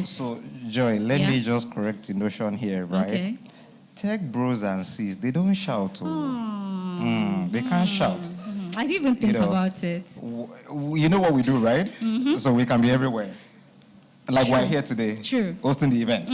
So, Joy, let me just correct the notion here, right? Okay. Tech bros and sis, they don't shout. They can't shout. I didn't even think about it. You know what we do, right? So we can be everywhere. Like we're here today, hosting the event.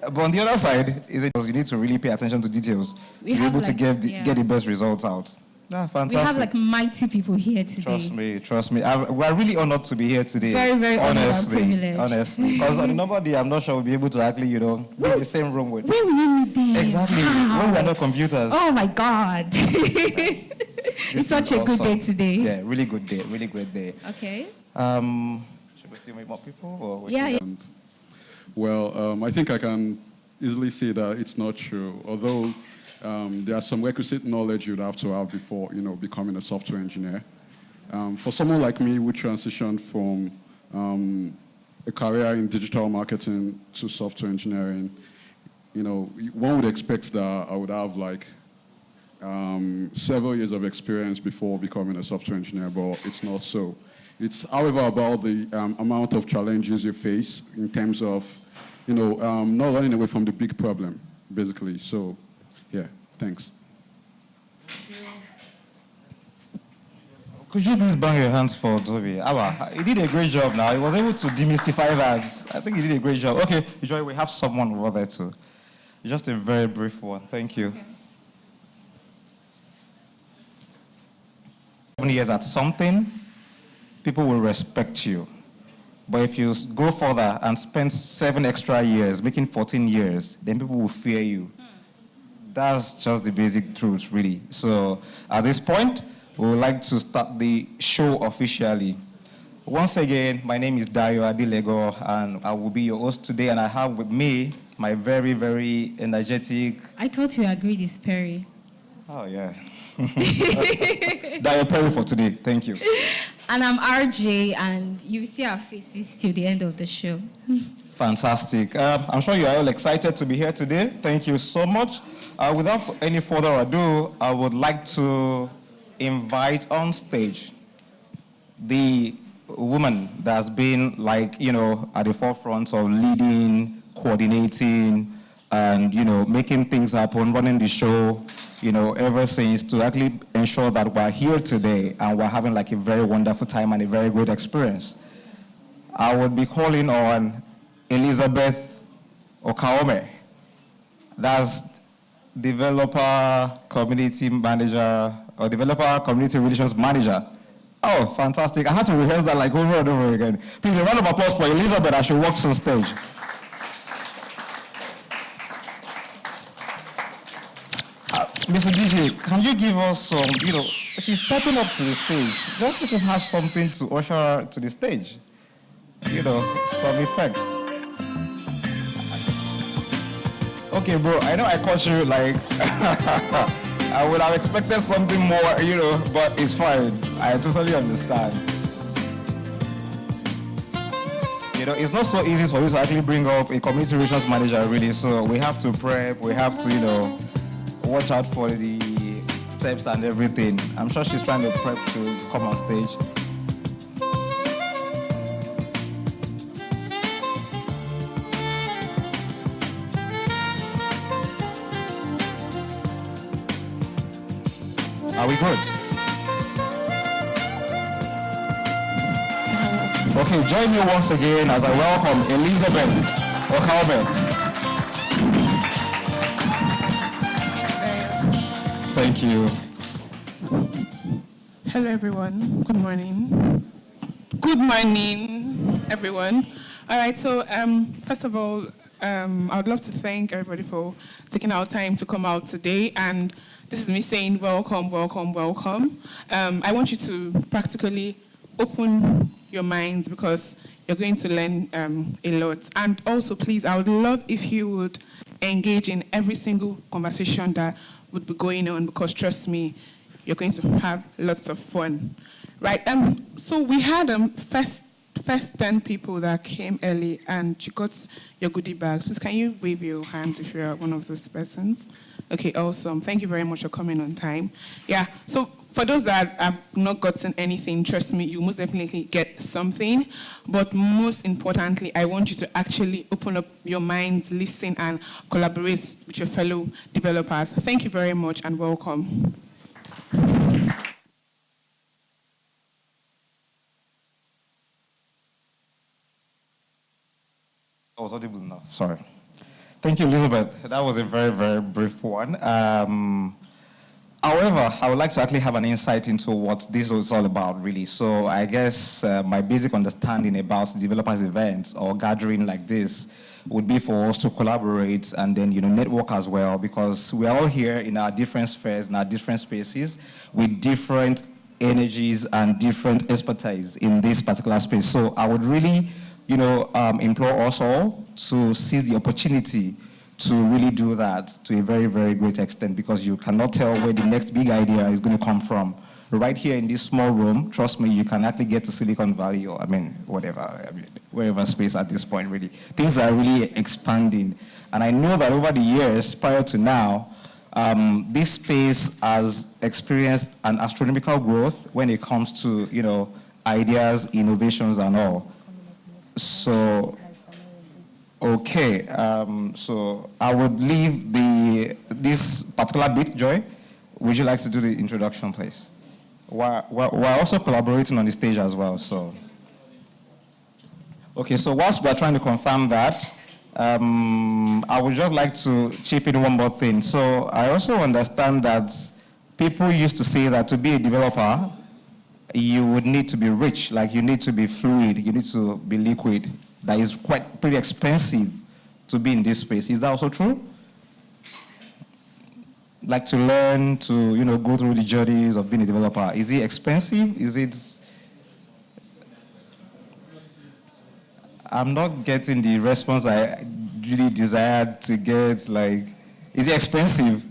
But on the other side, you need to really pay attention to details to be able to get the best results out. Fantastic. We have like mighty people here today. Trust me. We're really honored to be here today. Very, very honestly. Because on nobody, I'm not sure we'll be able to actually, be in the same room with. Where will you meet them? Exactly. When we are not computers. Oh my God. It's such a good day today. Yeah, really good day. Really great day. Okay. Should we still meet more people? Or Well, I think I can easily say that it's not true. Although there are some requisite knowledge you'd have to have before, becoming a software engineer. For someone like me who transitioned from a career in digital marketing to software engineering, one would expect that I would have like several years of experience before becoming a software engineer, but it's not so. It's, however, about the amount of challenges you face in terms of, not running away from the big problem, basically. So, yeah, thanks. Could you please bang your hands for Toby? He did a great job now. He was able to demystify that. I think he did a great job. Okay, Joy, we have someone over there too. Just a very brief one. Thank you. Okay. 7 years at something, people will respect you. But if you go further and spend 7 extra years, making 14 years, then people will fear you. That's just the basic truth, really. So at this point, we would like to start the show officially. Once again, my name is Dayo Adilego, and I will be your host today, and I have with me my very, very energetic... I thought you agreed it's Perry. Oh, yeah. Dayo Perry for today. Thank you. And I'm RJ, and you see our faces till the end of the show. Fantastic. I'm sure you are all excited to be here today. Thank you so much. Without any further ado, I would like to invite on stage the woman that's been at the forefront of leading, coordinating, and making things happen, running the show, ever since, to actually ensure that we're here today and we're having a very wonderful time and a very good experience. I would be calling on Elizabeth Okaome. That's Developer Community Manager, or Developer Community Relations Manager. Oh, fantastic. I had to rehearse that over and over again. Please, a round of applause for Elizabeth as she walks on stage. Mr. DJ, can you give us some, she's stepping up to the stage. Just let us have something to usher her to the stage. Some effects. Okay, bro, I know I caught you I would have expected something more, but it's fine. I totally understand. It's not so easy for you to actually bring up a community relations manager, really, so we have to prep, we have to, watch out for the steps and everything. I'm sure she's trying to prep to come on stage. Are we good? Okay, join me once again as I welcome Elizabeth Okaome. Thank you. Hello, everyone. Good morning. Good morning, everyone. All right, so first of all, I would love to thank everybody for taking our time to come out today. And this is me saying welcome, welcome, welcome. I want you to practically open your minds because you're going to learn a lot. And also, please, I would love if you would engage in every single conversation that would be going on, because trust me, you're going to have lots of fun, right? So we had first 10 people that came early, and you got your goodie bags. Please, can you wave your hands if you're one of those persons? Okay, awesome. Thank you very much for coming on time. Yeah, so for those that have not gotten anything, trust me, you most definitely get something. But most importantly, I want you to actually open up your minds, listen, and collaborate with your fellow developers. Thank you very much and welcome. I was audible now. Sorry. Thank you, Elizabeth. That was a very, very brief one. However, I would like to actually have an insight into what this is all about, really. So I guess my basic understanding about developers events or gathering like this would be for us to collaborate and then, network as well, because we're all here in our different spheres, in our different spaces, with different energies and different expertise in this particular space. So I would really implore us all to seize the opportunity to really do that to a very, very great extent, because you cannot tell where the next big idea is going to come from. Right here in this small room, trust me, you can actually get to Silicon Valley or, wherever space at this point, really. Things are really expanding. And I know that over the years, prior to now, this space has experienced an astronomical growth when it comes to, ideas, innovations, and all. So, okay, so I would leave this particular bit, Joy. Would you like to do the introduction, please? We're also collaborating on the stage as well, so. Okay, so whilst we're trying to confirm that, I would just like to chip in one more thing. So I also understand that people used to say that to be a developer, you would need to be rich, like you need to be fluid, you need to be liquid. That is pretty expensive to be in this space. Is that also true? Like to learn, to go through the journeys of being a developer. Is it expensive? Is it? I'm not getting the response I really desired to get. Like, is it expensive?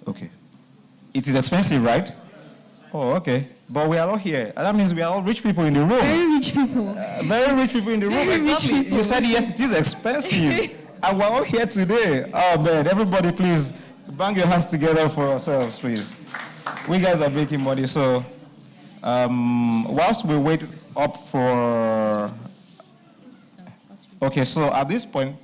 Okay. It is expensive, right? Oh, okay. But we are all here. That means we are all rich people in the room. Very rich people. Very rich people in the room. Very Exactly. rich people. You said yes, it is expensive. And we're all here today. Oh, man. Everybody, please, bang your hands together for yourselves, please. We guys are making money. So, whilst we wait up for... Okay, so at this point...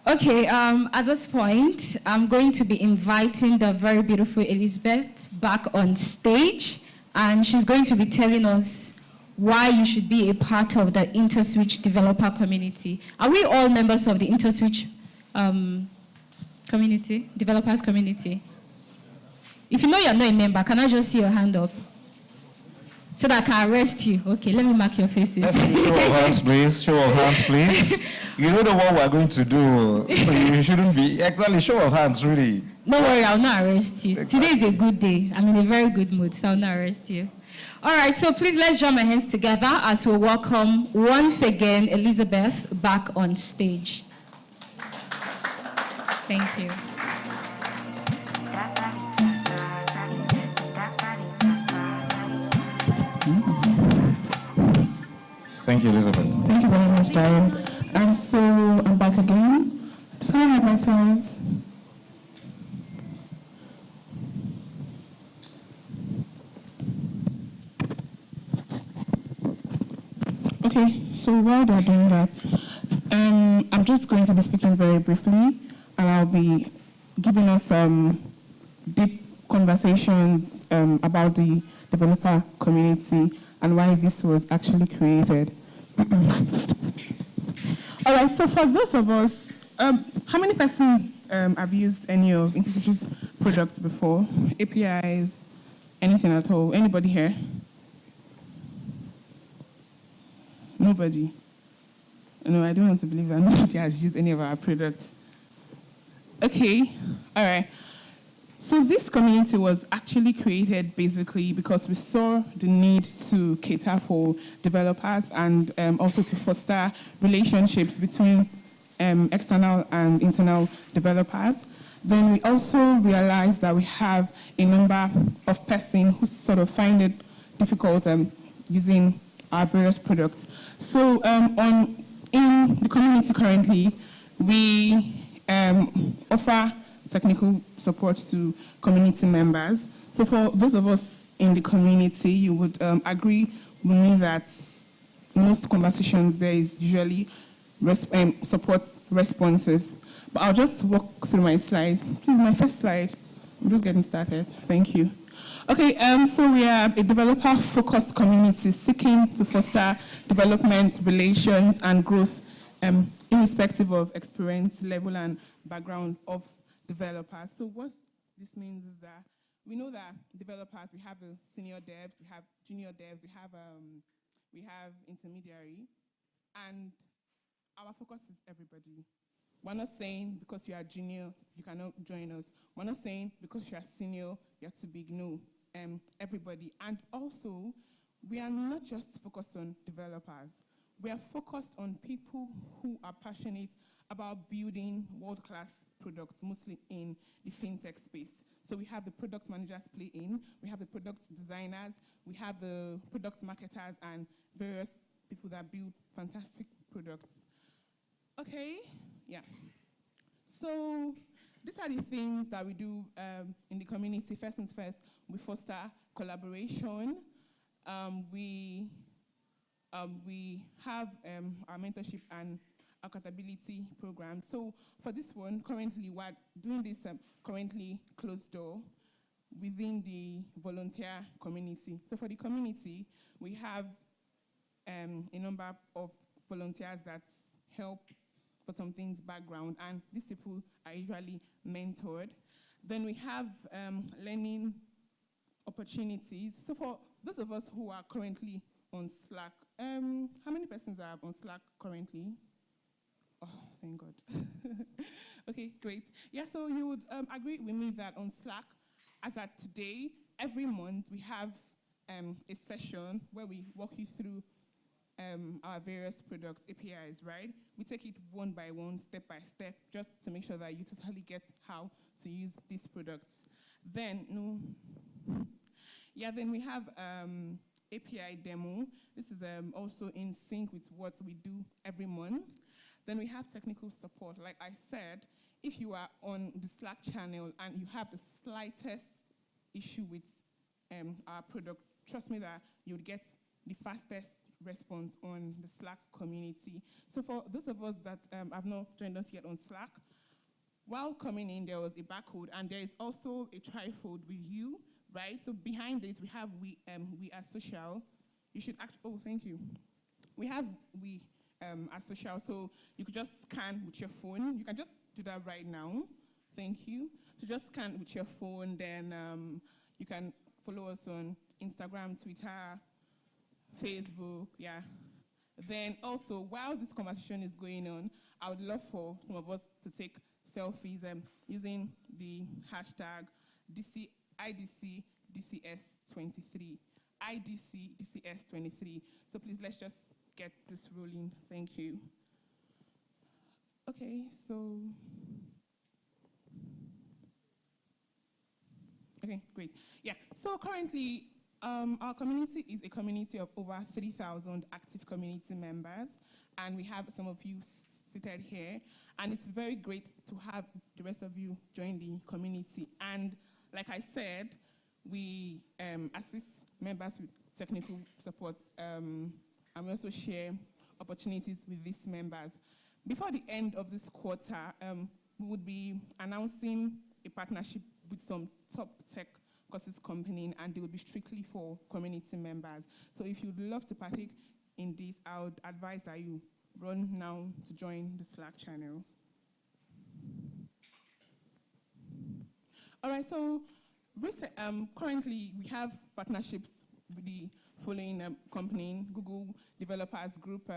Okay, at this point, I'm going to be inviting the very beautiful Elizabeth back on stage, and she's going to be telling us why you should be a part of the Interswitch Developer Community. Are we all members of the Interswitch community, developers community? If you know you're not a member, can I just see your hand up? So that I can arrest you. Okay, let me mark your faces. Let's do show of hands, please. Show of hands, please. You don't know what we're going to do, so you shouldn't be. Exactly, show of hands, really. Don't worry, I'll not arrest you. Exactly. Today is a good day. I'm in a very good mood, so I'll not arrest you. All right, so please let's join my hands together as we welcome once again Elizabeth back on stage. Thank you. Thank you, Elizabeth. Thank you very much, Darren. And so I'm back again. Just going to have my slides. Okay, so while they're doing that, I'm just going to be speaking very briefly, and I'll be giving us some deep conversations about the developer community and why this was actually created. All right, so for those of us, how many persons have used any of Interswitch's products before? APIs, anything at all? Anybody here? Nobody? No, I don't want to believe that nobody has used any of our products. Okay, all right. So this community was actually created basically because we saw the need to cater for developers and also to foster relationships between external and internal developers. Then we also realized that we have a number of persons who sort of find it difficult using our various products. So in the community currently, we offer technical support to community members. So for those of us in the community, you would agree with me that most conversations there is usually support responses. But I'll just walk through my slides. Please, my first slide. I'm just getting started. Thank you. Okay, so we are a developer-focused community seeking to foster development, relations, and growth, irrespective of experience, level, and background of developers. So what this means is that we know that developers, we have the senior devs, we have junior devs, we have intermediary, and our focus is everybody. We're not saying because you are junior, you cannot join us. We're not saying because you are senior, you have to be no. Everybody. And also, we are not just focused on developers. We are focused on people who are passionate about building world-class products, mostly in the fintech space. So we have the product managers play in, we have the product designers, we have the product marketers, and various people that build fantastic products. Okay, yeah. So these are the things that we do in the community. First things first, we foster collaboration. We have our mentorship and accountability program. So for this one, currently we're doing this currently closed door within the volunteer community. So for the community, we have a number of volunteers that help for some things background, and these people are usually mentored. Then we have learning opportunities. So for those of us who are currently on Slack, how many persons are on Slack currently? Oh, thank God. Okay, great. Yeah, so you would agree with me that on Slack, as at today, every month we have a session where we walk you through our various products, APIs, right? We take it one by one, step by step, just to make sure that you totally get how to use these products. Then, then we have API demo. This is also in sync with what we do every month. Then we have technical support. Like I said, if you are on the Slack channel and you have the slightest issue with our product, trust me that you would get the fastest response on the Slack community. So for those of us that have not joined us yet on Slack, while coming in, there was a barcode, and there is also a trifold with you, right? So behind it, we have we are social. You should thank you. We have we are social, so you could just scan with your phone. You can just do that right now. Thank you. So just scan with your phone, then you can follow us on Instagram, Twitter, Facebook, yeah. Then also, while this conversation is going on, I would love for some of us to take selfies using the hashtag IDC-DCS23. IDC-DCS23. So please, let's just get this rolling. Thank you. Okay, so. Okay, great. Yeah, so currently, our community is a community of over 3,000 active community members, and we have some of you seated here, and it's very great to have the rest of you join the community. And like I said, we assist members with technical support, and we also share opportunities with these members. Before the end of this quarter, we would be announcing a partnership with some top tech courses company, and they will be strictly for community members. So if you'd love to partake in this, I would advise that you run now to join the Slack channel. All right, so currently we have partnerships with the following company: Google Developers Group,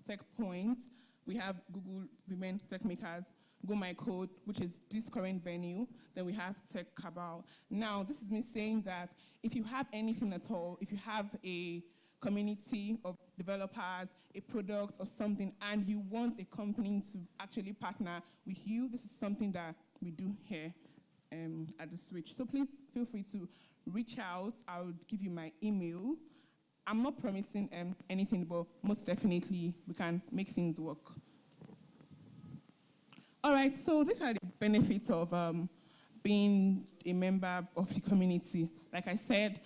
TechPoint. We have Google Women Tech Makers, Go My Code, which is this current venue. Then we have Tech Cabal. Now, this is me saying that if you have anything at all, if you have a community of developers, a product or something, and you want a company to actually partner with you, this is something that we do here at the Switch. So please feel free to reach out. I'll give you my email. I'm not promising anything, but most definitely we can make things work. All right, so these are the benefits of being a member of the community. Like I said,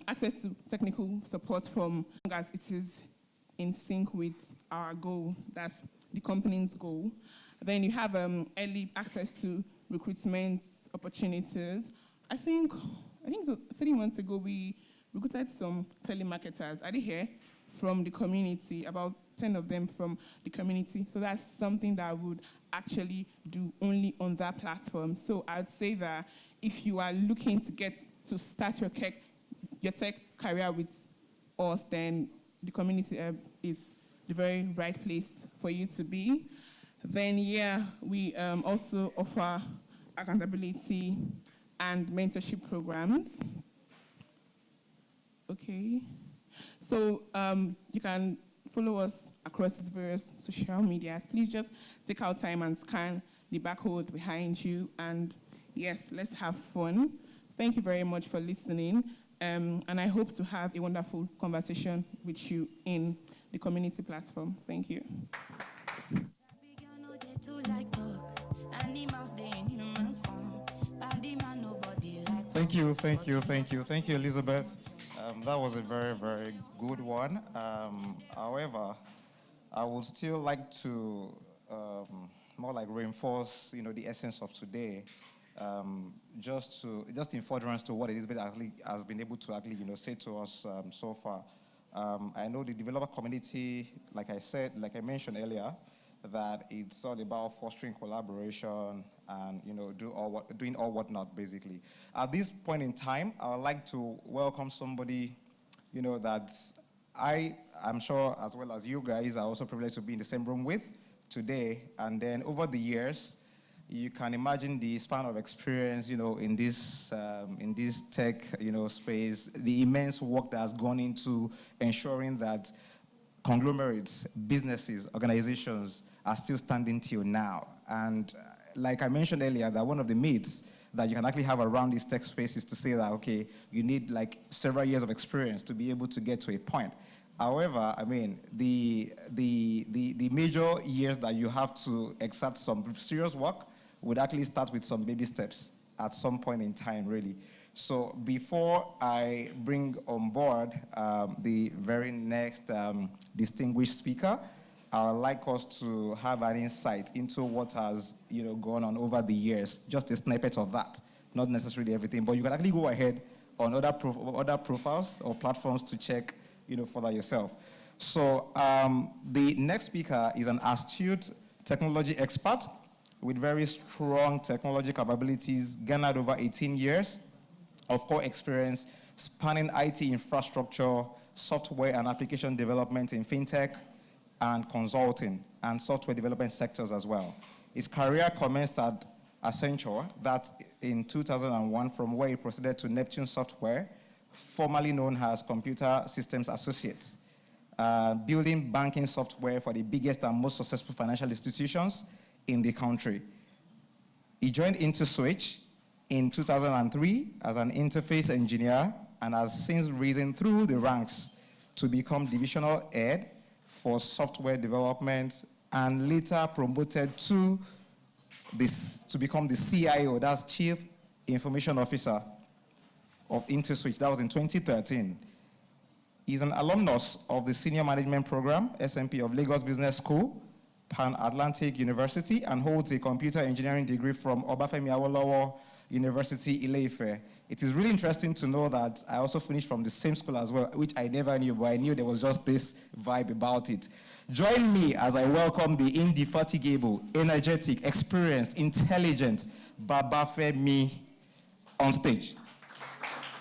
access to technical support from as it is in sync with our goal. That's the company's goal. Then you have early access to recruitment opportunities. I think it was 3 months ago we recruited some telemarketers. Are they here? From the community, about 10 of them from the community. So that's something that I would actually do only on that platform. So I'd say that if you are looking to start your tech career with us, then the community is the very right place for you to be. Then, yeah, we also offer accountability and mentorship programs. Okay. So you can follow us across these various social medias. Please just take out time and scan the barcode behind you. And yes, let's have fun. Thank you very much for listening. And I hope to have a wonderful conversation with you in the community platform. Thank you. Thank you, Elizabeth. That was a very, very good one. However, I would still like to more like reinforce, the essence of today, just in furtherance to what Elizabeth has been able to actually, say to us so far. I know the developer community, like I mentioned earlier, that it's all about fostering collaboration and doing all whatnot basically. At this point in time, I would like to welcome somebody, that I'm sure as well as you guys are also privileged to be in the same room with today. And then over the years, you can imagine the span of experience, in this tech, space, the immense work that has gone into ensuring that conglomerates, businesses, organizations are still standing till now. And like I mentioned earlier, that one of the myths that you can actually have around this tech space is to say that, okay, you need like several years of experience to be able to get to a point. However, I mean, the major years that you have to exert some serious work would actually start with some baby steps at some point in time, really. So before I bring on board the very next distinguished speaker, I would like us to have an insight into what has gone on over the years, just a snippet of that, not necessarily everything, but you can actually go ahead on other profiles or platforms to check for that yourself. So the next speaker is an astute technology expert with very strong technology capabilities, garnered over 18 years of core experience spanning IT infrastructure, software and application development in fintech, and consulting and software development sectors as well. His career commenced at Accenture, that in 2001, from where he proceeded to Neptune Software, formerly known as Computer Systems Associates, building banking software for the biggest and most successful financial institutions in the country. He joined Interswitch in 2003 as an interface engineer and has since risen through the ranks to become divisional head for software development and later promoted to become the CIO, that's Chief Information Officer of Interswitch. That was in 2013. He's an alumnus of the Senior Management Program, SMP of Lagos Business School, Pan-Atlantic University, and holds a computer engineering degree from Obafemi Awolowo University, Ile-Ife. It is really interesting to know that I also finished from the same school as well, which I never knew, but I knew there was just this vibe about it. Join me as I welcome the indefatigable, energetic, experienced, intelligent Babafemi on stage.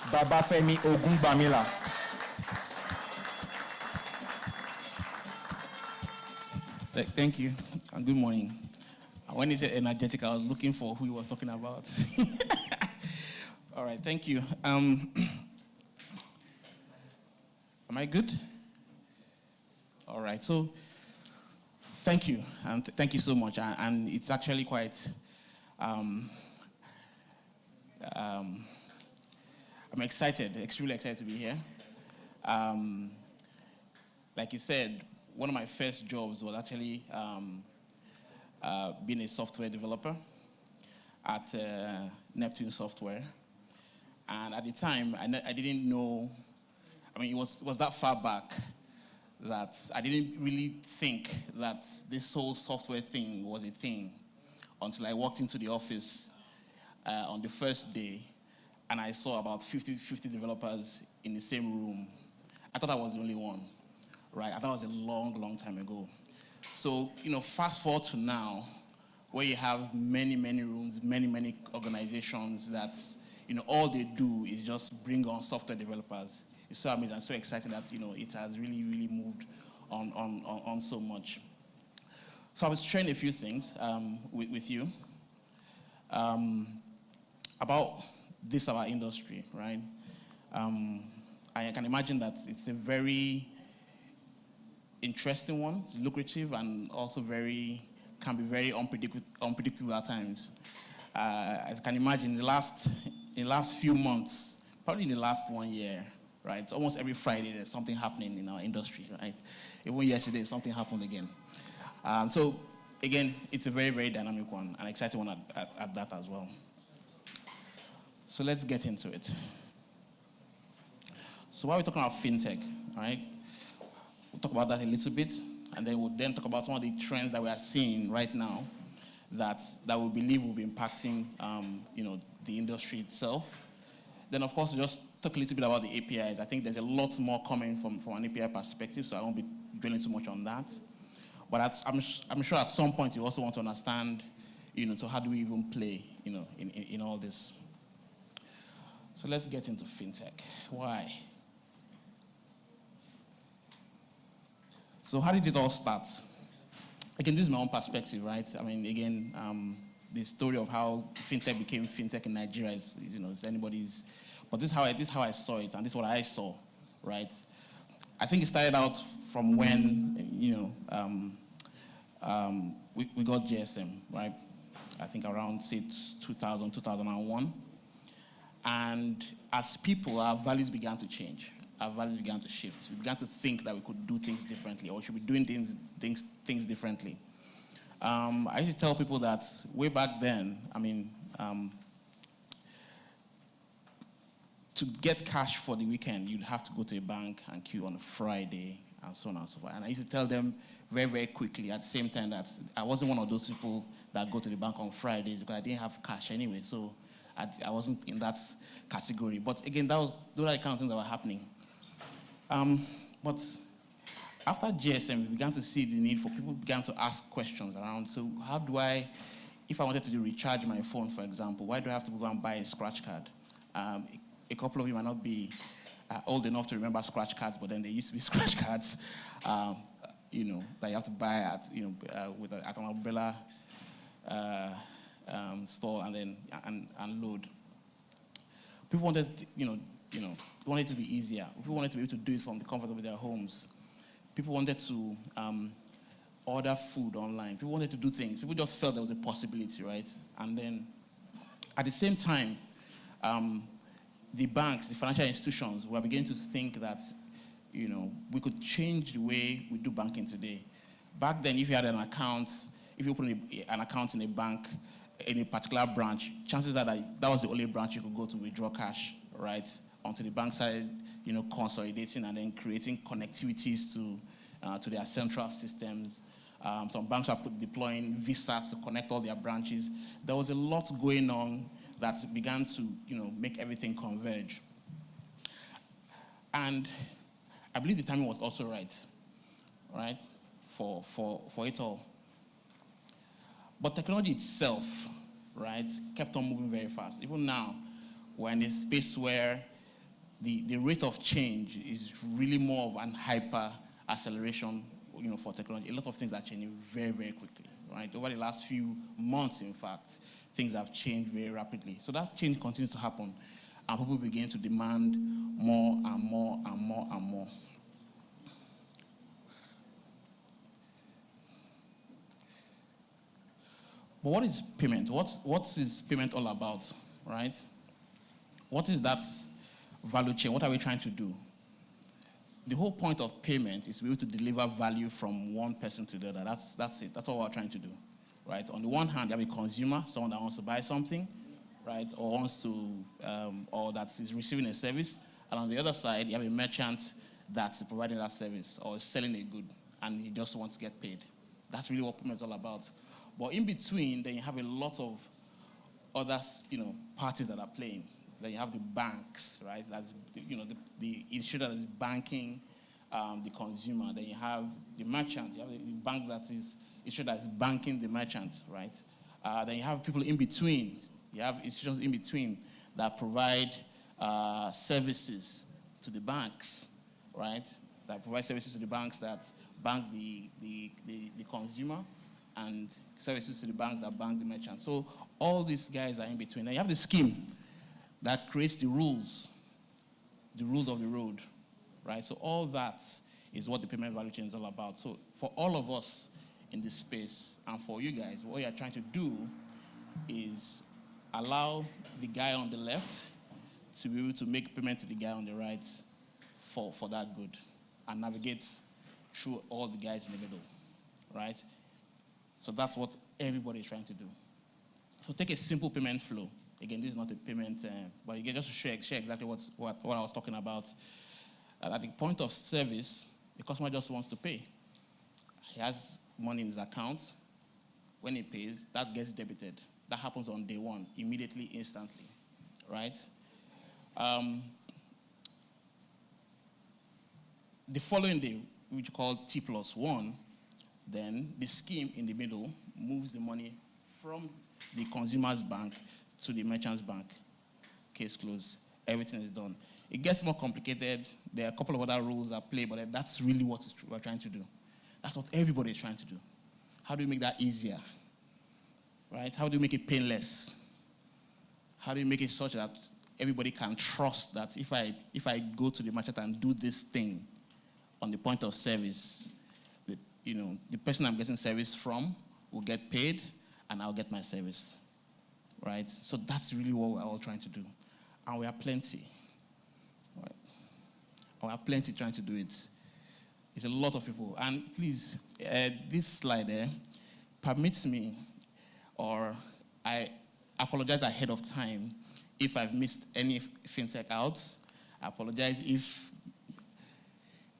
Babafemi Ogunbamila. Thank you, and good morning. When he said energetic, I was looking for who he was talking about. All right, thank you. Am I good? All right, so thank you, and thank you so much. And it's actually quite, I'm excited, extremely excited to be here. Like you said, one of my first jobs was actually being a software developer at Neptune Software. And at the time, I didn't know, I mean, it was that far back that I didn't really think that this whole software thing was a thing until I walked into the office on the first day and I saw about 50 developers in the same room. I thought I was the only one, right? I thought it was a long, long time ago. So, fast forward to now, where you have many, many rooms, many, many organizations that, all they do is just bring on software developers. It's so amazing and so exciting that, it has really, really moved on so much. So I was sharing a few things with you about this, our industry, right? I can imagine that it's a very interesting one, it's lucrative, and also can be very unpredictable at times. As you can imagine, in the last few months, probably in the last 1 year, right? Almost every Friday there's something happening in our industry, right? Even yesterday something happened again. So again, it's a very, very dynamic one, an exciting one at that as well. So let's get into it. So while we're talking about fintech, right? We'll talk about that a little bit, and then we'll talk about some of the trends that we are seeing right now that we believe will be impacting, the industry itself. Then, of course, we'll just talk a little bit about the APIs. I think there's a lot more coming from an API perspective, so I won't be dwelling too much on that. But I'm sure at some point you also want to understand, so how do we even play, in all this? So let's get into fintech. Why? So how did it all start? Again, this is my own perspective, right? I mean, again, the story of how fintech became fintech in Nigeria is anybody's. But this is how I saw it, and this is what I saw, right? I think it started out from when, we got GSM, right? I think around, say, 2000, 2001. And as people, our values began to change. Our values began to shift. We began to think that we could do things differently, or should be doing things differently. I used to tell people that way back then, to get cash for the weekend, you'd have to go to a bank and queue on a Friday, and so on and so forth. And I used to tell them very, very quickly at the same time that I wasn't one of those people that go to the bank on Fridays because I didn't have cash anyway, so I wasn't in that category. But again, those are the kind of things that were happening. But after GSM, we began to see the need for people began to ask questions around, so how do I, if I wanted to recharge my phone, for example, why do I have to go and buy a scratch card? A couple of you might not be old enough to remember scratch cards, but then there used to be scratch cards, that you have to buy at, at an umbrella store and then and load. People wanted, wanted it to be easier. People wanted to be able to do it from the comfort of their homes. People wanted to order food online. People wanted to do things. People just felt there was a possibility, right? And then at the same time, the banks, the financial institutions were beginning to think that, we could change the way we do banking today. Back then, if you had an account, if you opened an account in a bank, in a particular branch, chances are that was the only branch you could go to withdraw cash, right? Until the bank started, consolidating and then creating connectivities to their central systems. Some banks are deploying VSATs to connect all their branches. There was a lot going on that began to, make everything converge. And I believe the timing was also right, for it all. But technology itself, right, kept on moving very fast. Even now, we're in a space where the rate of change is really more of an hyper acceleration, for technology. A lot of things are changing very, very quickly, right? Over the last few months, in fact, things have changed very rapidly. So that change continues to happen, and people begin to demand more and more and more and more. But what is payment? What is payment all about, right? What is that value chain? What are we trying to do? the whole point of payment is to be able to deliver value from one person to the other. That's it. That's what we're trying to do, right? On the one hand, you have a consumer, someone that wants to buy something, right, or wants to, or that is receiving a service. And on the other side, you have a merchant that's providing that service or selling a good, and he just wants to get paid. That's really what payment is all about. But in between, then you have a lot of other, parties that are playing. Then you have the banks, right? That's, the issue that is banking the consumer. Then you have the merchant. You have the bank that is issue that is banking the merchant, right? Then you have people in between. You have institutions in between that provide services to the banks, right? That provide services to the banks that bank the consumer, and services to the banks that bank the merchant. So all these guys are in between. Then you have the scheme that creates the rules of the road, right? So all that is what the payment value chain is all about. So for all of us in this space, and for you guys, what you're trying to do is allow the guy on the left to be able to make payment to the guy on the right for that good, and navigate through all the guys in the middle, right? So that's what everybody is trying to do. So take a simple payment flow. Again, this is not a payment, but again, just to share exactly what I was talking about. At the point of service, the customer just wants to pay. He has money in his account. When he pays, that gets debited. That happens on day one, immediately, instantly, right? The following day, which we call T+1, then the scheme in the middle moves the money from the consumer's bank to the merchant's bank. Case closed. Everything is done. It gets more complicated. There are a couple of other rules at play, but that's really what we're trying to do. That's what everybody is trying to do. How do you make that easier? Right? How do you make it painless? How do you make it such that everybody can trust that if I go to the merchant and do this thing on the point of service, the person I'm getting service from will get paid, and I'll get my service, right? So that's really what we're all trying to do. And we are plenty, right? And we are plenty trying to do it. It's a lot of people. And please, this slide permits me, or I apologize ahead of time if I've missed any fintech out. I apologize if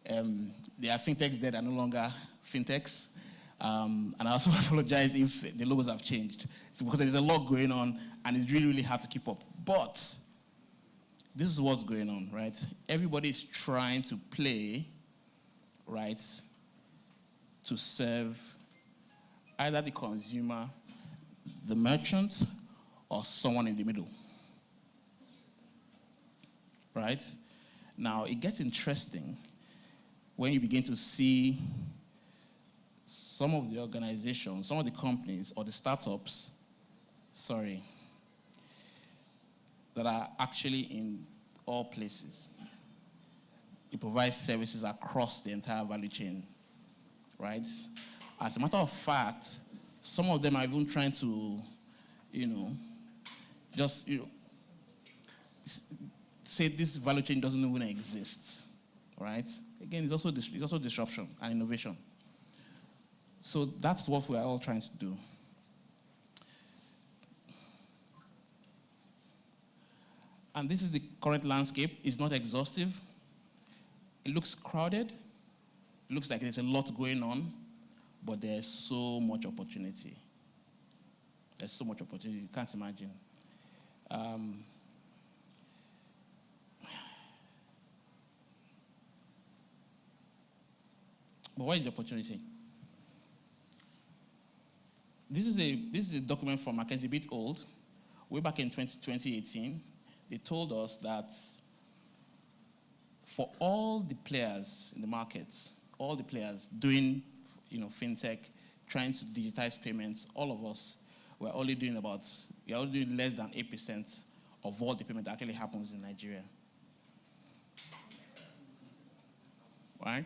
there are fintechs that are no longer fintechs. And I also apologize if the logos have changed. It's because there's a lot going on, and it's really, really hard to keep up. But this is what's going on, right? Everybody is trying to play, right, to serve either the consumer, the merchant, or someone in the middle, right? Now, it gets interesting when you begin to see some of the organizations, some of the companies or the startups, that are actually in all places. It provides services across the entire value chain, right? As a matter of fact, some of them are even trying to, say this value chain doesn't even exist, right? Again, it's also disruption and innovation. So that's what we're all trying to do. And this is the current landscape. It's not exhaustive. It looks crowded. It looks like there's a lot going on, but there's so much opportunity. There's so much opportunity, you can't imagine. But what is the opportunity? This is a document from McKinsey, a bit old, way back in 2018. They told us that for all the players in the market, all the players doing, fintech, trying to digitize payments, all of us, we're only doing less than 8% of all the payment that actually happens in Nigeria. Right?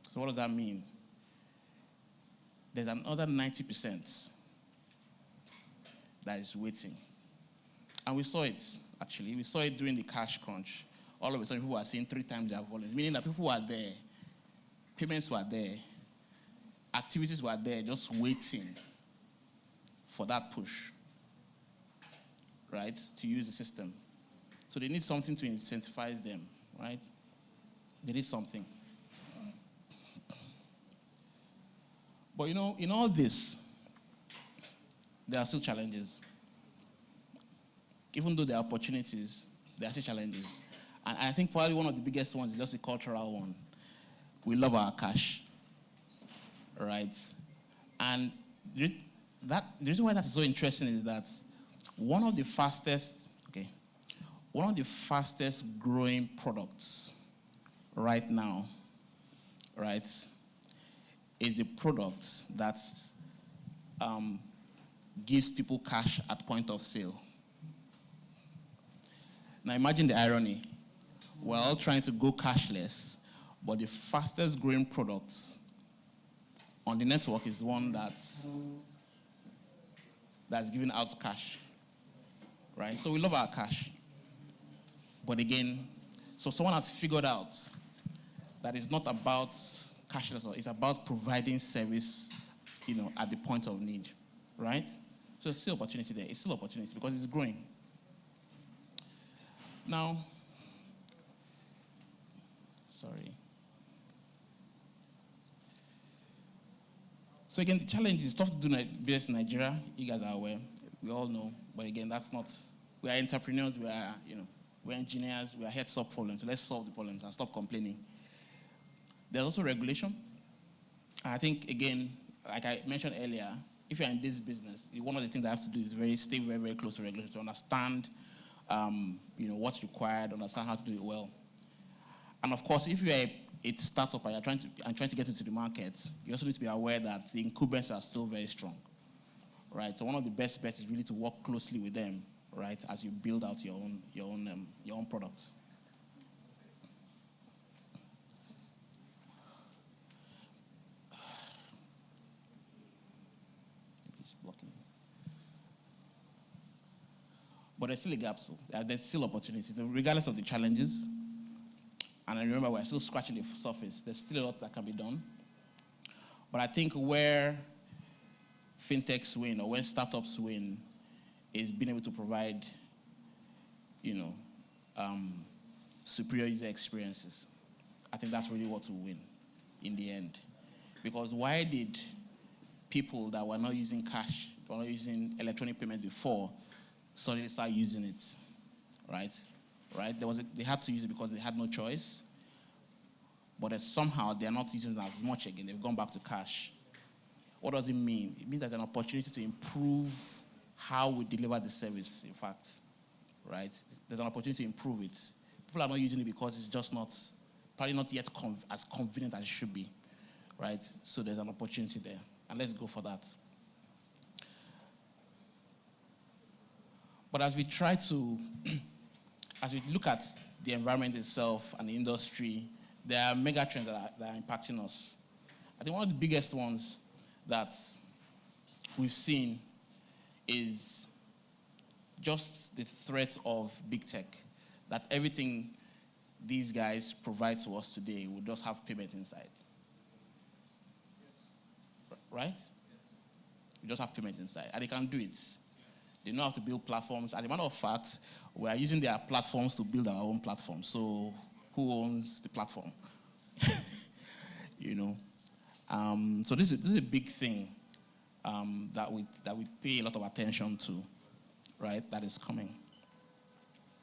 So what does that mean? There's another 90% that is waiting. And we saw it, actually. We saw it during the cash crunch all of a sudden people are seeing 3 times their volume, meaning that people were there, payments were there, activities were there, just waiting for that push, right, to use the system. So they need something to incentivize them, right? They need something. But you know, in all this, there are still challenges. Even though there are opportunities, there are still challenges. And I think probably one of the biggest ones is just a cultural one. We love our cash, right? And the reason why that's so interesting is that one of the fastest growing products right now, right, is the product that gives people cash at point of sale. Now imagine the irony. We're all trying to go cashless, but the fastest growing product on the network is one that's giving out cash, right? So we love our cash. But again, so someone has figured out that it's not about cashless, it's about providing service, at the point of need, right? So it's still opportunity there. It's still opportunity because it's growing. Now, sorry. So again, the challenge is tough to do business in Nigeria. You guys are aware. We all know. But again, we are entrepreneurs. We're engineers. We are here to solve problems. So let's solve the problems and stop complaining. There's also regulation. I think, again, like I mentioned earlier, if you're in this business, one of the things that I have to do is stay very, very close to regulation to understand, what's required, understand how to do it well. And of course, if you're a startup and you're trying to get into the market, you also need to be aware that the incumbents are still very strong, right? So one of the best bets is really to work closely with them, right, as you build out your own product. But there's still a gap, so there's still opportunity, regardless of the challenges. And I remember we're still scratching the surface. There's still a lot that can be done. But I think where fintechs win or where startups win is being able to provide, superior user experiences. I think that's really what will win in the end. Because why did people that were not using cash, were not using electronic payment before, suddenly start using it, right? Right? They had to use it because they had no choice. But somehow they're not using it as much again. They've gone back to cash. What does it mean? It means there's an opportunity to improve how we deliver the service, in fact. Right? There's an opportunity to improve it. People are not using it because it's just probably not yet as convenient as it should be. Right? So there's an opportunity there. And let's go for that. But as we look at the environment itself and the industry, there are mega trends that are impacting us. I think one of the biggest ones that we've seen is just the threat of big tech, that everything these guys provide to us today will just have payment inside. Yes. Right? Yes. You just have payment inside, and they can do it. They know how to build platforms. As a matter of fact, we are using their platforms to build our own platform. So who owns the platform? So this is a big thing that we pay a lot of attention to, right? That is coming.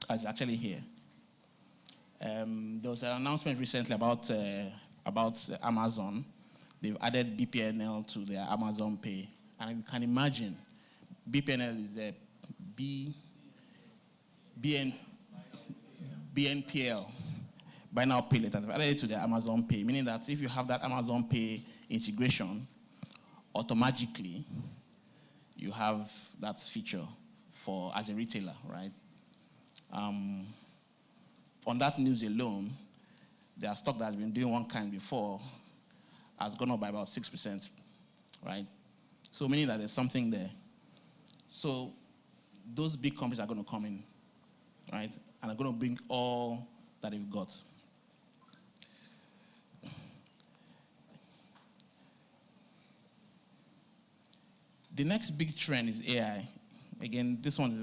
It's actually here. There was an announcement recently about Amazon. They've added BPNL to their Amazon Pay, and you can imagine. BPNL is a BNPL, buy now pay later. They've added it to the Amazon Pay, meaning that if you have that Amazon Pay integration, automatically you have that feature as a retailer, right? On that news alone, their stock that has been doing one kind before has gone up by about 6%, right? So meaning that there's something there. So those big companies are going to come in, right? And are going to bring all that they've got. The next big trend is AI. Again, this one is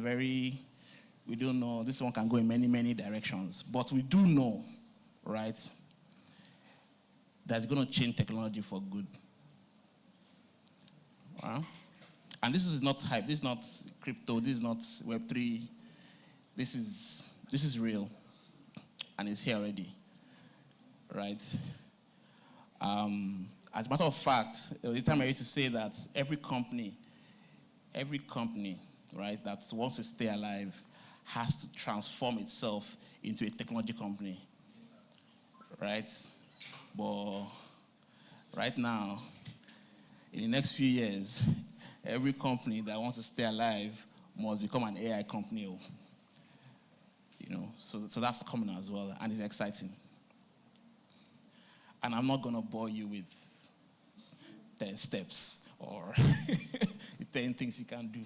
we don't know, this one can go in many, many directions. But we do know, right, that it's going to change technology for good. And this is not hype, this is not crypto, this is not Web3. This is real, and it's here already, right? As a matter of fact, the time I used to say that every company, right, that wants to stay alive has to transform itself into a technology company, right? But right now, in the next few years, every company that wants to stay alive must become an AI company. So that's coming as well, and it's exciting. And I'm not going to bore you with 10 steps or 10 things you can do.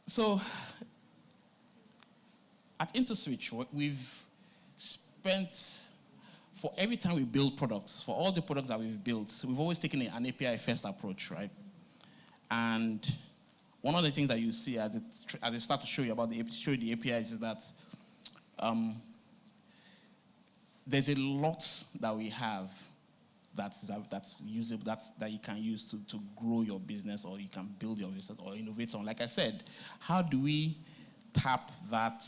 So at Interswitch, we've spent, for every time we build products, for all the products that we've built, we've always taken an API-first approach, right? And one of the things that you see as I start to show you about the APIs is that there's a lot that we have that's usable, that you can use to grow your business, or you can build your business or innovate on. Like I said, how do we tap that?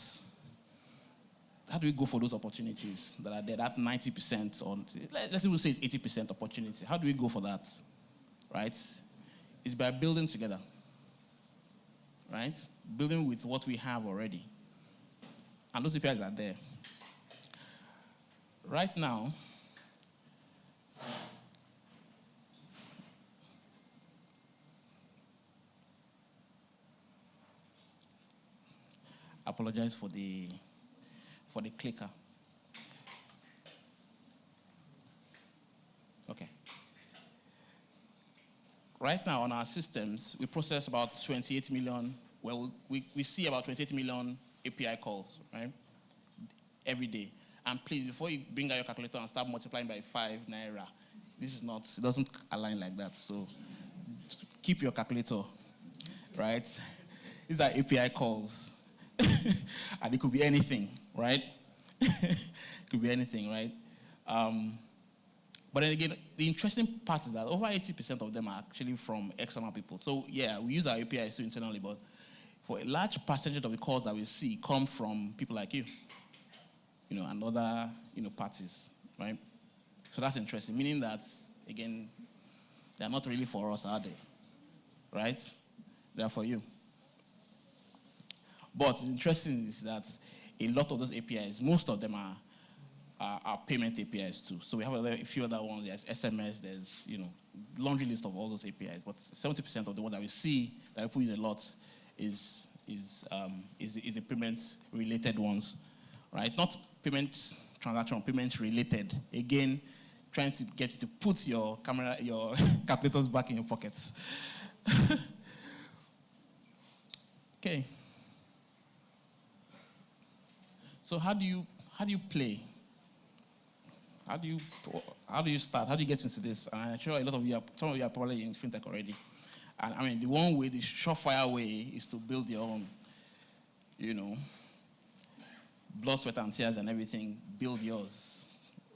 How do we go for those opportunities that are there, that 90%, or let's even say it's 80% opportunity? How do we go for that, right? It's by building together, right? Building with what we have already. And those APIs are there. Right now, I apologize for the clicker. Okay. Right now on our systems, we process about 28 million, well, we see about 28 million API calls, right? Every day. And please, before you bring out your calculator and start multiplying by 5 naira, it doesn't align like that. So keep your calculator, right? These are API calls. And it could be anything, right? It could be anything, right? But then again, the interesting part is that over 80% of them are actually from external people. So yeah, we use our APIs internally, but for a large percentage of the calls that we see come from people like you, and other, parties, right? So that's interesting, meaning that, again, they're not really for us, are they? Right? They're for you. But interesting is that a lot of those APIs, most of them are payment APIs too. So we have a few other ones. There's SMS, there's, laundry list of all those APIs. But 70% of the ones that we see that people use a lot is the payment-related ones, right? Not payment transaction, payment related. Again, trying to get you to put your calculators back in your pockets. Okay. So how do you play? How do you start? How do you get into this? And I'm sure some of you are probably in fintech already. And the one way, the surefire way, is to build your own, blood, sweat, and tears and everything, build yours,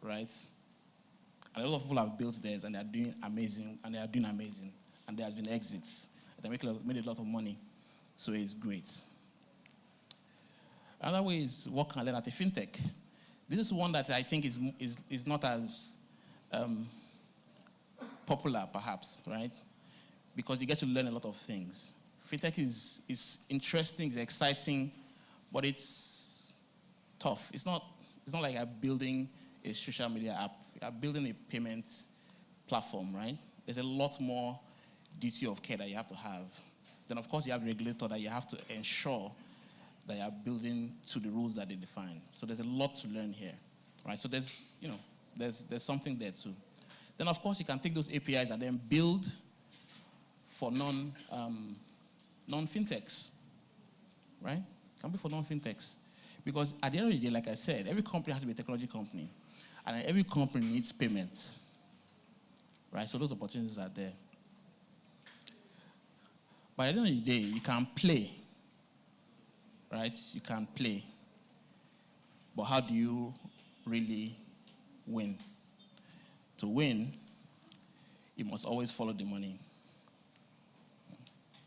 right? And a lot of people have built theirs, and they are doing amazing, and there has been exits. They made a lot of money, so it's great. Another way is work and learn at a fintech. This is one that I think is not as popular, perhaps, right? Because you get to learn a lot of things. Fintech is interesting, it's exciting, but it's tough. It's not like you're building a social media app. You're building a payment platform, right? There's a lot more duty of care that you have to have. Then, of course, you have the regulator that you have to ensure that you're building to the rules that they define. So there's a lot to learn here, right? So there's there's something there too. Then, of course, you can take those APIs and then build for non-fintechs, right? Can be for non-fintechs. Because at the end of the day, like I said, every company has to be a technology company. And every company needs payments. Right? So those opportunities are there. But at the end of the day, you can play. Right? You can play. But how do you really win? To win, you must always follow the money.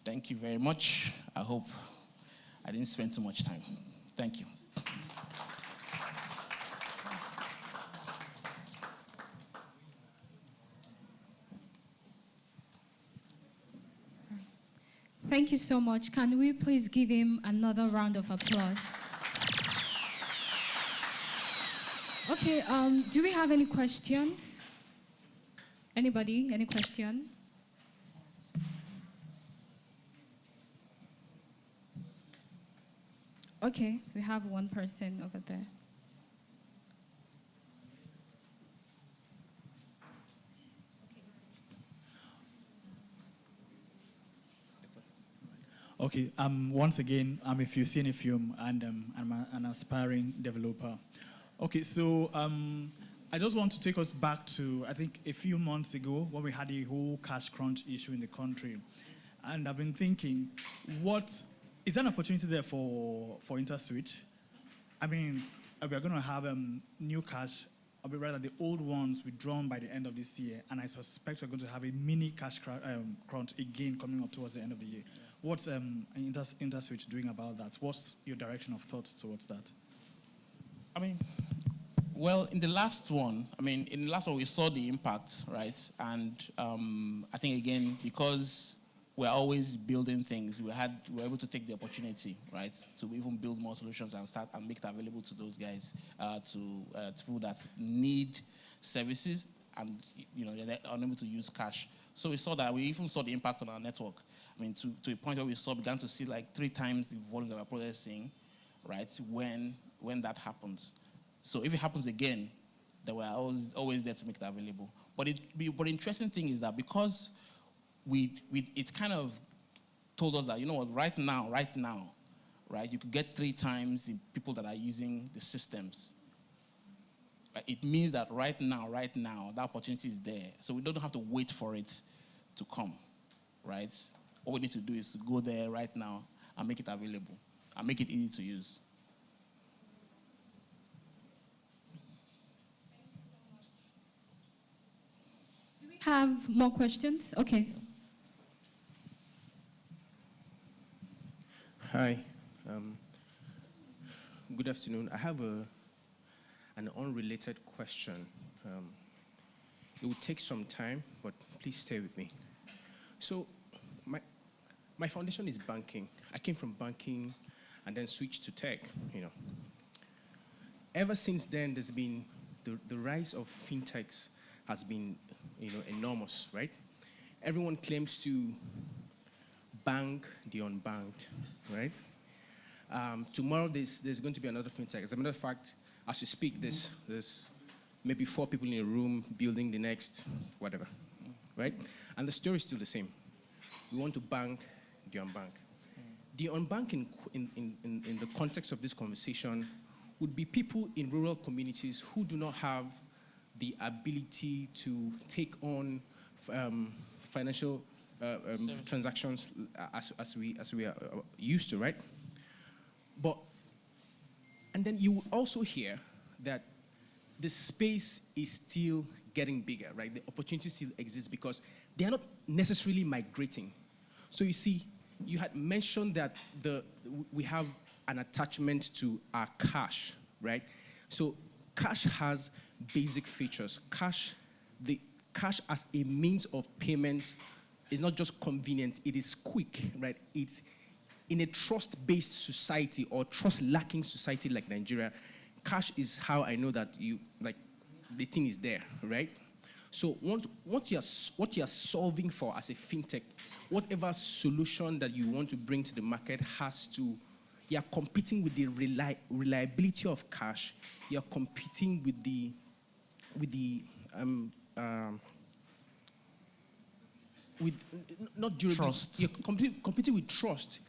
Thank you very much. I hope I didn't spend too much time. Thank you. Thank you so much. Can we please give him another round of applause? Okay, do we have any questions? Anybody, any question? Okay, we have one person over there. Okay, once again, I'm a Fusiani Film, and I'm an aspiring developer. Okay, so I just want to take us back to, I think, a few months ago when we had a whole cash crunch issue in the country. And I've been thinking, is there an opportunity there for Interswitch? I mean, we are going to have new cash, or rather the old ones withdrawn by the end of this year, and I suspect we're going to have a mini cash crunch again coming up towards the end of the year. What's Interswitch doing about that? What's your direction of thought towards that? I mean, well, in the last one, we saw the impact, right? And I think, again, because we're always building things, we were able to take the opportunity, right, to even build more solutions and start and make it available to those guys, to people that need services and, they're unable to use cash. So we saw that. We even saw the impact on our network. I mean, to a point where we began to see like 3 times the volumes that we're processing, right, when that happens. So if it happens again, then we're always there to make it available. But the interesting thing is that because it kind of told us that, you know what, right now, right, you could get 3 times the people that are using the systems. Right? It means that right now, that opportunity is there. So we don't have to wait for it to come, right? What we need to do is to go there right now and make it available and make it easy to use. Do we have more questions? Okay. Hi. Good afternoon. I have an unrelated question. It will take some time, but please stay with me. So, my foundation is banking. I came from banking and then switched to tech, Ever since then, there's been the rise of fintechs has been, enormous, right? Everyone claims to bank the unbanked, right? Tomorrow, there's going to be another fintech. As a matter of fact, as we speak, there's maybe 4 people in a room building the next whatever, right? And the story is still the same. We want to bank the unbanked. The unbanked in the context of this conversation would be people in rural communities who do not have the ability to take on financial transactions as we are used to, right? And then you will also hear that the space is still getting bigger, right? The opportunity still exists because they are not necessarily migrating. So you see, you had mentioned that we have an attachment to our cash, right? So cash has basic features. The cash as a means of payment is not just convenient, it is quick, right? It's in a trust-based society or trust-lacking society like Nigeria, cash is how I know that the thing is there, right? So what you're solving for as a fintech, whatever solution that you want to bring to the market you're competing with the reliability of cash, you're competing with not durability. Trust. You're competing with trust.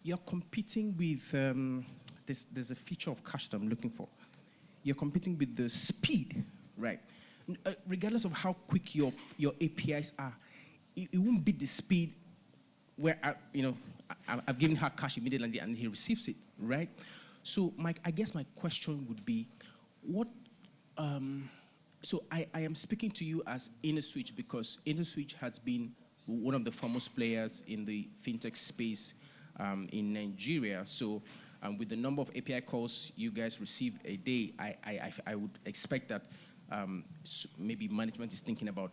You're competing with there's a feature of cash that I'm looking for. You're competing with the speed, right? Regardless of how quick your APIs are, it won't beat the speed where I've given her cash immediately and he receives it, right? So I guess my question would be, so I am speaking to you as Interswitch because Interswitch has been one of the foremost players in the fintech space in Nigeria. So with the number of API calls you guys receive a day, I would expect that maybe management is thinking about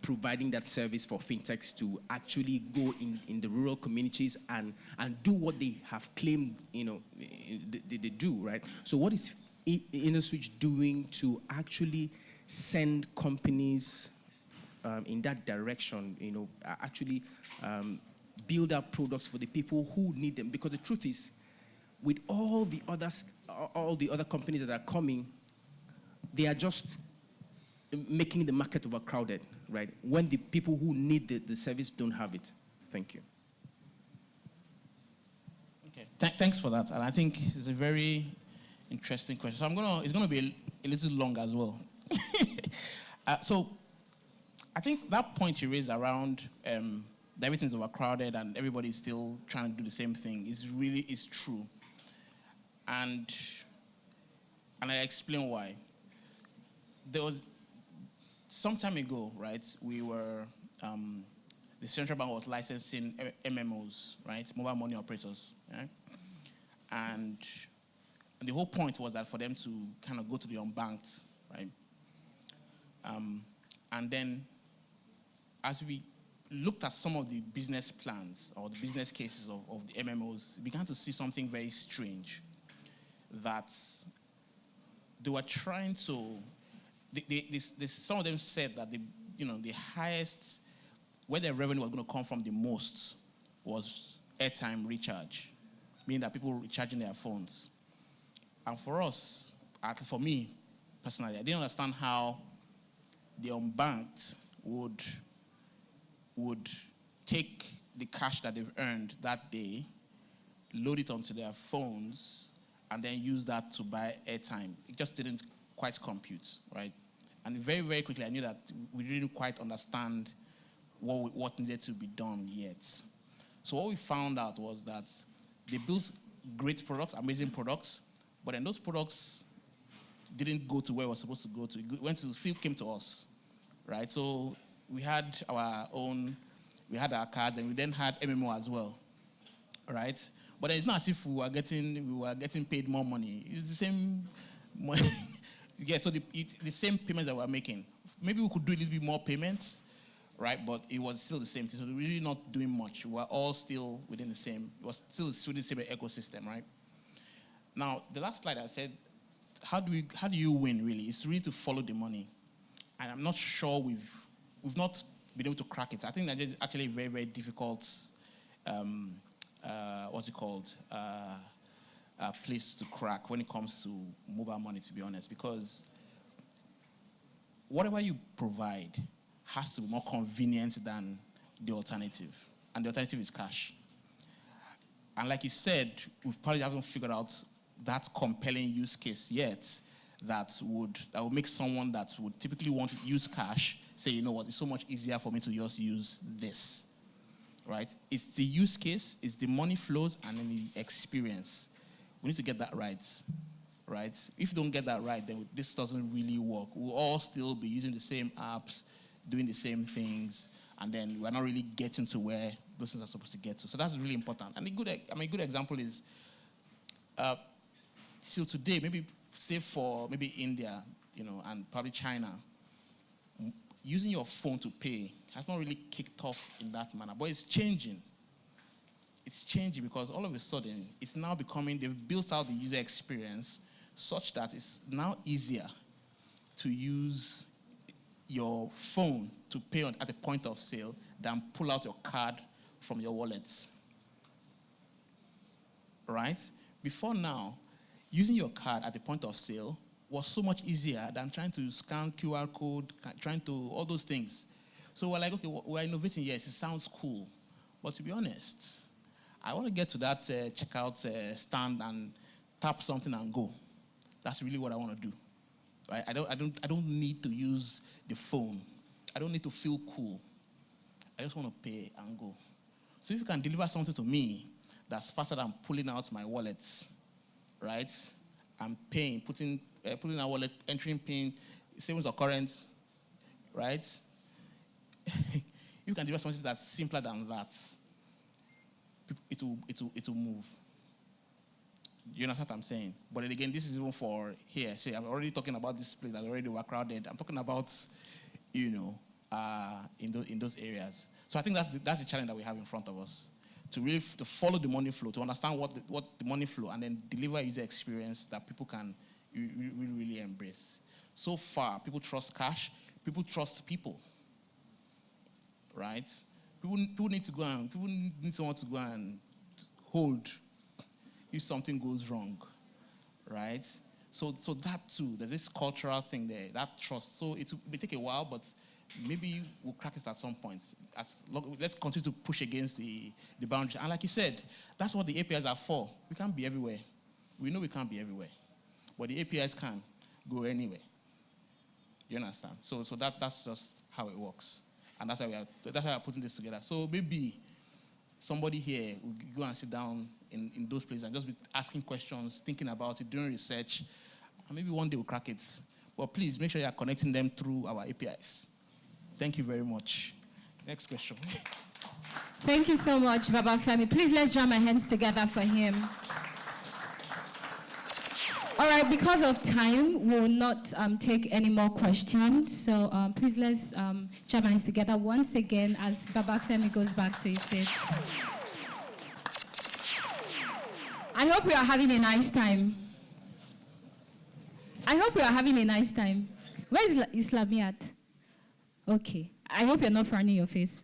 providing that service for fintechs to actually go in the rural communities and do what they have claimed they do, right? So what is Interswitch doing to actually send companies in that direction, actually build up products for the people who need them? Because the truth is, with all the other companies that are coming, they are just making the market overcrowded, right? When the people who need the service don't have it. Thank you. Okay, thanks for that. And I think it's a very interesting question. So it's gonna be a little long as well. So I think that point you raised around that everything's overcrowded and everybody's still trying to do the same thing is true. And I explain why. There was some time ago, right? We were the central bank was licensing MMOs, right? Mobile money operators, right? And the whole point was that for them to kind of go to the unbanked, right? And then as we looked at some of the business plans or the business cases of the MMOs, we began to see something very strange, that they were trying to, some of them said that the highest, where their revenue was going to come from the most was airtime recharge, meaning that people were recharging their phones. And for us, at least for me personally, I didn't understand how the unbanked would take the cash that they've earned that day, load it onto their phones, and then use that to buy airtime. It just didn't quite compute, right? And very, very quickly, I knew that we didn't quite understand what needed to be done yet. So what we found out was that they built great products, amazing products, but then those products didn't go to where it was supposed to go to. It still came to us, right? So we had our cards, and we then had MMO as well, right? But it's not as if we were getting paid more money. It's the same money. Yeah, so the same payments that we're making. Maybe we could do a little bit more payments, right? But it was still the same thing. So we're really not doing much. We're all still within the same, it was still within the same ecosystem, right? Now, the last slide I said, how do you win, really? It's really to follow the money. And I'm not sure we've not been able to crack it. I think that is actually a very, very difficult, place to crack when it comes to mobile money, to be honest, because whatever you provide has to be more convenient than the alternative, and the alternative is cash. And like you said, we probably haven't figured out that compelling use case yet that would make someone that would typically want to use cash say, you know what, it's so much easier for me to just use this, right? It's the use case, it's the money flows, and then the experience. We need to get that right? If you don't get that right, then this doesn't really work. We'll all still be using the same apps, doing the same things, and then we're not really getting to where those things are supposed to get to. So that's really important. And a good example is, till today, maybe say for maybe India, and probably China, using your phone to pay has not really kicked off in that manner, but it's changing. It's changing because all of a sudden, it's now becoming, they've built out the user experience such that it's now easier to use your phone to pay at the point of sale than pull out your card from your wallet. Right? Before now, using your card at the point of sale was so much easier than trying to scan QR code, trying to, all those things. So we're like, okay, we're innovating, yes, it sounds cool. But to be honest, I want to get to that checkout stand and tap something and go. That's really what I want to do. Right? I don't need to use the phone. I don't need to feel cool. I just want to pay and go. So if you can deliver something to me that's faster than pulling out my wallet, right? I'm paying, putting a wallet, entering PIN, savings or current, right? You can deliver something that's simpler than that. It will move. You understand what I'm saying? But then again, this is even for here. See, I'm already talking about this place that's already overcrowded. I'm talking about, in those areas. So I think that's the challenge that we have in front of us. To really to follow the money flow, to understand what the money flow, and then deliver a user experience that people can really embrace. So far, people trust cash. People trust people. Right? People need someone to go and hold if something goes wrong, right? So that too, there's this cultural thing there, that trust. So it may take a while, but maybe we'll crack it at some point. Let's continue to push against the boundary. And like you said, that's what the APIs are for. We can't be everywhere. We know we can't be everywhere, but the APIs can go anywhere. You understand? So that's just how it works. And that's how we're putting this together. So maybe somebody here will go and sit down in those places and just be asking questions, thinking about it, doing research, and maybe one day we'll crack it. But please make sure you are connecting them through our APIs. Thank you very much. Next question. Thank you so much, Baba Femi. Please let's join our hands together for him. All right, because of time, we will not take any more questions. So please let's join our hands together once again as Baba Femi goes back to his seat. I hope you are having a nice time. Where is Islamiat? Okay. I hope you're not frowning your face.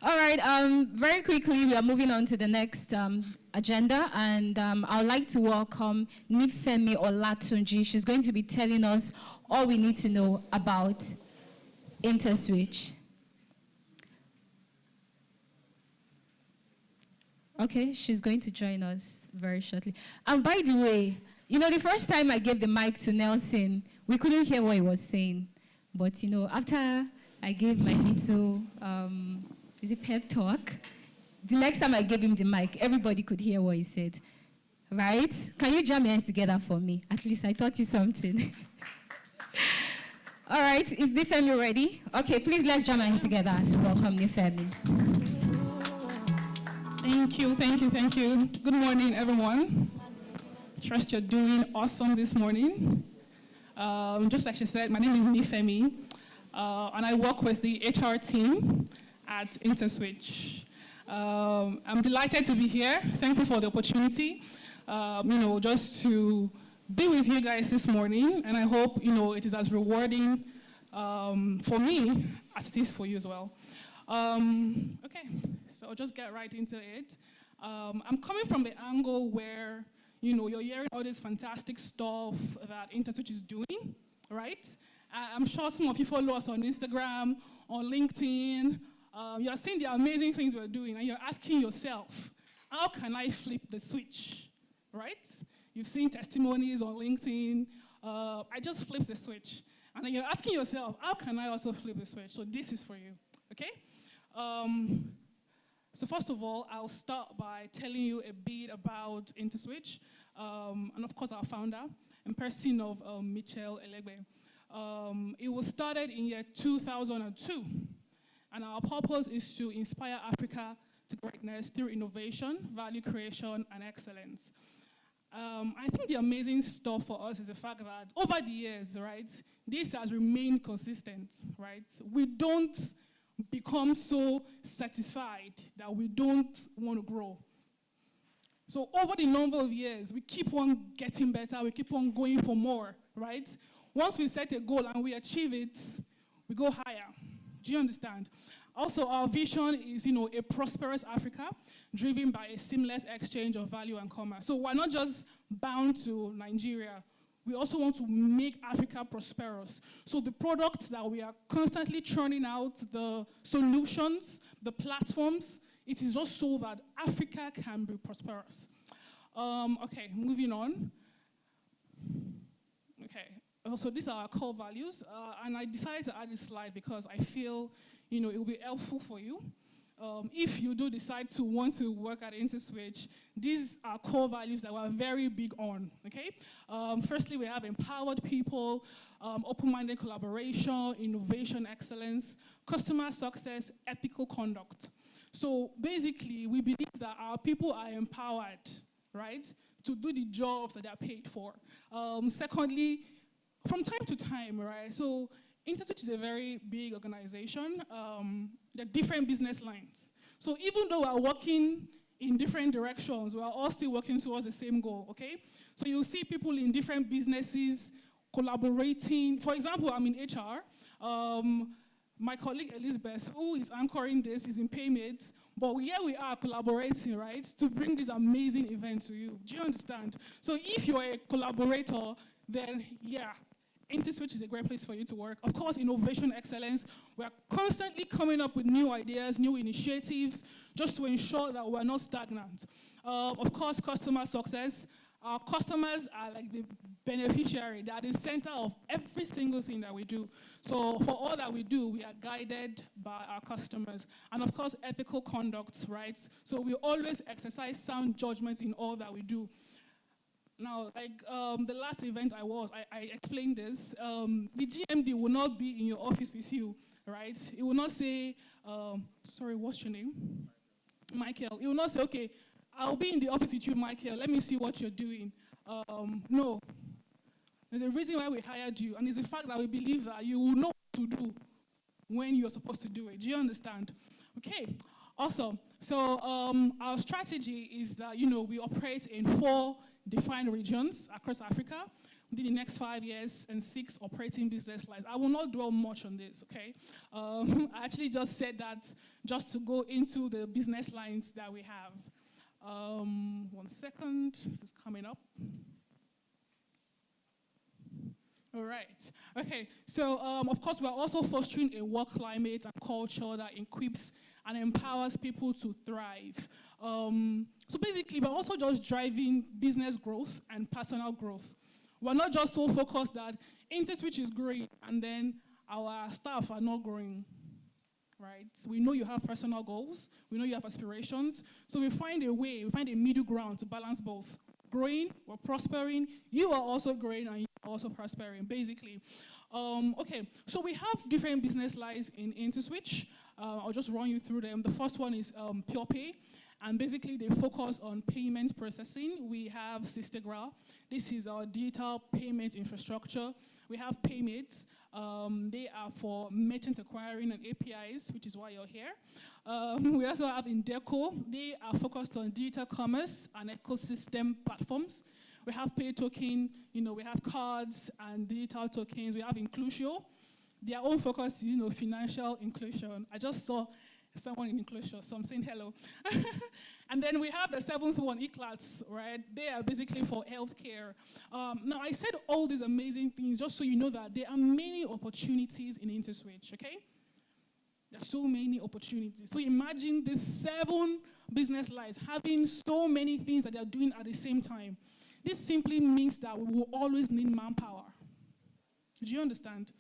All right. Very quickly, we are moving on to the next agenda, and I would like to welcome Nifemi Olatunji. She's going to be telling us all we need to know about Interswitch. Okay, she's going to join us very shortly. And by the way, the first time I gave the mic to Nelson, we couldn't hear what he was saying. But, after I gave my little, pep talk, the next time I gave him the mic, everybody could hear what he said. Right? Can you jam your hands together for me? At least I taught you something. All right, is Nifemi ready? Okay, please let's jam our hands together as we welcome Nifemi. Thank you. Good morning, everyone. Trust you're doing awesome this morning. Just like she said, my name is Nifemi, and I work with the HR team at Interswitch. I'm delighted to be here. Thank you for the opportunity, just to be with you guys this morning, and I hope, it is as rewarding for me as it is for you as well. Okay, so I'll just get right into it. I'm coming from the angle where, you're hearing all this fantastic stuff that Interswitch is doing, right? I'm sure some of you follow us on Instagram, on LinkedIn. You're seeing the amazing things we're doing, and you're asking yourself, how can I flip the switch, right? You've seen testimonies on LinkedIn. I just flipped the switch. And then you're asking yourself, how can I also flip the switch? So this is for you, okay? So first of all, I'll start by telling you a bit about Interswitch, and of course our founder, in person of Michel Elegbe. It was started in year 2002, and our purpose is to inspire Africa to greatness through innovation, value creation, and excellence. I think the amazing stuff for us is the fact that over the years, right, this has remained consistent, right? We don't become so satisfied that we don't want to grow. So over the number of years, we keep on getting better, we keep on going for more, right? Once we set a goal and we achieve it, we go higher. Do you understand? Also, our vision is, a prosperous Africa driven by a seamless exchange of value and commerce. So we're not just bound to Nigeria. We also want to make Africa prosperous. So the products that we are constantly churning out, the solutions, the platforms, it is just so that Africa can be prosperous. Okay, moving on. Okay, so these are our core values, and I decided to add this slide because I feel, it will be helpful for you. If you do decide to want to work at Interswitch, these are core values that we're very big on, okay? Firstly, we have empowered people, open-minded collaboration, innovation excellence, customer success, ethical conduct. So basically, we believe that our people are empowered, right, to do the jobs that they're paid for. Secondly, from time to time, right, so Interswitch is a very big organization. There are different business lines. So even though we're working in different directions, we're all still working towards the same goal, okay? So you'll see people in different businesses collaborating. For example, I'm in HR. My colleague Elizabeth, who is anchoring this, is in payments. But here we are collaborating, right, to bring this amazing event to you. Do you understand? So if you're a collaborator, then yeah, Interswitch is a great place for you to work. Of course, innovation excellence. We're constantly coming up with new ideas, new initiatives, just to ensure that we're not stagnant. Of course, customer success. Our customers are like the beneficiary. They are the center of every single thing that we do. So for all that we do, we are guided by our customers. And of course, ethical conduct, right? So we always exercise sound judgment in all that we do. Now, like the last event I explained this. The GMD will not be in your office with you, right? It will not say, sorry, what's your name? Michael. It will not say, okay, I'll be in the office with you, Michael. Let me see what you're doing. No. There's a reason why we hired you, and it's the fact that we believe that you will know what to do when you're supposed to do it. Do you understand? Okay. Awesome. So our strategy is that, we operate in 4 defined regions across Africa within the next 5 years and 6 operating business lines. I will not dwell much on this, okay? I actually just said that just to go into the business lines that we have. 1 second, this is coming up. All right. Okay. So, of course, we're also fostering a work climate and culture that equips and empowers people to thrive. So basically, we're also just driving business growth and personal growth. We're not just so focused that Interswitch is growing and then our staff are not growing. Right? We know you have personal goals. We know you have aspirations. So we find a way, we find a middle ground to balance both. Growing, we're prospering. You are also growing and you are also prospering, basically. Okay, so we have different business lines in Interswitch. I'll just run you through them. The first one is Pure Pay. And basically, they focus on payment processing. We have Sistegra. This is our digital payment infrastructure. We have Payments. They are for merchant acquiring and APIs, which is why you're here. We also have Indeco. They are focused on digital commerce and ecosystem platforms. We have Pay Token. We have cards and digital tokens. We have Inclusio. Their own focus is, financial inclusion. I just saw someone in inclusion, so I'm saying hello. And then we have the 7th one, ECLATS, right? They are basically for healthcare. Now, I said all these amazing things just so you know that there are many opportunities in Interswitch, okay? There's so many opportunities. So imagine these 7 business lines having so many things that they're doing at the same time. This simply means that we will always need manpower. Do you understand?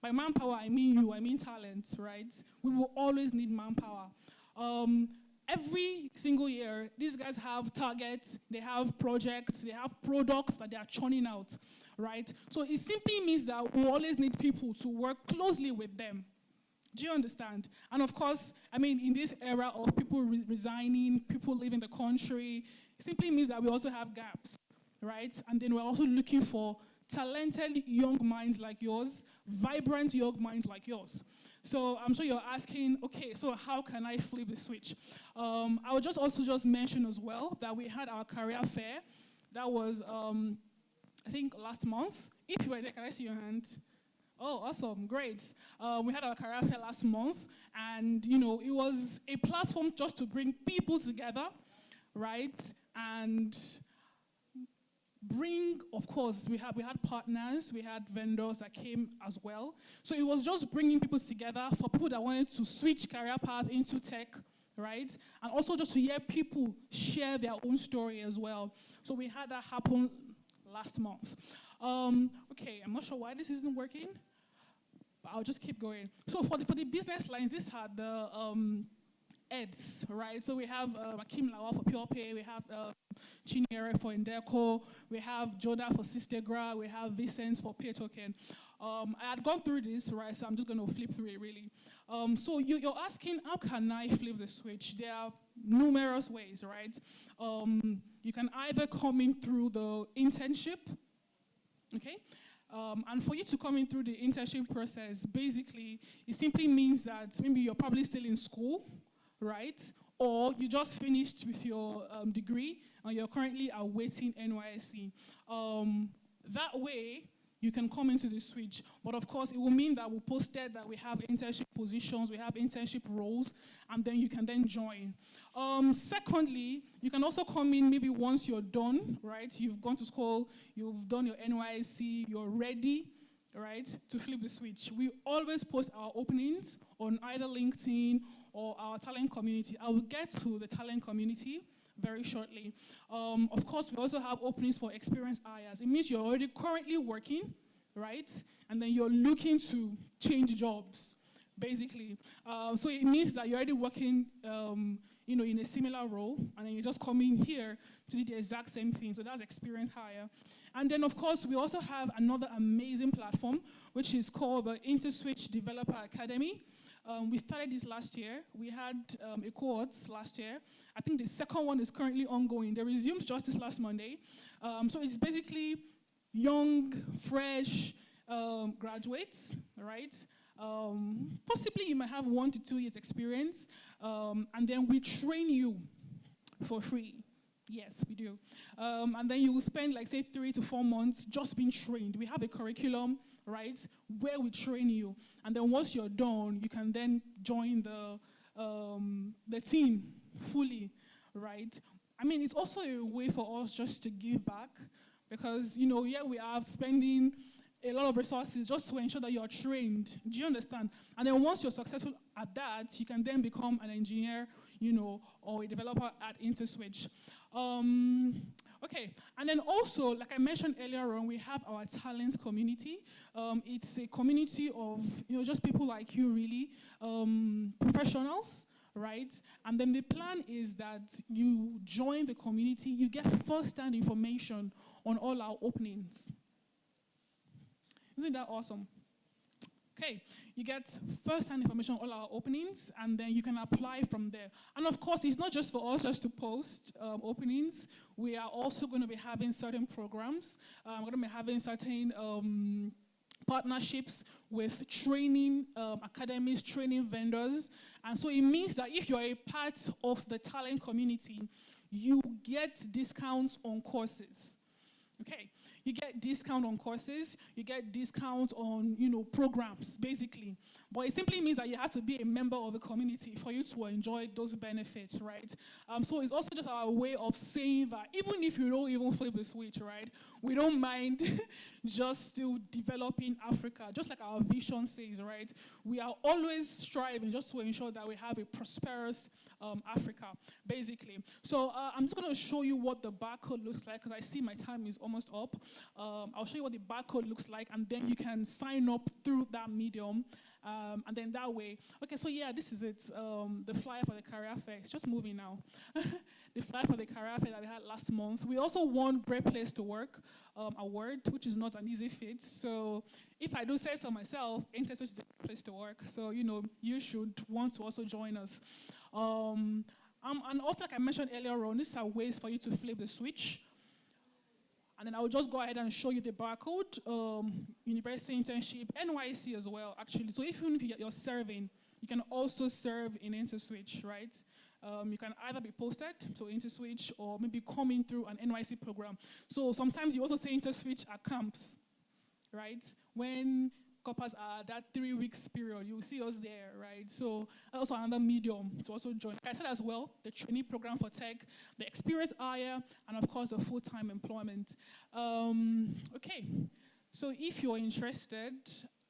By manpower, I mean you, I mean talent, right? We will always need manpower. Every single year, these guys have targets, they have projects, they have products that they are churning out, right? So it simply means that we always need people to work closely with them. Do you understand? And of course, in this era of people resigning, people leaving the country, it simply means that we also have gaps, right? And then we're also looking for talented young minds like yours, vibrant young minds like yours. So I'm sure you're asking, okay, so how can I flip the switch? I would also mention as well that we had our career fair. That was, I think, last month. If you were there, can I see your hand? Oh, awesome, great. We had our career fair last month, and it was a platform just to bring people together, right? And of course, we had partners, we had vendors that came as well. So it was just bringing people together for people that wanted to switch career path into tech, right? And also just to hear people share their own story as well. So we had that happen last month. Okay, I'm not sure why this isn't working, but I'll just keep going. So for the business lines, these are the heads, right? So we have Akim Lawa for Pure Pay, we have Chinyere for Indeco, we have Joda for Sistegra, we have Vicente for Pay Token. I had gone through this, right? So I'm just going to flip through it really. So you're asking, how can I flip the switch? There are numerous ways, right? You can either come in through the internship, okay? And for you to come in through the internship process, basically, it simply means that maybe you're probably still in school, right? Or you just finished with your degree and you're currently awaiting NYSC. That way, you can come into the switch. But of course, it will mean that we posted that we have internship positions, we have internship roles, and then you can then join. Secondly, you can also come in maybe once you're done, right? You've gone to school, you've done your NYSC, you're ready, right, to flip the switch. We always post our openings on either LinkedIn or our talent community. I will get to the talent community very shortly. Of course, we also have openings for experienced hires. It means you're already currently working, right? And then you're looking to change jobs, basically. So it means that you're already working in a similar role, and then you just come in here to do the exact same thing. So that's experienced hire. And then, of course, we also have another amazing platform, which is called the Interswitch Developer Academy. We started this last year. We had a cohort last year. I think the second one is currently ongoing. They resumed just this last Monday. So it's basically young, fresh graduates, right? Possibly you might have 1 to 2 years experience, and then we train you for free. Yes, we do. And then you will spend, like, say, 3 to 4 months just being trained. We have a curriculum, right, where we train you. And then once you're done, you can then join the team fully, right? I mean, it's also a way for us just to give back because, here we are spending a lot of resources just to ensure that you're trained. Do you understand? And then once you're successful at that, you can then become an engineer, or a developer at Interswitch. Okay, and then also, like I mentioned earlier on, we have our talent community. It's a community of, just people like you, really, professionals, right? And then the plan is that you join the community, you get first-hand information on all our openings. Isn't that awesome? Okay, you get first-hand information on all our openings, and then you can apply from there. And of course, it's not just for us just to post openings. We are also going to be having certain programs. We're going to be having certain partnerships with training academies, training vendors. And so it means that if you're a part of the talent community, you get discounts on courses. Okay, you get discount on courses, you get discount on, programs, basically. But it simply means that you have to be a member of the community for you to enjoy those benefits, right? So it's also just our way of saying that even if you don't even flip the switch, right, we don't mind just still developing Africa, just like our vision says, right? We are always striving just to ensure that we have a prosperous Africa, basically. So I'm just going to show you what the barcode looks like, because I see my time is almost up. I'll show you what the barcode looks like, and then you can sign up through that medium, and then that way. Okay, so yeah, this is it. The flyer for the career fair. It's just moving now. The flyer for the career fair that we had last month. We also won Great Place to Work award, which is not an easy feat. So if I do say so myself, Interswitch is a great place to work. So you should want to also join us. And also, like I mentioned earlier on, these are ways for you to flip the switch. And then I'll just go ahead and show you the barcode, university internship, NYC as well, actually. So even if you're serving, you can also serve in Interswitch, right? You can either be posted to Interswitch or maybe coming through an NYC program. So sometimes you also say Interswitch at camps, right? When coppers are that 3 weeks period, you will see us there, right? So also another medium to also join. Like I said as well, the training program for tech, the experience hire, and of course the full-time employment. Okay, so if you're interested,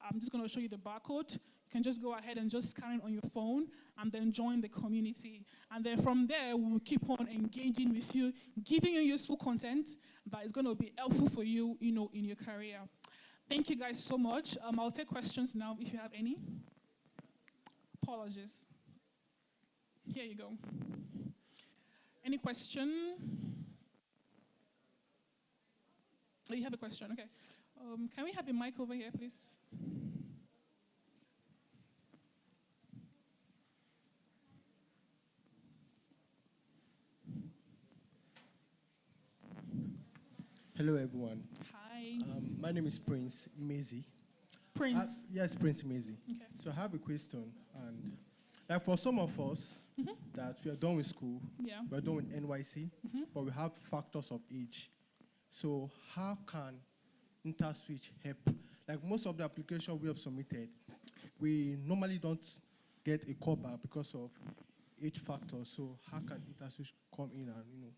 I'm just going to show you the barcode. You can just go ahead and just scan it on your phone and then join the community. And then from there, we'll keep on engaging with you, giving you useful content that is going to be helpful for you, in your career. Thank you guys so much. I'll take questions now if you have any. Apologies. Here you go. Any question? Oh, you have a question, okay. Can we have a mic over here, please? Hello, everyone. Hi. My name is Prince Mezi. Prince. Yes, Prince Mezi. Okay. So I have a question, and like for some of us that we are done with school, Yeah. we're done with NYC, but we have factors of age. So how can Interswitch help? Like most of the applications we have submitted, we normally don't get a callback because of age factors. So how can Interswitch come in and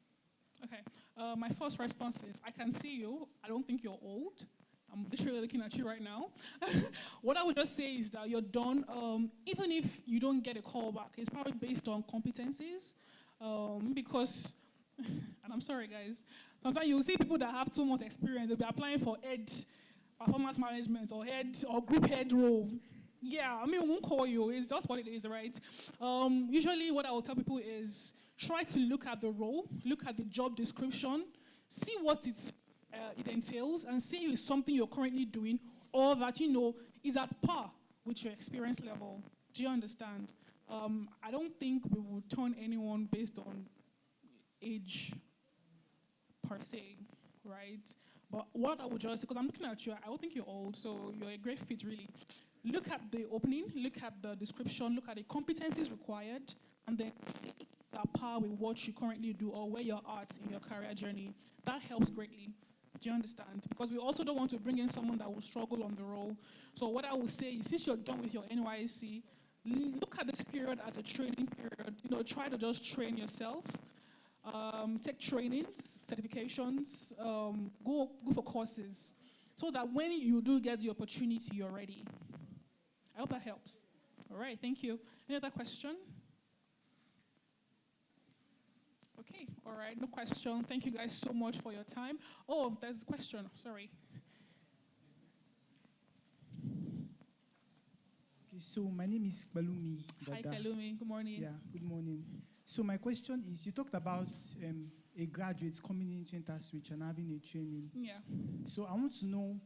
Okay. My first response is, I can see you. I don't think you're old. I'm literally looking at you right now. What I would just say is that you're done. Even if you don't get a call back, it's probably based on competencies. Because, and I'm sorry, guys, sometimes you'll see people that have 2 months experience, they'll be applying for head, performance management, or head, or group head role. Yeah, I mean, we won't call you. It's just what it is, right? Usually what I will tell people is try to look at the role, look at the job description, see what it entails, and see if it's something you're currently doing or that is at par with your experience level. Do you understand? I don't think we will turn anyone based on age per se, right? But what I would just, because I'm looking at you, I don't think you're old, so you're a great fit, really. Look at the opening, look at the description, look at the competencies required, and then see that par with what you currently do or where you're at in your career journey. That helps greatly. Do you understand? Because we also don't want to bring in someone that will struggle on the role. So what I would say is, since you're done with your NYSC, look at this period as a training period. Try to just train yourself. Take trainings, certifications, go for courses, so that when you do get the opportunity, you're ready. I hope that helps. All right, thank you. Any other question? Okay, all right, no question. Thank you guys so much for your time. Oh, there's a question, sorry. Okay, so my name is Balumi. Hi, Kalumi, good morning. Yeah, good morning. So my question is, you talked about a graduate coming into Interswitch and having a training. Yeah. So I want to know,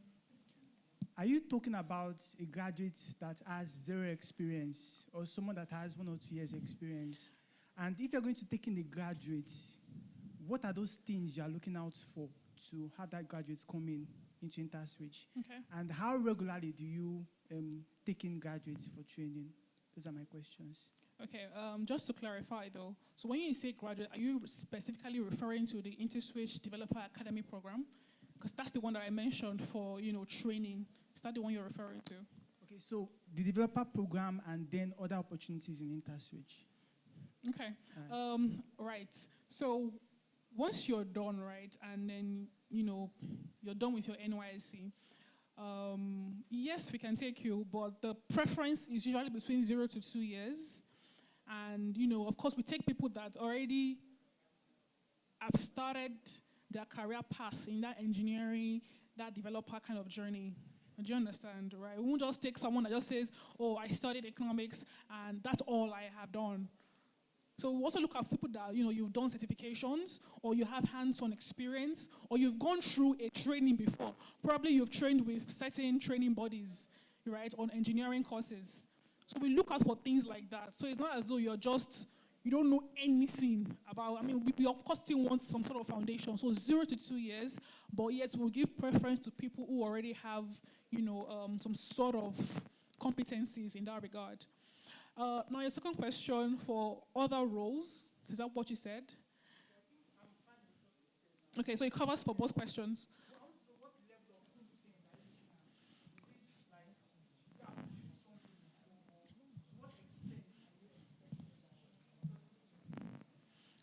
are you talking about a graduate that has 0 experience or someone that has 1 or 2 years experience? And if you're going to take in a graduate, what are those things you're looking out for to have that graduate come into Interswitch? Okay. And how regularly do you take in graduates for training? Those are my questions. Okay, just to clarify though, so when you say graduate, are you specifically referring to the Interswitch Developer Academy program? Because that's the one that I mentioned for, training. Is that the one you're referring to? Okay, so the developer program and then other opportunities in Interswitch. Okay, right. So once you're done, right, and then, you're done with your NYSC, yes, we can take you, but the preference is usually between 0 to 2 years. And, of course, we take people that already have started their career path in that engineering, that developer kind of journey. Do you understand, right? We won't just take someone that just says, oh, I studied economics, and that's all I have done. So we also look at people that, you've done certifications, or you have hands-on experience, or you've gone through a training before. Probably you've trained with certain training bodies, right, on engineering courses. So we look out for things like that. So it's not as though you don't know anything about, we of course still want some sort of foundation. So 0 to 2 years, but yes, we'll give preference to people who already have, some sort of competencies in that regard. Now your second question, for other roles, is that what you said? Okay, so it covers for both questions.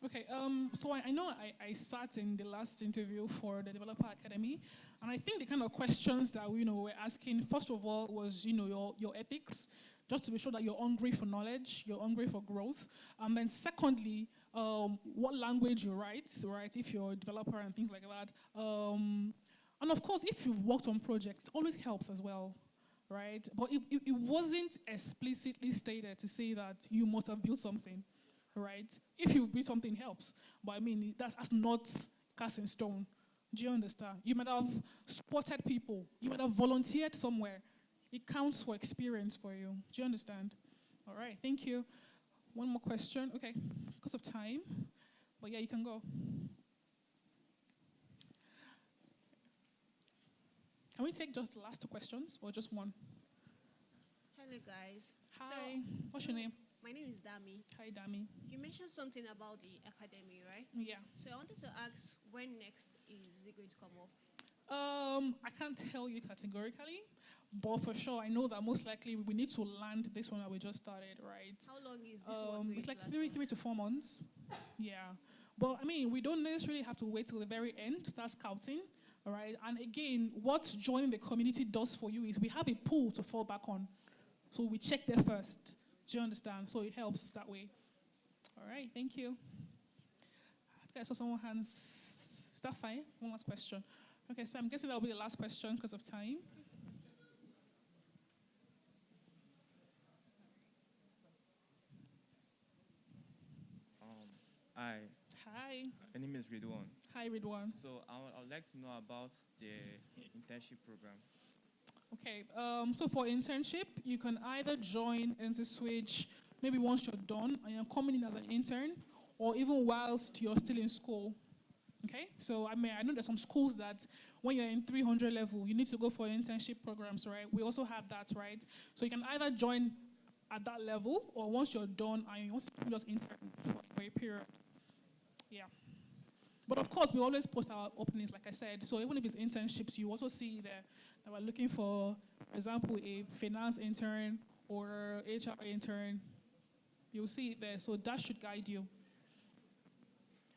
Okay, so I know I sat in the last interview for the Developer Academy, and I think the kind of questions that we're asking, first of all, was your ethics. just to be sure that you're hungry for knowledge, you're hungry for growth. And then secondly, what language you write, right? If you're a developer and things like that. And of course, if you've worked on projects, it always helps as well, right? But it wasn't explicitly stated to say that you must have built something, right? If you built something, it helps. But I mean, that's not cast in stone. Do you understand? You might have supported people. You might have volunteered somewhere. It counts for experience for you. Do you understand? All right, thank you. One more question. Okay, because of time. But yeah, you can go. Can we take just the last 2 questions or just one? Hello, guys. Hi. What's your name? My name is Dami. Hi, Dami. You mentioned something about the academy, right? Yeah. So I wanted to ask, when next is it going to come up? I can't tell you categorically, but for sure, I know that most likely we need to land this one that we just started, right? How long is this one going It's to like last 3 for? to 4 months. Yeah. But I mean, we don't necessarily have to wait till the very end to start scouting, all right? And again, what joining the community does for you is we have a pool to fall back on. So we check there first. Do you understand? So it helps that way. All right, thank you. I think I saw someone's hands. Is that fine? One last question. Okay, so I'm guessing that will be the last question because of time. Hi, Hi. my name is Ridwan. Hi, Ridwan. So I would like to know about the internship program. Okay, so for internship, you can either join Interswitch maybe once you're done and you're coming in as an intern, or even whilst you're still in school. Okay, so I know there's some schools that when you're in 300 level, you need to go for internship programs, right? We also have that, right? So you can either join at that level, or once you're done and you want to just intern for a period. Yeah. But of course, we always post our openings, like I said. So even if it's internships, you also see there that we're looking for example, a finance intern or HR intern. You'll see it there. So that should guide you.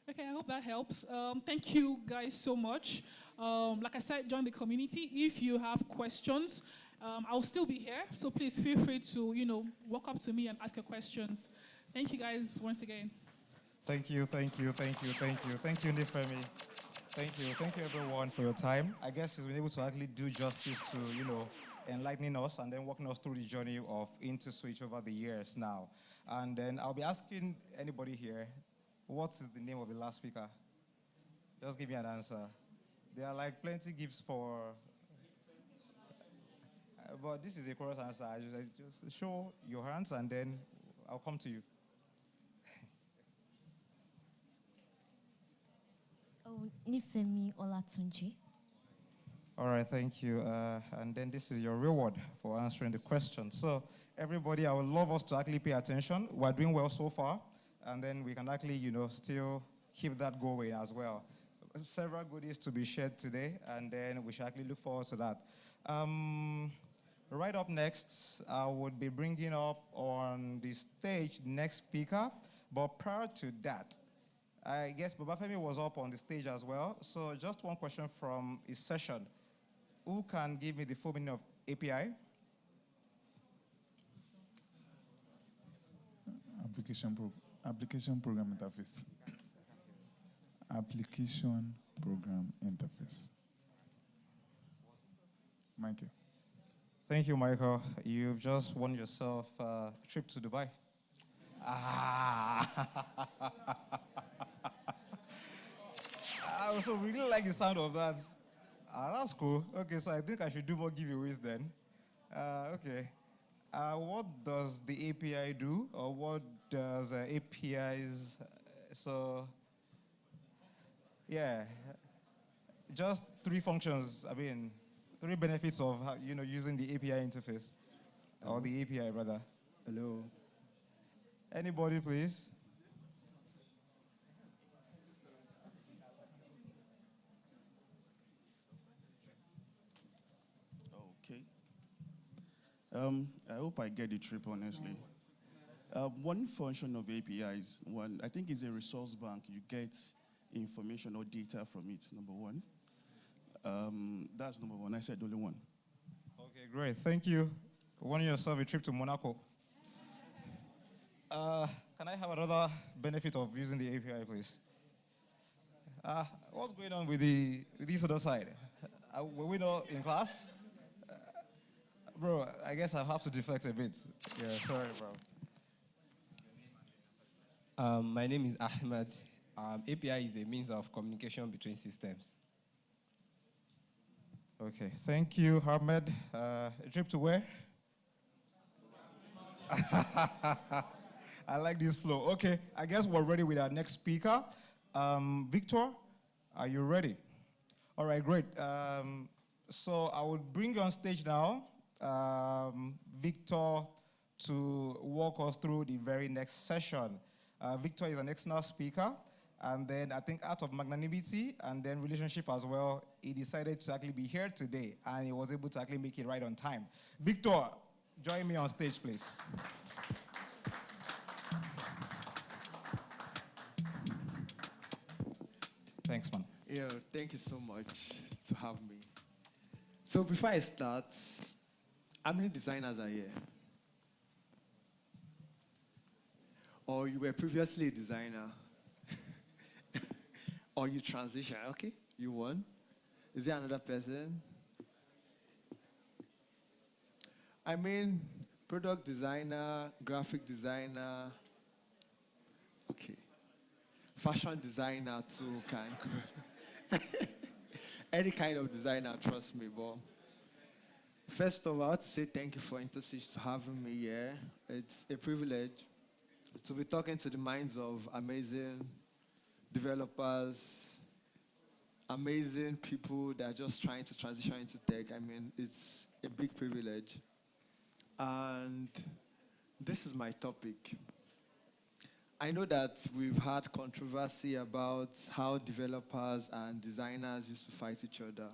Okay, I hope that helps. Thank you guys so much. Like I said, join the community. If you have questions, I'll still be here. So please feel free to, walk up to me and ask your questions. Thank you guys once again. Thank you, thank you, thank you, thank you. Thank you, Nifemi. Thank you everyone for your time. I guess she's been able to actually do justice to, enlightening us and then walking us through the journey of Interswitch over the years now. And then I'll be asking anybody here, what is the name of the last speaker? Just give me an answer. There are like plenty gifts for, but this is a chorus answer. I just show your hands and then I'll come to you. Nifemi Olatunji. All right, thank you. And then this is your reward for answering the question. So everybody, I would love us to actually pay attention. We're doing well so far, and then we can actually, still keep that going as well. Several goodies to be shared today, and then we should actually look forward to that. Right up next, I would be bringing up on the stage the next speaker, but prior to that, I guess Babafemi was up on the stage as well. So just one question from his session. Who can give me the full meaning of API? Application Program Interface. Application Program Interface. Michael. Thank you, Michael. You've just won yourself a trip to Dubai. I also really like the sound of that. That's cool. Okay, so I think I should do more giveaways then. Okay. What does the API do? Or what does APIs... yeah. Just 3 functions, 3 benefits of, using the API interface. Or the API, rather. Hello. Anybody, please? Okay. I hope I get the trip, honestly. One function of APIs, I think is a resource bank. You get information or data from it, number one. That's number one. I said only one. Okay, great. Thank you. Won yourself a trip to Monaco. Can I have another benefit of using the API, please? What's going on with this other side? Were we not in class? Bro, I guess I'll have to deflect a bit. Yeah, sorry, bro. My name is Ahmed. API is a means of communication between systems. Okay, thank you, Ahmed. A trip to where? I like this flow. Okay, I guess we're ready with our next speaker. Victor, are you ready? All right, great. So I will bring you on stage now, Victor, to walk us through the very next session. Victor is an external speaker, and then I think out of magnanimity and then relationship as well, he decided to actually be here today, and he was able to actually make it right on time. Victor, join me on stage, please. Thanks, man. Yeah, thank you so much to have me. So before I start, how many designers are here? Or you were previously a designer? Or you transitioned? Okay, you won. Is there another person? I mean, product designer, graphic designer, okay. Fashion designer too, can. Any kind of designer, trust me, but first of all, I want to say thank you for Interswitch to having me here. It's a privilege to be talking to the minds of amazing developers, amazing people that are just trying to transition into tech. I mean, it's a big privilege. And this is my topic. I know that we've had controversy about how developers and designers used to fight each other.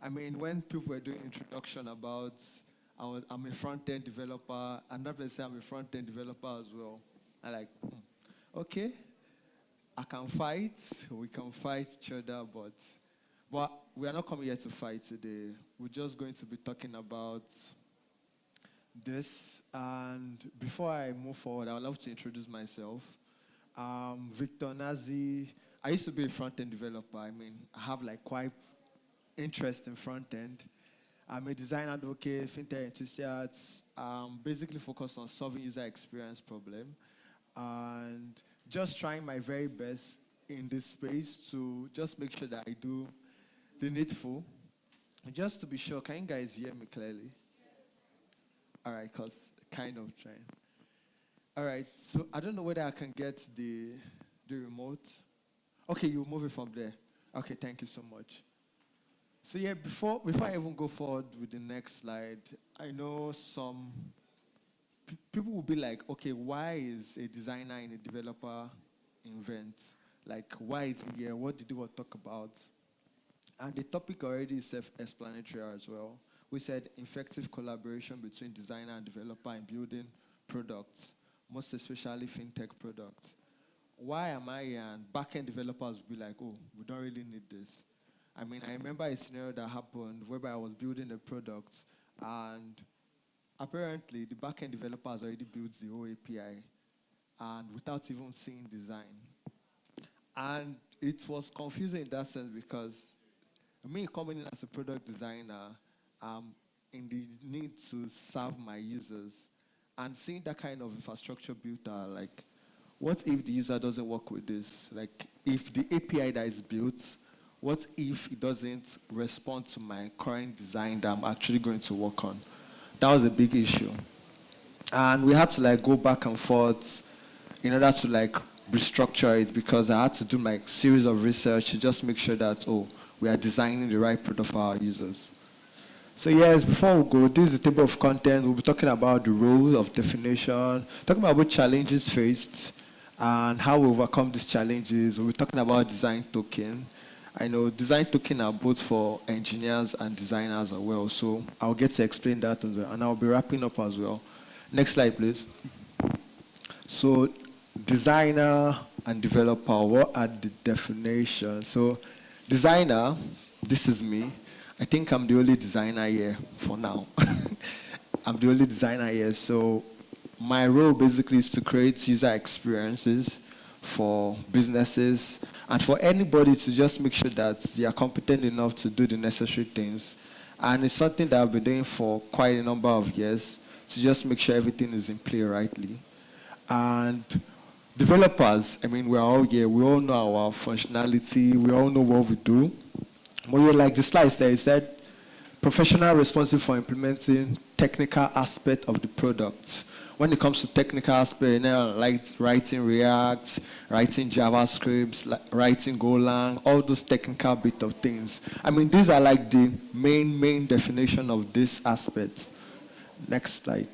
I mean, when people were doing introduction about I'm a front-end developer, another person said I'm a front-end developer as well. I'm like, okay, I can fight, we can fight each other, but we are not coming here to fight today. We're just going to be talking about this. And before I move forward, I would love to introduce myself. Victor Nazi. I used to be a front-end developer. I mean, I have like quite interest in front-end. I'm a design advocate, fintech enthusiast, basically focused on solving user experience problem and just trying my very best in this space to just make sure that I do the needful. Just to be sure, can you guys hear me clearly? All right, because kind of trying. All right, so I don't know whether I can get the remote. Okay, you move it from there. Okay, thank you so much. So yeah, before I even go forward with the next slide, I know some people will be like, okay, why is a designer in a developer event? Like, why is he here? What did he want to talk about? And the topic already is self-explanatory as well. We said effective collaboration between designer and developer in building products, most especially fintech products. Why am I here? And back-end developers will be like, oh, we don't really need this. I mean, I remember a scenario that happened whereby I was building a product, and apparently the back-end developers already built the whole API, and without even seeing design. And it was confusing in that sense because me coming in as a product designer, in the need to serve my users, and seeing that kind of infrastructure built out, like, what if the user doesn't work with this? Like, if the API that is built, what if it doesn't respond to my current design that I'm actually going to work on? That was a big issue. And we had to like go back and forth in order to like restructure it, because I had to do like series of research to just make sure that, oh, we are designing the right product for our users. So yes, before we go, this is the table of content. We'll be talking about the role of definition, talking about what challenges faced and how we overcome these challenges. We'll be talking about design token. I know design token are both for engineers and designers as well, so I'll get to explain that as well, and I'll be wrapping up as well. Next slide, please. So designer and developer, what are the definitions? So designer, this is me. I think I'm the only designer here for now. I'm the only designer here, so my role basically is to create user experiences for businesses and for anybody to just make sure that they are competent enough to do the necessary things. And it's something that I've been doing for quite a number of years to just make sure everything is in play rightly. And developers, I mean, we're all here, we all know our functionality, we all know what we do. But you're like the slides there, it said, professional responsible for implementing technical aspect of the product. When it comes to technical aspect, you know, like writing React, writing JavaScript, writing Golang, all those technical bit of things. I mean, these are like the main definition of this aspect. Next slide.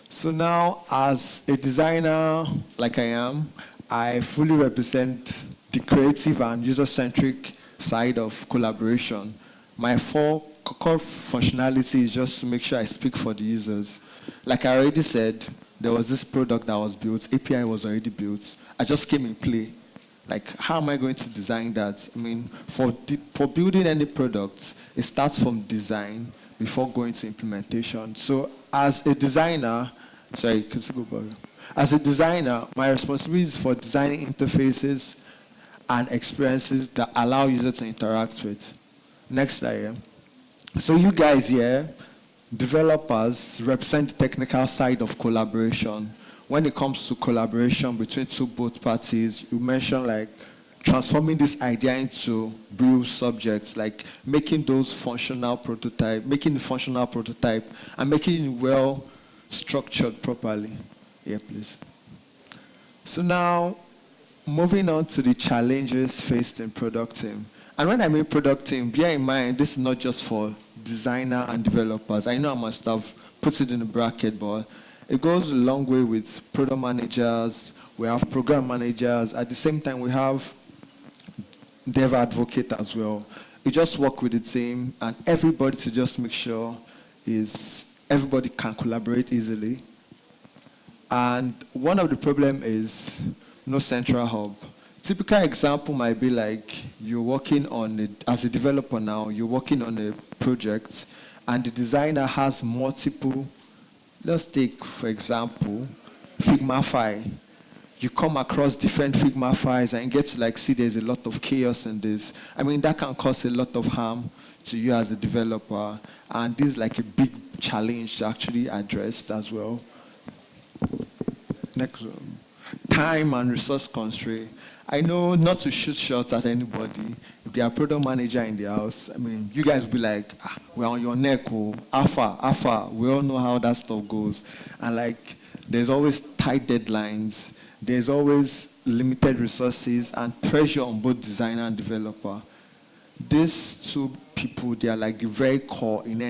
So now, as a designer, like I am, I fully represent the creative and user-centric side of collaboration. My core functionality is just to make sure I speak for the users. Like I already said, there was this product that was built, API was already built. I just came in play. Like, how am I going to design that? I mean, for building any product, it starts from design before going to implementation. So as a designer, as a designer, my responsibility is for designing interfaces and experiences that allow users to interact with. Next slide. So you guys here, developers, represent the technical side of collaboration. When it comes to collaboration between both parties, you mentioned like transforming this idea into real subjects, like making those functional prototype, making the functional prototype, and making it well structured properly. Yeah, please. So now, moving on to the challenges faced in product team. And when I mean product team, bear in mind, this is not just for designer and developers. I know I must have put it in a bracket, but it goes a long way with product managers, we have program managers, at the same time we have dev advocate as well. You just work with the team and everybody to just make sure everybody can collaborate easily. And one of the problems is no central hub. Typical example might be like you're working on it, as a developer now, you're working on a project and the designer has multiple, let's take, for example, Figma file. You come across different Figma files and you get to like see there's a lot of chaos in this. I mean, that can cause a lot of harm to you as a developer. And this is like a big challenge to actually address as well. Next one. Time and resource constraint. I know not to shoot shots at anybody. If there are product manager in the house, I mean, you guys will be like, we're on your neck, oh, alpha. We all know how that stuff goes. And like, there's always tight deadlines. There's always limited resources and pressure on both designer and developer. These two people, they are like the very core in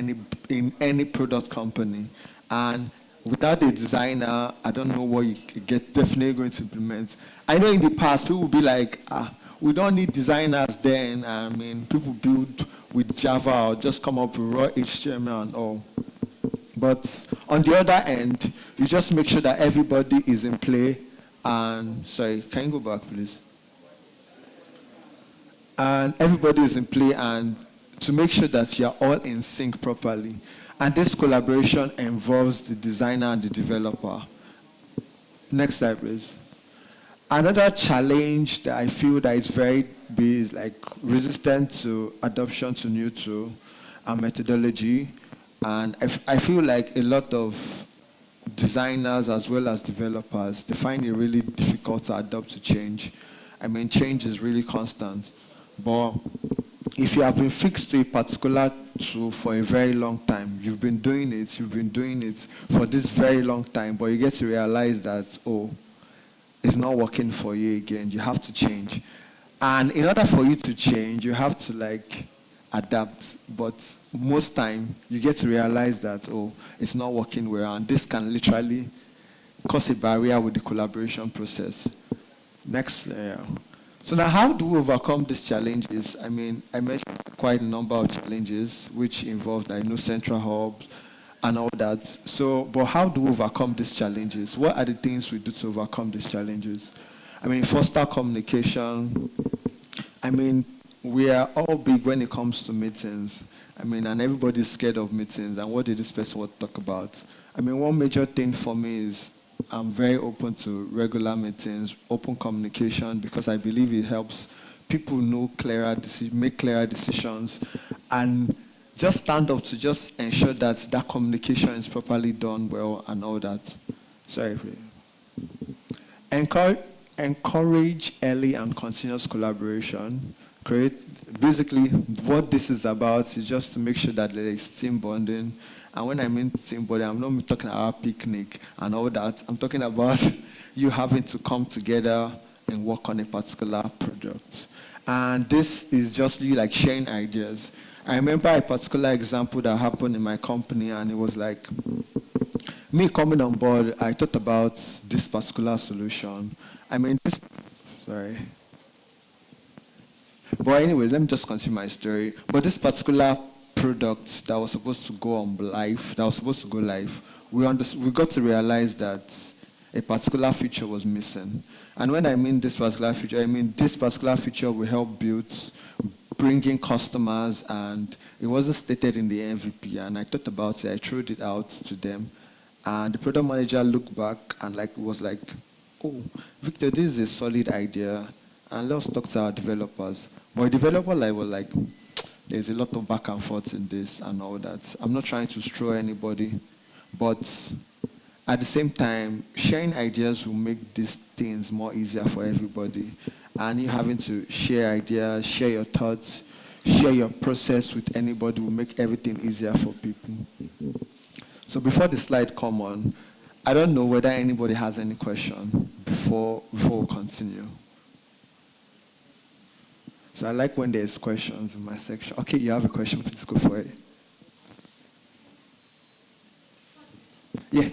any product company. And without a designer, I don't know what you definitely going to implement. I know in the past, people will be like, we don't need designers then. I mean, people build with Java or just come up with raw HTML and all. But on the other end, you just make sure that everybody is in play. And, sorry, can you go back, please? And everybody is in play and to make sure that you're all in sync properly. And this collaboration involves the designer and the developer. Next slide, please. Another challenge that I feel that is very big is like resistant to adoption to new tool and methodology. And I feel like a lot of designers as well as developers, they find it really difficult to adapt to change. I mean, change is really constant. But if you have been fixed to a particular tool for a very long time, you've been doing it for this very long time, but you get to realize that, oh, it's not working for you again. You have to change. And in order for you to change, you have to like adapt. But most time, you get to realize that, oh, it's not working well. And this can literally cause a barrier with the collaboration process. Next layer. So now how do we overcome these challenges? I mean, I mentioned quite a number of challenges which involved, I know, central hubs and all that. So, but how do we overcome these challenges? What are the things we do to overcome these challenges? I mean, foster communication. I mean, we are all big when it comes to meetings. I mean, and everybody's scared of meetings. And what did this person want to talk about? I mean, one major thing for me is I'm very open to regular meetings, open communication, because I believe it helps people know make clearer decisions, and just stand up to just ensure that that communication is properly done well and all that. Sorry. Encourage early and continuous collaboration. Basically, what this is about is just to make sure that there is team bonding. And when I mean team bonding, I'm not talking about picnic and all that. I'm talking about you having to come together and work on a particular product. And this is just you like sharing ideas. I remember a particular example that happened in my company, and it was like me coming on board, I thought about this particular solution. I mean, sorry. But anyways, let me just continue my story. But this particular product that was supposed to go live, we got to realize that a particular feature was missing. And when I mean this particular feature, I mean this particular feature will help bring in customers, and it wasn't stated in the MVP. And I thought about it, I threw it out to them. And the product manager looked back and was like, oh, Victor, this is a solid idea, and let's talk to our developers. But the developer was like, there's a lot of back and forth in this and all that. I'm not trying to straw anybody, but at the same time, sharing ideas will make these things more easier for everybody. And you having to share ideas, share your thoughts, share your process with anybody will make everything easier for people. So before the slide come on, I don't know whether anybody has any question before we continue. So I like when there's questions in my section. Okay, you have a question, please go for it. Yeah.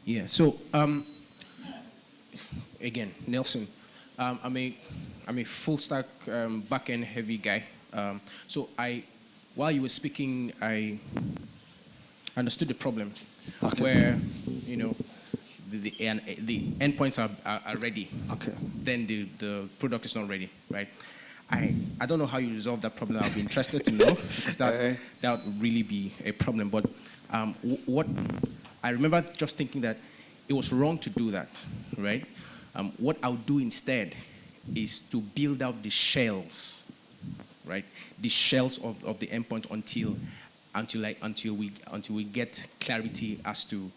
Yeah, so again, Nelson, I'm a full stack back-end heavy guy. So while you were speaking, I understood the problem, okay, where the endpoints are ready. Okay. Then the product is not ready, right? I don't know how you resolve that problem. I'll be interested to know, because that would really be a problem. But what I remember just thinking that it was wrong to do that, right? What I'll do instead is to build out the shells, right? The shells of the endpoint until we get clarity as to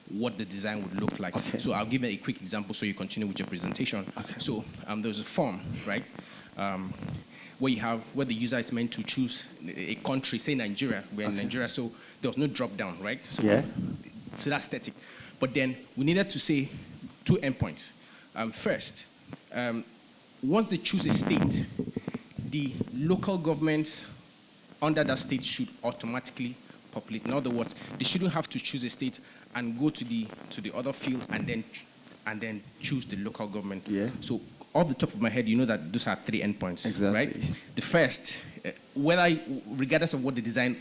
what the design would look like. Okay. So I'll give a quick example so you continue with your presentation. Okay. So there's a form, right? Where the user is meant to choose a country, say Nigeria. We're in Nigeria, so there was no drop down, right? So, yeah. So that's static. But then we needed to say two endpoints. First, once they choose a state, the local governments under that state should automatically populate. In other words, they shouldn't have to choose a state and go to the other field and then choose the local government. Yeah. So off the top of my head, you know that those are three endpoints, exactly, right? The first, regardless of what the design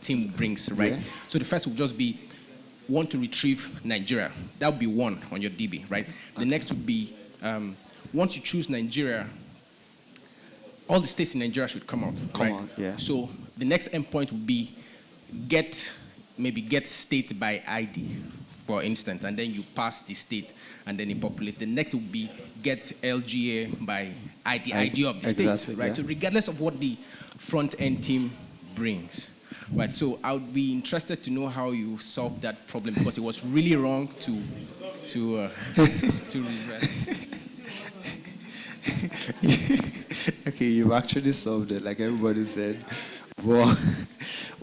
team brings, right? Yeah. So the first will just be want to retrieve Nigeria. That would be one on your DB, right? The next would be once you choose Nigeria, all the states in Nigeria should come out. Come out, yeah. So the next endpoint would be get state by ID, for instance, and then you pass the state, and then you populate. The next would be get LGA by ID of the state, right? Yeah. So regardless of what the front-end team brings, right? So I would be interested to know how you solved that problem, because it was really wrong to Okay, you've actually solved it, like everybody said. Well,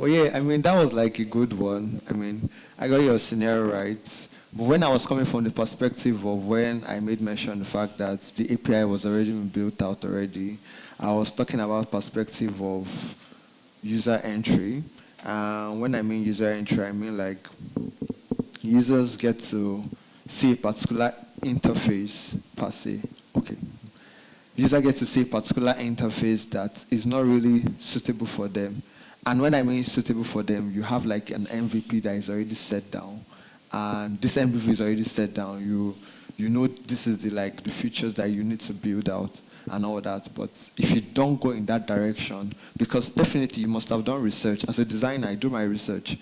yeah, I mean, that was like a good one. I mean, I got your scenario right. But when I was coming from the perspective of when I made mention of the fact that the API was already been built out already, I was talking about perspective of user entry. When I mean user entry, I mean like users get to see a particular interface per se. Okay. User gets to see a particular interface that is not really suitable for them. And when I mean suitable for them, you have like an MVP that is already set down. And this MVP is already set down. You know this is the features that you need to build out. and all that. But if you don't go in that direction, because definitely you must have done research. As a designer, I do my research.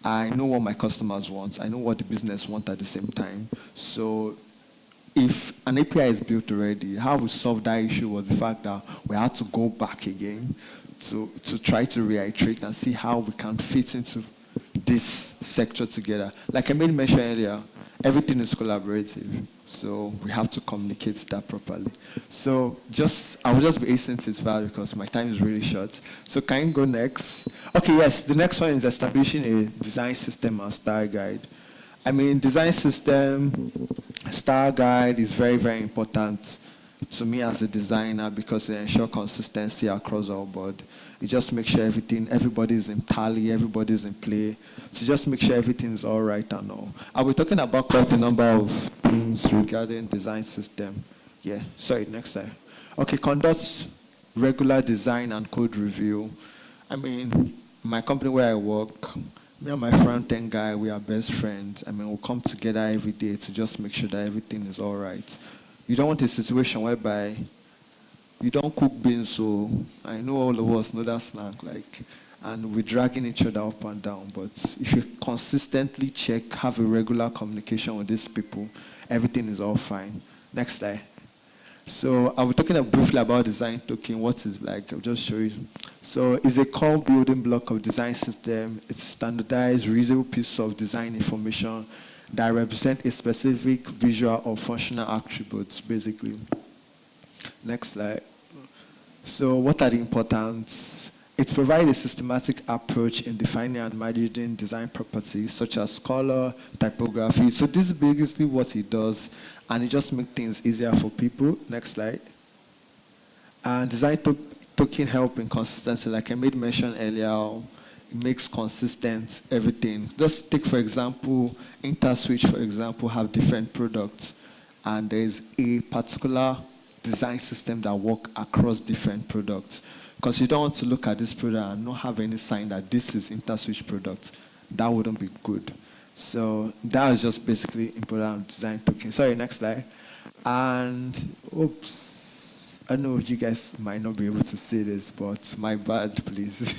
I know what my customers want. I know what the business want at the same time. So if an API is built already, how we solved that issue was the fact that we had to go back again to try to reiterate and see how we can fit into this sector together. Like I made mention earlier, everything is collaborative, so we have to communicate that properly. So I will just be asking this file because my time is really short. So can you go next? Okay, yes, the next one is establishing a design system and style guide. I mean, design system, style guide is very, very important to me as a designer because it ensures consistency across our board. It just makes sure everybody's in tally, everybody's in play, to just make sure everything's all right and all. I'll be talking about quite a number of things regarding design system. Yeah, sorry, next slide. Okay, conduct regular design and code review. I mean, my company where I work, me and my front-end guy, we are best friends. I mean, we'll come together every day to just make sure that everything is all right. You don't want a situation whereby you don't cook beans, so I know all of us know that slang, and we're dragging each other up and down. But if you consistently check, have a regular communication with these people, everything is all fine. Next slide. So I was talking briefly about design token. What is like? I'll just show you. So it's a core building block of design system. It's a standardized, reusable piece of design information that represent a specific visual or functional attributes, basically. Next slide. So what are the importance? It provides a systematic approach in defining and managing design properties such as color, typography. So this is basically what it does, and it just makes things easier for people. Next slide. And design token help in consistency, like I made mention earlier. It makes consistent everything. Just take, for example, Interswitch, for example, have different products, and there's a particular design system that work across different products. Because you don't want to look at this product and not have any sign that this is Interswitch product. That wouldn't be good. So that is just basically important design token. Sorry, next slide. And oops, I know you guys might not be able to see this, but my bad, please.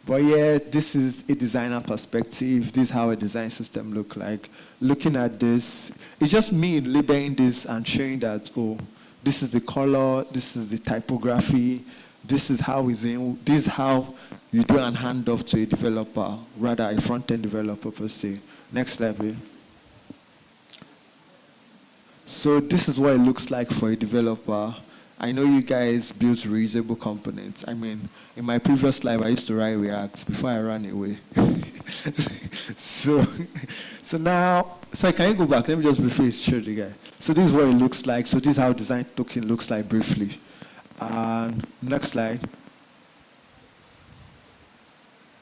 But yeah, this is a designer perspective. This is how a design system look like. Looking at this, it's just me labeling this and showing that, oh, this is the color, this is the typography, this is how this is how you do an handoff to a developer, rather a front-end developer per se. Next slide, please. So this is what it looks like for a developer. I know you guys built reusable components. I mean, in my previous life, I used to write React before I ran away. so now, sorry, can you go back? Let me just briefly show you guys. So this is what it looks like. So this is how design token looks like briefly. And next slide.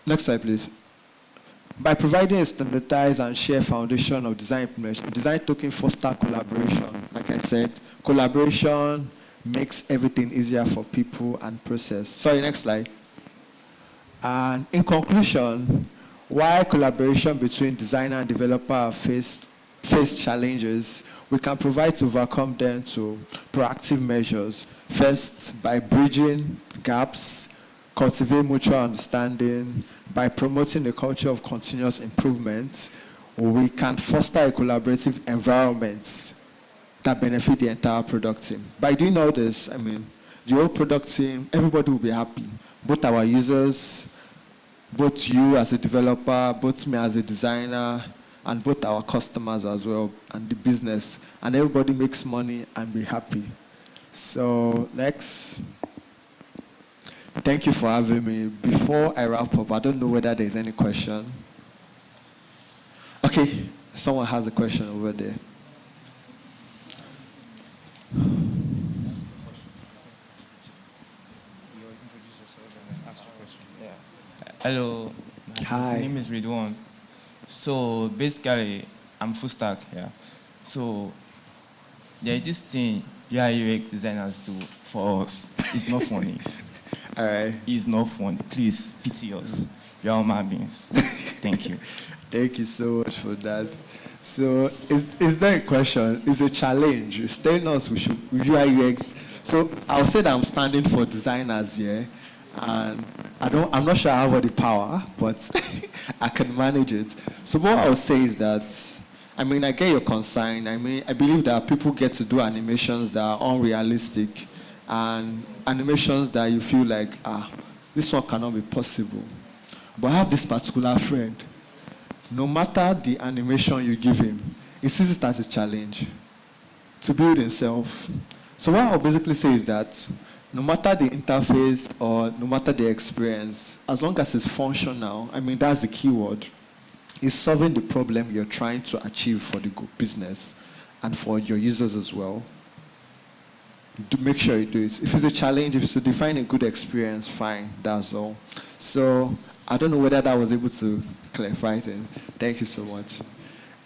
Next slide, please. By providing a standardized and shared foundation of design implementation, design token foster collaboration. Like I said, collaboration makes everything easier for people and process. Sorry, next slide. And in conclusion, while collaboration between designer and developer face challenges, we can provide to overcome them to proactive measures. First, by bridging gaps, cultivate mutual understanding. By promoting a culture of continuous improvement, we can foster a collaborative environment that benefit the entire product team. By doing all this, I mean, the whole product team, everybody will be happy. Both our users, both you as a developer, both me as a designer, and both our customers as well, and the business. And everybody makes money and be happy. So next. Thank you for having me. Before I wrap up, I don't know whether there's any question. Okay, someone has a question over there. Hello. Hi. My name is Ridwan. So basically, I'm full stack here. So there is this thing UI UX designers do for us. It's not funny. All right. It's not fun. Please pity us. We are human beings. Thank you. Thank you so much for that. So is there a question? It's a challenge. It's telling us we should UI UX So I'll say that I'm standing for designers here, and I'm not sure I have all the power, but I can manage it. So what I'll say is that, I get your concern. I believe that people get to do animations that are unrealistic and animations that you feel like, this one cannot be possible. But I have this particular friend. No matter the animation you give him, he sees it as a challenge to build himself. So what I'll basically say is that no matter the interface or no matter the experience, as long as it's functional, that's the key word, it's solving the problem you're trying to achieve for the business and for your users as well. To make sure you do it. If it's a challenge, if it's to define a good experience, fine, that's all. So I don't know whether that was able to clarify things. Thank you so much.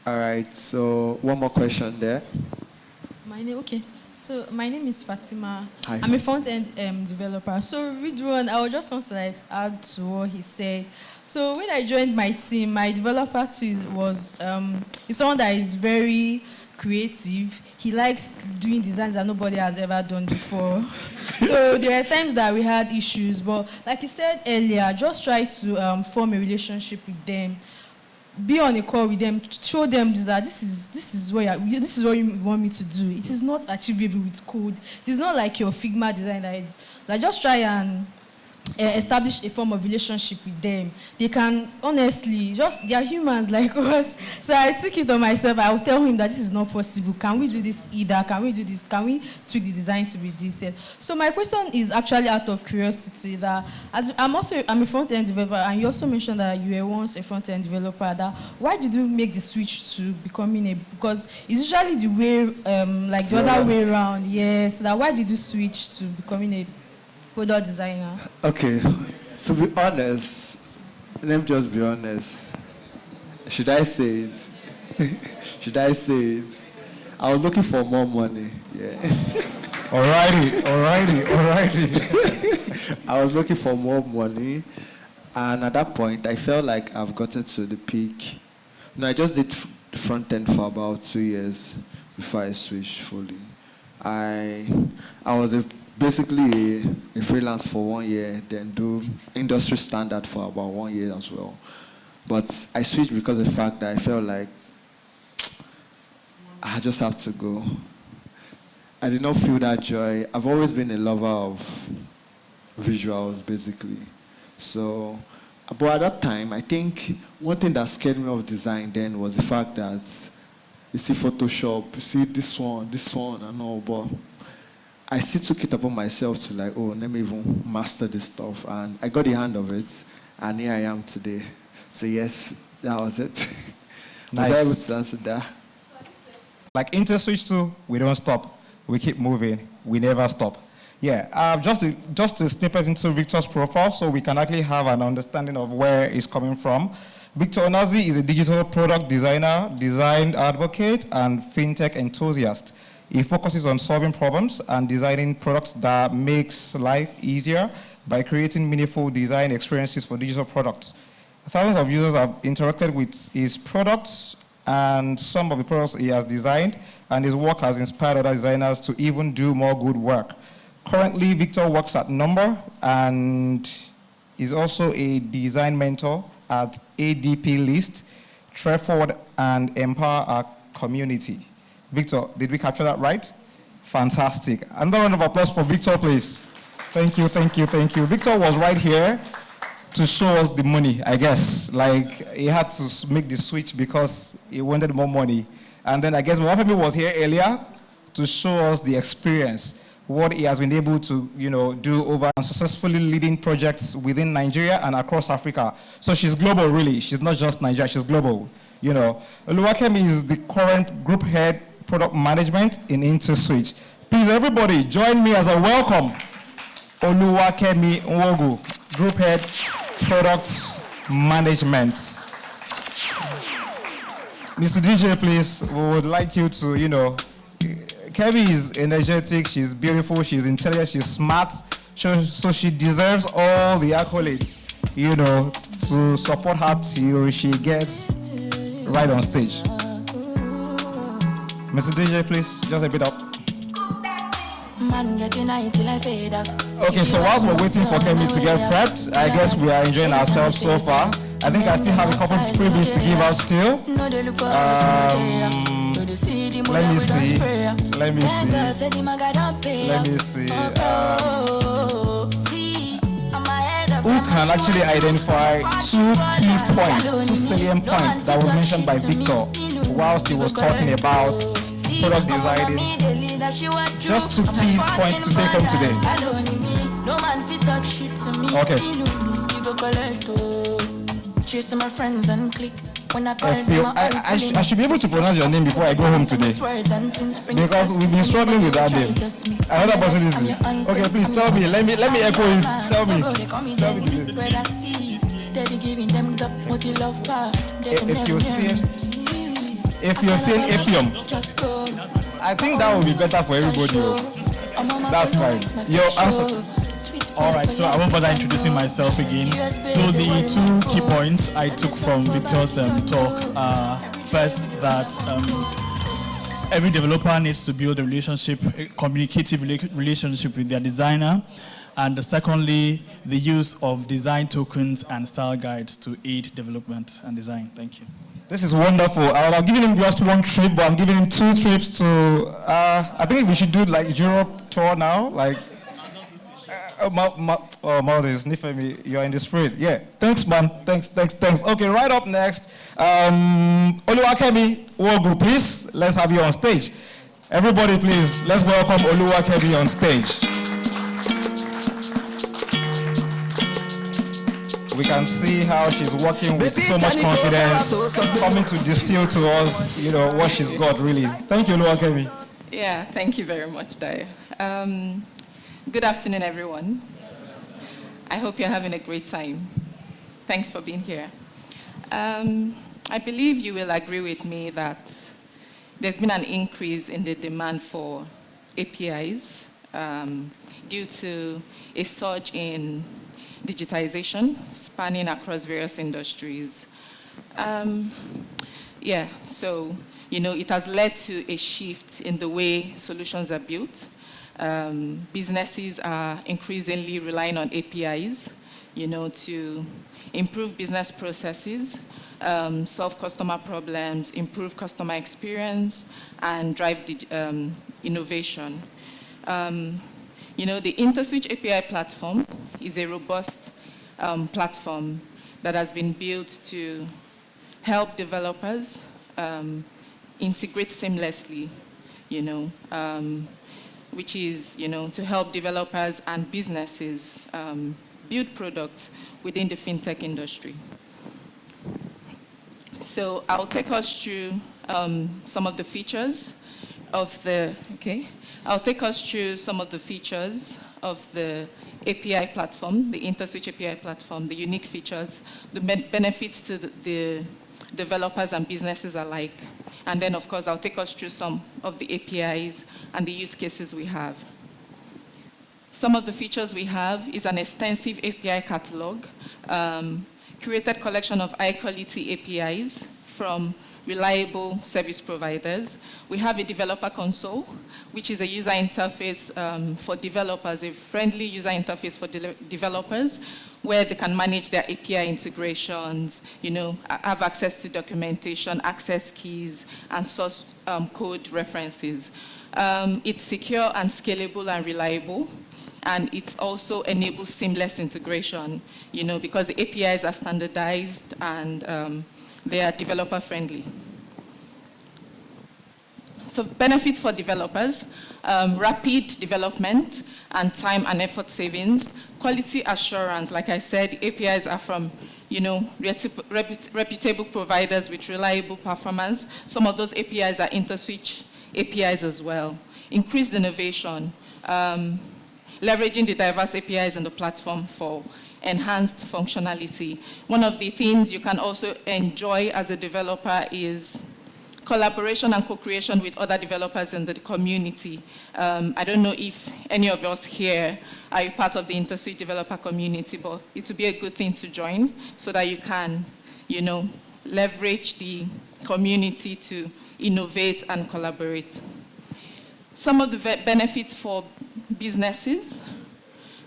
All right, so one more question there. So my name is Fatima. Hi, I'm a front-end developer. So Ridwan, I would just want to add to what he said. So when I joined my team, my developer too was is someone that is very creative. He likes doing designs that nobody has ever done before. So there are times that we had issues, but like you said earlier, just try to form a relationship with them. Be on a call with them, show them that this is what you want me to do. It is not achievable with code. It is not like your Figma design that it's like just try and establish a form of relationship with them. They can honestly they are humans like us. So I took it on myself. I will tell him that this is not possible. Can we do this either? Can we do this? Can we tweak the design to be this? So my question is actually out of curiosity that I'm a front-end developer, and you also mentioned that you were once a front-end developer. That why did you make the switch to becoming because it's usually the way the other way around. Yes. That why did you switch to becoming a product designer? Okay, to be honest, let me just be honest. Should I say it? Should I say it? I was looking for more money. Yeah. Alrighty. I was looking for more money, and at that point, I felt like I've gotten to the peak. I just did front end for about 2 years before I switched fully. I was basically a freelance for 1 year, then do industry standard for about 1 year as well. But I switched because of the fact that I felt like I just have to go. I did not feel that joy. I've always been a lover of visuals, basically. So, but at that time, I think one thing that scared me of design then was the fact that you see Photoshop, you see this one, and all, but I still took it upon myself to let me even master this stuff. And I got the hand of it, and here I am today. So yes, that was it. Nice. Was I able to answer that? Like Interswitch too, we don't stop. We keep moving. We never stop. Yeah, just to snippet into Victor's profile so we can actually have an understanding of where he's coming from. Victor Onazi is a digital product designer, design advocate, and fintech enthusiast. He focuses on solving problems and designing products that makes life easier by creating meaningful design experiences for digital products. Thousands of users have interacted with his products and some of the products he has designed, and his work has inspired other designers to even do more good work. Currently, Victor works at Number and is also a design mentor at ADP List, Treford, and Empower Our Community. Victor, did we capture that right? Fantastic. Another round of applause for Victor, please. Thank you. Victor was right here to show us the money, I guess. Like, he had to make the switch because he wanted more money. And then I guess Mwafemi was here earlier to show us the experience, what he has been able to, do over and successfully leading projects within Nigeria and across Africa. So she's global, really. She's not just Nigeria, she's global. Oluwakemi is the current group head product management in Interswitch. Please, everybody, join me as a welcome Oluwakemi Nwogu, group head product management. Mr. DJ, please, we would like you to, Kemi is energetic, she's beautiful, she's intelligent, she's smart, so she deserves all the accolades, to support her till she gets right on stage. Mr. DJ, please, just a bit up. Okay, so whilst we're waiting for Kemi to get prepped, I guess we are enjoying ourselves so far. I think I still have a couple freebies to give out still. Let me see. Who can actually identify two key points, two salient points that were mentioned by Victor whilst he was talking about product designing? Just two key points to take home today. Okay. I should be able to pronounce your name before I go home today, because we've been struggling with that name. Another possibility. Okay, please tell me. Let me echo it. Tell me. If you're saying Epium, I think that would be better for everybody. That's fine. Your answer. All right, so I won't bother introducing myself again. So the two key points I took from Victor's talk are first that every developer needs to build a communicative relationship with their designer. And secondly, the use of design tokens and style guides to aid development and design. Thank you. This is wonderful. I'm giving him just one trip, but I'm giving him 2 trips to, I think we should do like Europe tour now. Like, Maldives, Nifemi, you're in the spirit. Yeah, thanks, man. Thanks. Okay, right up next, Oluwakemi Wogu, please. Let's have you on stage. Everybody, please, let's welcome Oluwakemi on stage. We can see how she's working with so much confidence, coming to distill to us, what she's got, really. Thank you, Oluwakemi. Yeah, thank you very much, Daya. Good afternoon, everyone. I hope you're having a great time. Thanks for being here. I believe you will agree with me that there's been an increase in the demand for APIs due to a surge in digitization spanning across various industries. So, it has led to a shift in the way solutions are built. Businesses are increasingly relying on APIs, to improve business processes, solve customer problems, improve customer experience, and drive innovation. The Interswitch API platform is a robust platform that has been built to help developers integrate seamlessly, which is, to help developers and businesses build products within the fintech industry. So I'll take us through some of the features of the API platform, the Interswitch API platform, the unique features, the benefits to the developers and businesses alike. And then, of course, I'll take us through some of the APIs and the use cases we have. Some of the features we have is an extensive API catalog, curated collection of high-quality APIs from reliable service providers. We have a developer console, which is a user interface for developers, a friendly user interface for developers, where they can manage their API integrations, have access to documentation, access keys, and source code references. It's secure and scalable and reliable, and it also enables seamless integration, because the APIs are standardized and they are developer friendly. So benefits for developers, rapid development and time and effort savings, quality assurance. Like I said, APIs are from, reputable providers with reliable performance. Some of those APIs are Interswitch APIs as well. Increased innovation, leveraging the diverse APIs in the platform for enhanced functionality. One of the things you can also enjoy as a developer is collaboration and co-creation with other developers in the community. I don't know if any of us here are a part of the Interswitch Developer Community, but it would be a good thing to join so that you can, leverage the community to innovate and collaborate. Some of the benefits for businesses,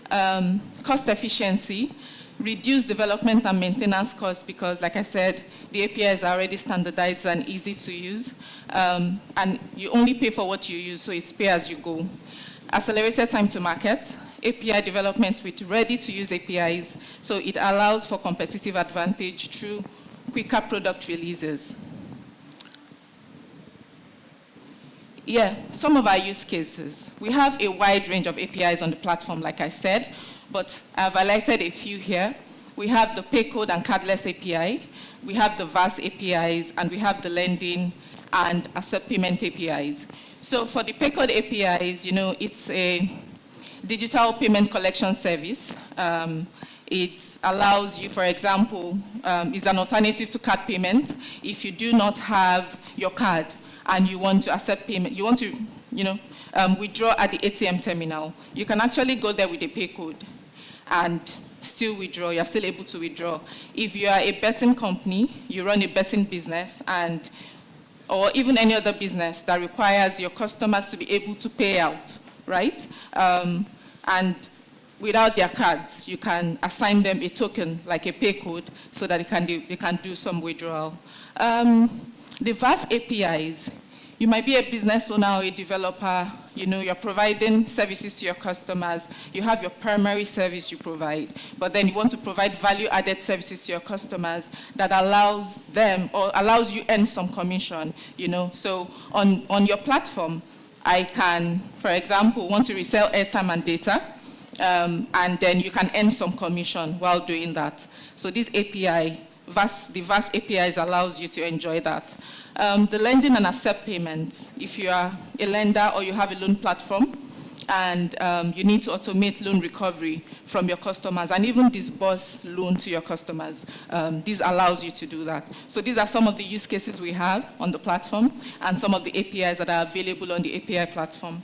cost efficiency, reduce development and maintenance costs because, like I said, the APIs are already standardized and easy to use, and you only pay for what you use, so it's pay as you go. Accelerated time to market, API development with ready-to-use APIs, so it allows for competitive advantage through quicker product releases. Yeah, some of our use cases. We have a wide range of APIs on the platform, like I said, but I've highlighted a few here. We have the paycode and cardless API, we have the VAS APIs, and we have the lending and accept payment APIs. So for the paycode APIs, it's a digital payment collection service. It allows you, for example, is an alternative to card payment. If you do not have your card and you want to accept payment, you want to, withdraw at the ATM terminal, you can actually go there with a pay code and still withdraw. You're still able to withdraw. If you are a betting company, you run a betting business, or even any other business that requires your customers to be able to pay out, right? And without their cards, you can assign them a token, like a pay code, so that they can do some withdrawal. The VAS APIs, you might be a business owner or a developer, you're providing services to your customers, you have your primary service you provide, but then you want to provide value-added services to your customers that allows them, or allows you earn some commission, So on your platform, I can, for example, want to resell airtime and data, and then you can earn some commission while doing that. So this API, the VAS APIs allows you to enjoy that. The lending and accept payments. If you are a lender or you have a loan platform and you need to automate loan recovery from your customers and even disburse loan to your customers, this allows you to do that. So these are some of the use cases we have on the platform and some of the APIs that are available on the API platform.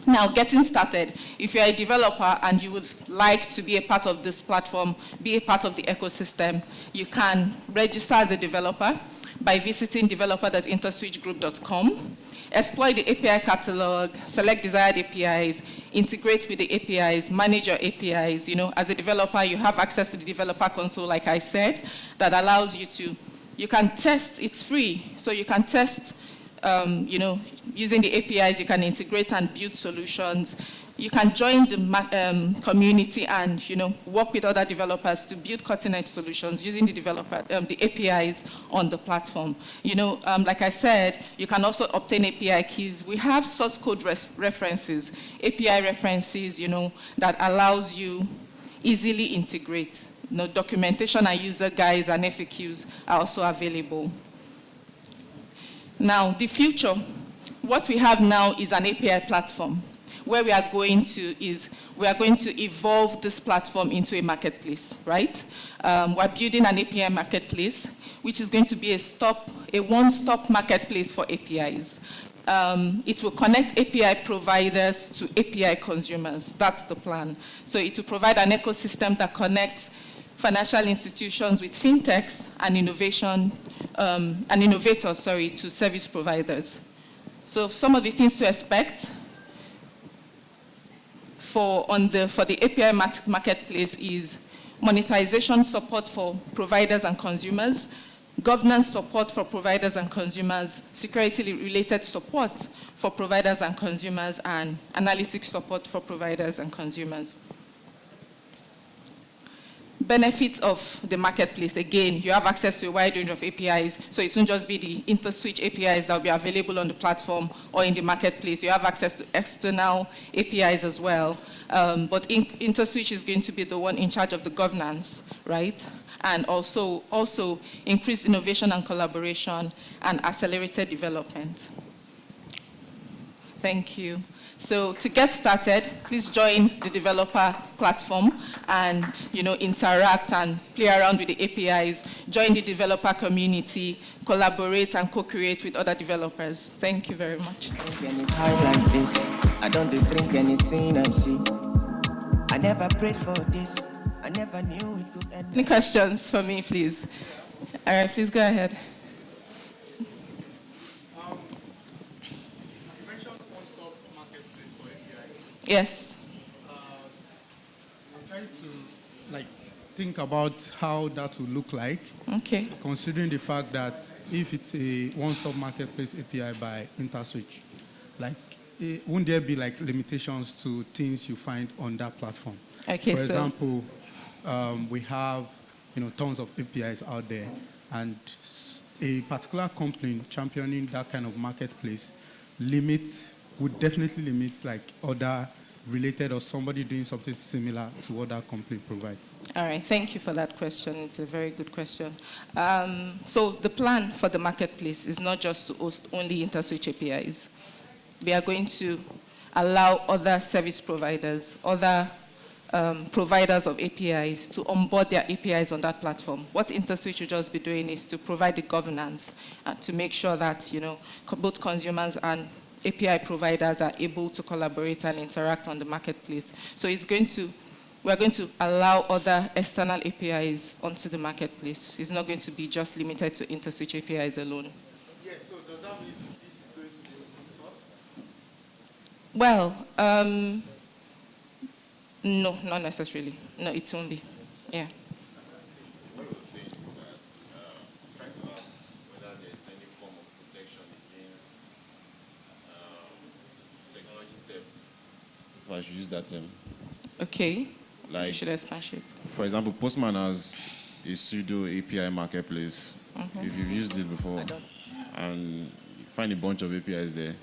Now, getting started, if you're a developer and you would like to be a part of this platform, be a part of the ecosystem, you can register as a developer by visiting developer.interswitchgroup.com, exploit the API catalog, select desired APIs, integrate with the APIs, manage your APIs. As a developer, you have access to the developer console, like I said, that allows you to, you can test, it's free, so you can test using the APIs, you can integrate and build solutions. You can join the community and, work with other developers to build cutting-edge solutions using the APIs on the platform. Like I said, you can also obtain API keys. We have source code references, API references, that allows you easily integrate. Documentation and user guides and FAQs are also available. Now, the future, what we have now is an API platform. Where we are going to is, we are going to evolve this platform into a marketplace, right? We're building an API marketplace, which is going to be a one-stop marketplace for APIs. It will connect API providers to API consumers. That's the plan. So it will provide an ecosystem that connects financial institutions with fintechs and innovators, to service providers. So some of the things to expect for the API marketplace is monetization support for providers and consumers, governance support for providers and consumers, security-related support for providers and consumers, and analytics support for providers and consumers. Benefits of the marketplace. Again, you have access to a wide range of APIs, so it won't just be the Interswitch APIs that will be available on the platform or in the marketplace. You have access to external APIs as well, but Interswitch is going to be the one in charge of the governance, right? And also increased innovation and collaboration and accelerated development. Thank you. So to get started, please join the developer platform and interact and play around with the APIs, join the developer community, collaborate and co-create with other developers. Thank you very much. Like this. I don't drink anything I see. I never prayed for this. I never knew it could end. Any questions for me, please? All right, please go ahead. Yes. I'm trying to think about how that will look like. Okay. Considering the fact that if it's a one-stop marketplace API by Interswitch, won't there be limitations to things you find on that platform? Okay. For example, we have tons of APIs out there, and a particular company championing that kind of marketplace would definitely limit other related or somebody doing something similar to what that company provides. All right, thank you for that question. It's a very good question. So the plan for the marketplace is not just to host only Interswitch APIs. We are going to allow other service providers, other providers of APIs to onboard their APIs on that platform. What Interswitch will just be doing is to provide the governance to make sure that both consumers and API providers are able to collaborate and interact on the marketplace. So we're going to allow other external APIs onto the marketplace. It's not going to be just limited to Interswitch APIs alone. Yeah, so does that mean this is going to be open source? Well, no, not necessarily. No, it won't be. Yeah. What I was saying is that I was trying to ask whether there's any form of protection against technology theft, if I should use that term. Okay. You should expand it. For example, Postman has a pseudo API marketplace. Mm-hmm. If you've used it before, and you find a bunch of APIs there,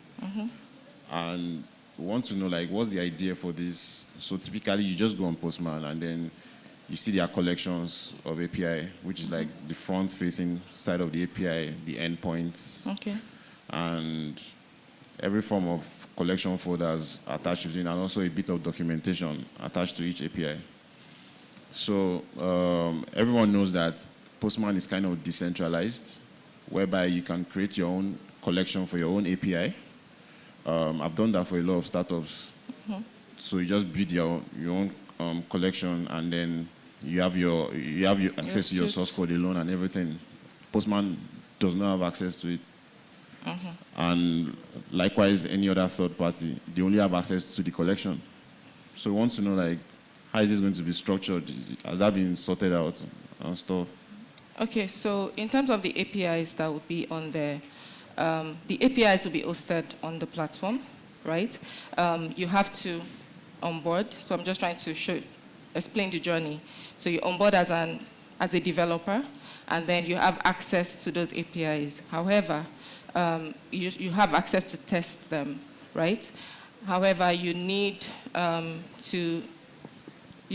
and we want to know what's the idea for this. So typically you just go on Postman and then you see their collections of API, which is the front facing side of the API, the endpoints. Okay. And every form of collection folders attached to it, and also a bit of documentation attached to each API. So everyone knows that Postman is kind of decentralized, whereby you can create your own collection for your own API. I've done that for a lot of startups. So you just build your own collection, and then you have your access to your source code alone and everything. Postman does not have access to it. And likewise, any other third party, they only have access to the collection. So we want to know how is this going to be structured? Has that been sorted out and stuff? Okay, so in terms of the APIs that would be on there, the APIs will be hosted on the platform, right? You have to onboard. So I'm just trying to explain the journey. So you onboard as a developer, and then you have access to those APIs. However, you have access to test them, right? However, you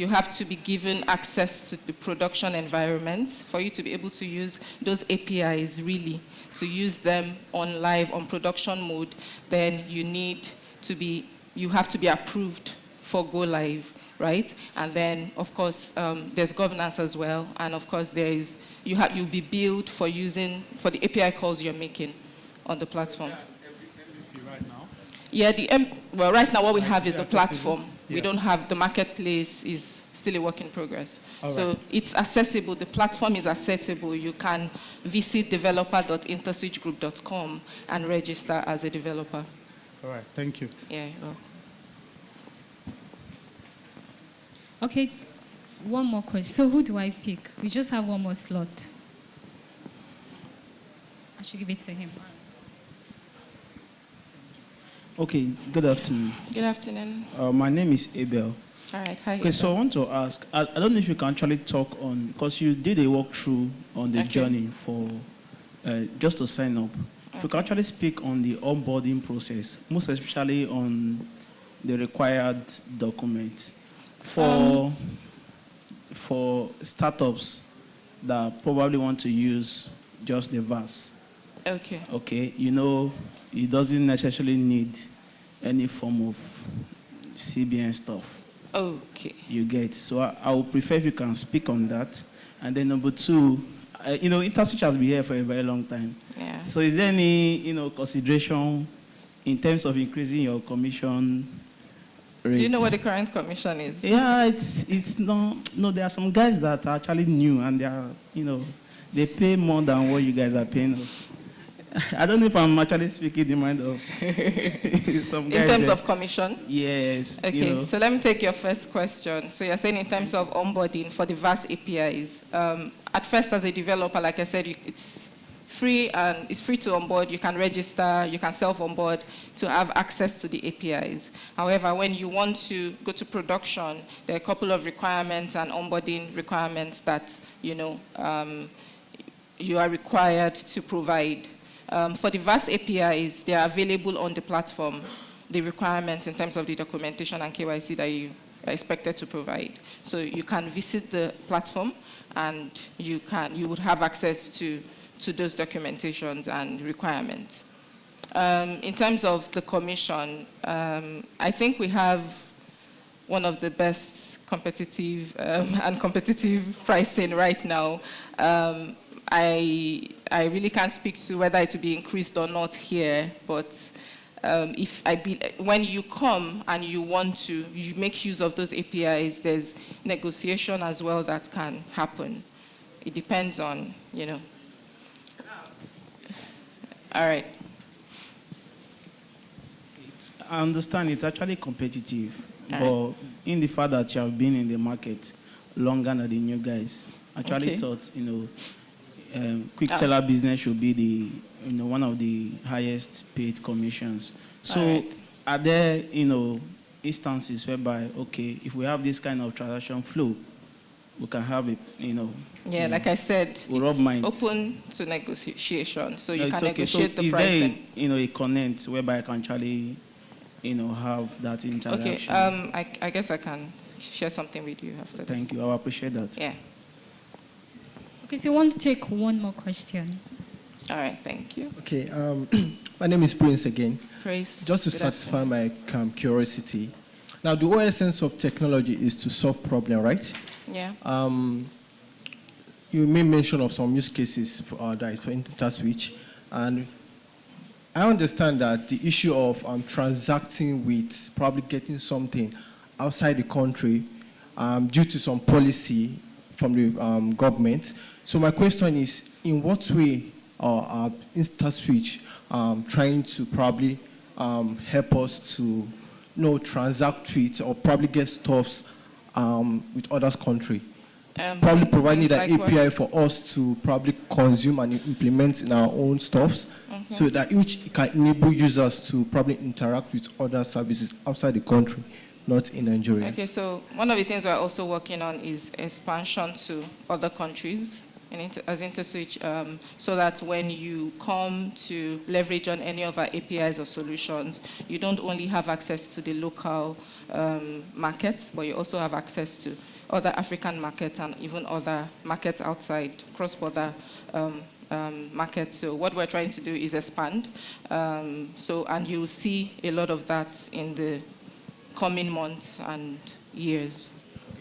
have to be given access to the production environment for you to be able to use those APIs really. To use them on live, on production mode, then you have to be approved for go live, right? And then, of course, there's governance as well. And of course, you'll be billed for the API calls you're making on the platform. Right now? Yeah, well, right now what we have is the platform. Yeah. We don't have, the marketplace is still a work in progress. So it's accessible, the platform is accessible. You can visit developer.interswitchgroup.com and register as a developer. All right, thank you. Yeah. Okay, one more question. So who do I pick? We just have one more slot. I should give it to him. Okay, good afternoon. Good afternoon. My name is Abel. All right, hi. Okay, so I want to ask, I don't know if you can actually talk on, because you did a walkthrough on the journey for just to sign up. If you can actually speak on the onboarding process, most especially on the required documents for startups that probably want to use just the VAS. Okay. Okay, it doesn't necessarily need any form of CBN stuff. Okay. You get. So I would prefer if you can speak on that. And then number two, Interswitch has been here for a very long time. Yeah. So is there any, consideration in terms of increasing your commission rate? Do you know what the current commission is? Yeah, it's not. No, there are some guys that are actually new and they are, they pay more than what you guys are paying us. I don't know if I'm actually speaking the mind of some guys. In terms of commission? Yes. Okay, so let me take your first question. So you're saying in terms of onboarding for the VAS APIs. At first, as a developer, like I said, it's free and it's free to onboard. You can register, you can self-onboard to have access to the APIs. However, when you want to go to production, there are a couple of requirements and onboarding requirements that, you are required to provide. For the VAS APIs, they are available on the platform, the requirements in terms of the documentation and KYC that you are expected to provide. So you can visit the platform and you would have access to those documentations and requirements. In terms of the commission, I think we have one of the best competitive and competitive pricing right now. I really can't speak to whether it will be increased or not here, but when you come and you make use of those APIs, there's negotiation as well that can happen. It depends on, All right. I understand it's actually competitive, but in the fact that you have been in the market longer than the new guys, I actually thought, quick teller business should be the, one of the highest paid commissions. So are there, instances whereby, okay, if we have this kind of transaction flow, we can have it, Yeah, like I said, it's open to negotiation, so you can negotiate the pricing. Is there, a connect whereby I can actually, have that interaction? Okay, I guess I can share something with you after this. Thank you, I appreciate that. Yeah. Okay, so you want to take one more question? All right, thank you. Okay, my name is Prince again. Prince. Just to satisfy my curiosity. Now, the whole essence of technology is to solve problems, right? Yeah. You made mention of some use cases for Interswitch, and I understand that the issue of transacting with probably getting something outside the country due to some policy from the government. So my question is, in what way are Interswitch trying to probably help us to transact with or probably get stuffs with other countries? Probably providing an API for us to probably consume and implement in our own stuffs, so that which can enable users to probably interact with other services outside the country, not in Nigeria. Okay, so one of the things we're also working on is expansion to other countries as Interswitch, so that when you come to leverage on any of our APIs or solutions, you don't only have access to the local markets, but you also have access to other African markets and even other markets outside, cross-border markets. So what we're trying to do is expand. And you'll see a lot of that in the coming months and years.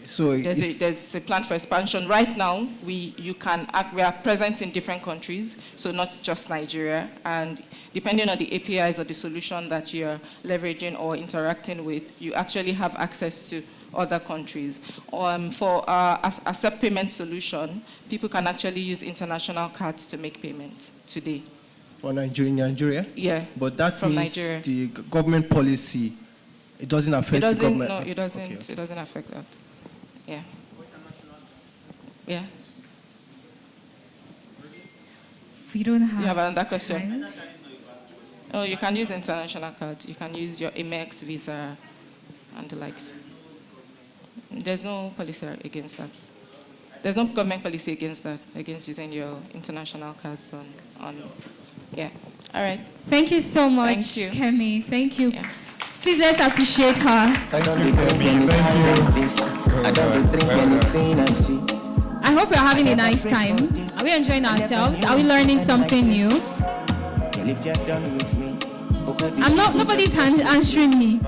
So there's a plan for expansion. Right now, we are present in different countries, so not just Nigeria. And depending on the APIs or the solution that you're leveraging or interacting with, you actually have access to other countries. For a accept payment solution, people can actually use international cards to make payments today. For Nigeria? Yeah. But that from means Nigeria. The government policy, it doesn't affect the government? No, it doesn't. Okay. It doesn't affect that. Yeah. Yeah. We don't have. You have another question? Oh, you can use international cards. You can use your Amex, Visa, and the likes. There's no policy against that. There's no government policy against that, against using your international cards on. Yeah. All right. Thank you so much, Thank you. Kemi. Thank you. Yeah. Please let's appreciate her. Thank you, Kemi. I don't drink anything I see. I hope you're having a nice time. Are we enjoying ourselves? Are we learning something new? Nobody's answering me.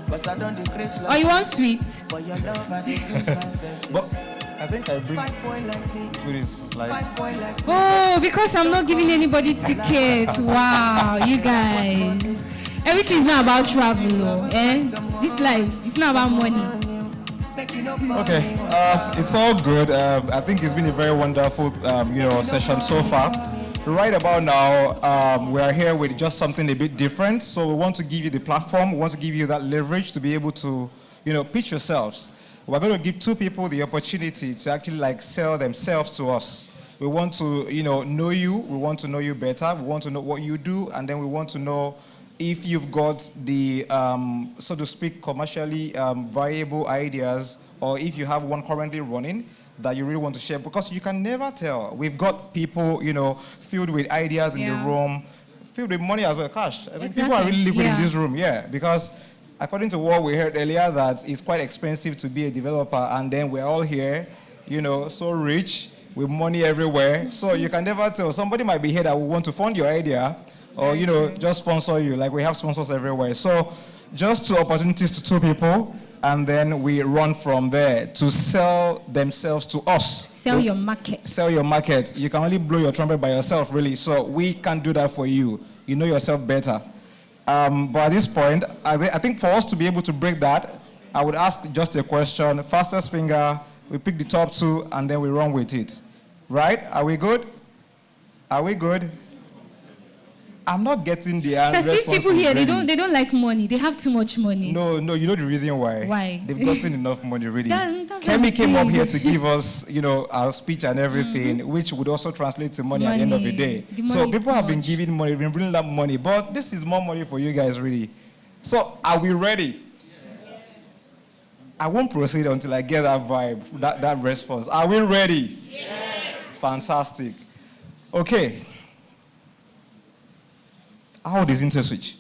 Oh, you want sweet? But I think I bring goodies like. Oh, because I'm not giving anybody tickets. Wow, you guys. Everything's not about travel, eh? This life, it's not about money. Okay, it's all good. I think it's been a very wonderful, session so far. right about now, we are here with just something a bit different. So we want to give you the platform. We want to give you that leverage to be able to, pitch yourselves. We're going to give two people the opportunity to actually like sell themselves to us. We want to, know you. We want to know you better. We want to know what you do, and then we want to know if you've got the, so to speak, commercially viable ideas, or if you have one currently running that you really want to share, because you can never tell. We've got people, filled with ideas in the room, filled with money as well, cash. I think people are really liquid in this room, because according to what we heard earlier, that it's quite expensive to be a developer, and then we're all here, so rich, with money everywhere. So you can never tell. Somebody might be here that will want to fund your idea, or, just sponsor you, like we have sponsors everywhere. So just two opportunities to two people, and then we run from there to sell themselves to us. Sell your market. Sell your market. You can only blow your trumpet by yourself, really. So we can do that for you. You know yourself better. But at this point, I think for us to be able to break that, I would ask just a question. Fastest finger, we pick the top two, and then we run with it. Right? Are we good? Are we good? I'm not getting the answer. So see people here, they don't like money. They have too much money. No, you know the reason why. Why? They've gotten enough money already. That's Kemi came up here to give us, our speech and everything, which would also translate to money at the end of the day. So people have been giving money, been bringing up money, but this is more money for you guys, really. So are we ready? Yes. I won't proceed until I get that vibe, that response. Are we ready? Yes. Fantastic. Okay. How old is Interswitch?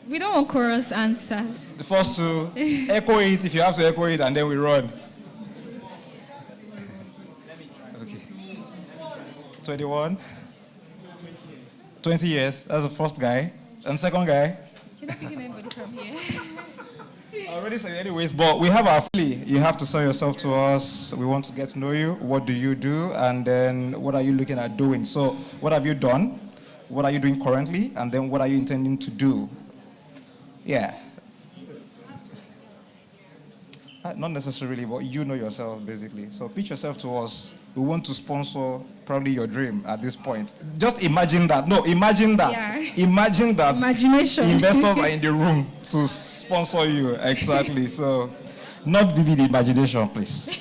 We don't want chorus answer. The first two, echo it if you have to echo it, and then we run. Okay. 21? 20 years. That's the first guy. And second guy? You're not picking anybody from here. I already said anyways, but we have our fee. You have to sell yourself to us. We want to get to know you. What do you do? And then what are you looking at doing? So what have you done? What are you doing currently? And then what are you intending to do? Yeah. Not necessarily, but you know yourself, basically. So pitch yourself to us. We want to sponsor probably your dream at this point. Just imagine that. No, imagine that. Yeah. Imagine that. Imagination. Investors are in the room to sponsor you. Exactly. So, not vivid imagination, please.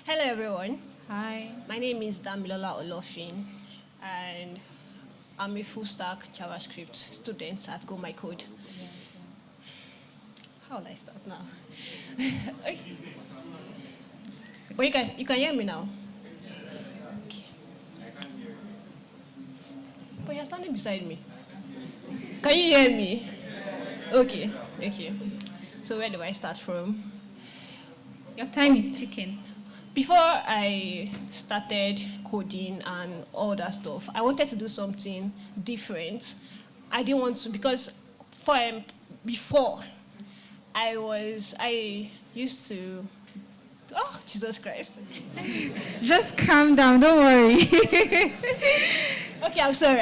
Hello, everyone. Hi. My name is Damilola Olofin, and I'm a full stack JavaScript student at Go My Code. How will I start now? Okay. Well, you can hear me now. Okay. But you're standing beside me. Can you hear me? Okay. So where do I start from? Your time is ticking. Before I started coding and all that stuff, I wanted to do something different. I didn't want to, because before, I used to, oh, Jesus Christ. Just calm down, don't worry. Okay, I'm sorry.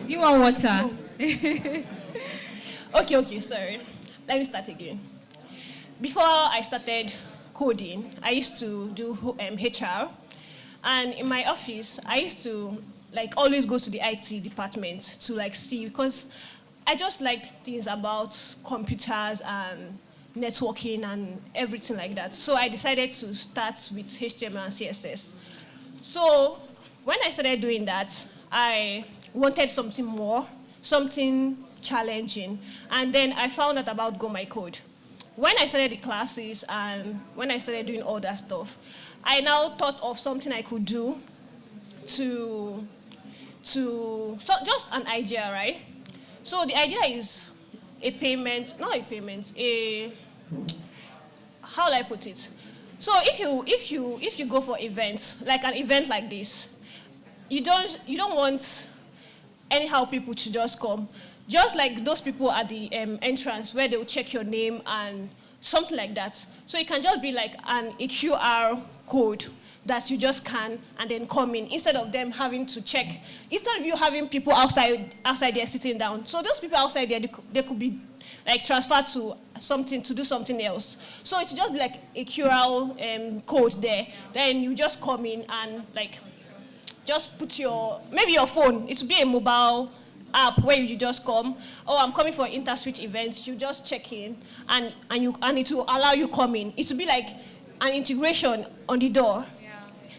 Do you want water? Okay, sorry. Let me start again. Before I started coding, I used to do HR, and in my office, I used to always go to the IT department to see, because I just liked things about computers and networking and everything like that. So I decided to start with HTML and CSS. So when I started doing that, I wanted something more, something challenging, and then I found out about Go My Code. When I started the classes and when I started doing all that stuff, I now thought of something I could do so just an idea, right? So the idea is how will I put it? So if you go for events, like an event like this, you don't want anyhow people to just come. Just like those people at the entrance where they will check your name and something like that. So it can just be like a QR code that you just scan and then come in, instead of them having to check, instead of you having people outside there sitting down. So those people outside there, they could be like transferred to do something else. So it's just like a QR code there. Then you just come in and like just put maybe your phone. It would be a mobile app where you just come. Oh, I'm coming for Interswitch events. You just check in and it will allow you come in. It will be like an integration on the door.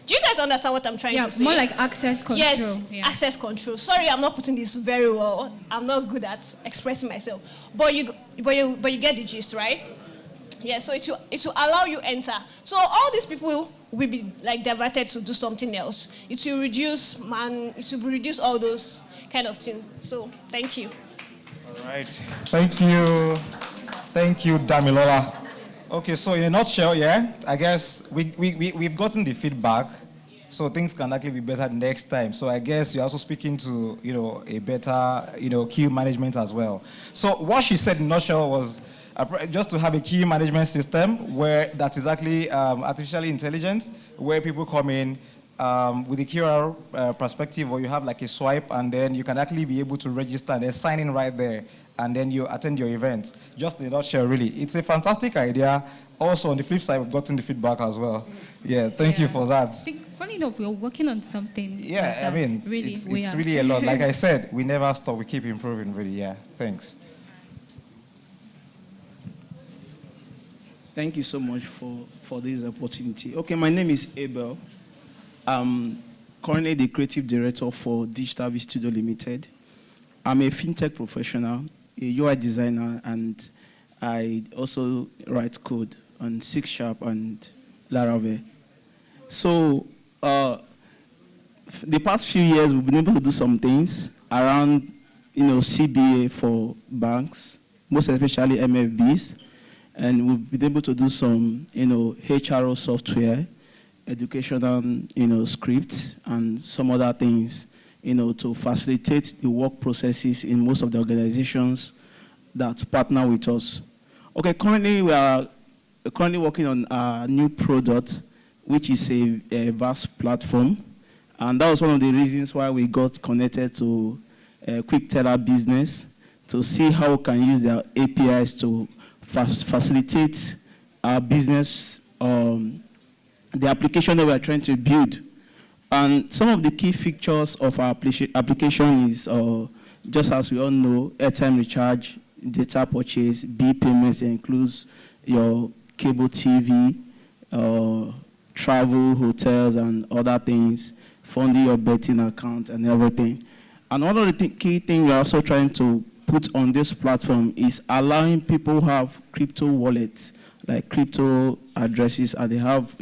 Do you guys understand what I'm trying to say? More like access control. Yes, access control. Sorry, I'm not putting this very well. I'm not good at expressing myself. But you get the gist, right? Yeah, so it will allow you enter. So all these people will be like diverted to do something else. It will reduce all those kind of things. So thank you. All right. Thank you, Damilola. Okay, so in a nutshell, I guess we've gotten the feedback, so things can actually be better next time. So I guess you're also speaking to, a better, queue management as well. So what she said in a nutshell was just to have a queue management system where that is actually artificially intelligent, where people come in with the QR perspective, or you have like a swipe, and then you can actually be able to register and then sign in right there, and then you attend your events. Just in a nutshell, really. It's a fantastic idea. Also, on the flip side, we've gotten the feedback as well. Yeah, thank you for that. Funny enough, we're working on something. Yeah, I mean, really, it's really a lot. Like I said, we never stop. We keep improving, really. Yeah, thanks. Thank you so much for this opportunity. Okay, my name is Abel. I'm currently the creative director for Digital V Studio Limited. I'm a fintech professional, a UI designer, and I also write code on C# and Laravel. So the past few years, we've been able to do some things around, CBA for banks, most especially MFBs, and we've been able to do some, HRO software, educational, scripts, and some other things, to facilitate the work processes in most of the organizations that partner with us. Okay, currently we are working on a new product, which is a vast platform, and that was one of the reasons why we got connected to Quick Teller Business to see how we can use their APIs to facilitate our business, the application that we are trying to build. And some of the key features of our application is, just as we all know, airtime recharge, data purchase, bill payments. It includes your cable TV, travel, hotels, and other things, funding your betting account and everything. And one of the key things we're also trying to put on this platform is allowing people who have crypto wallets, like crypto addresses, and they have,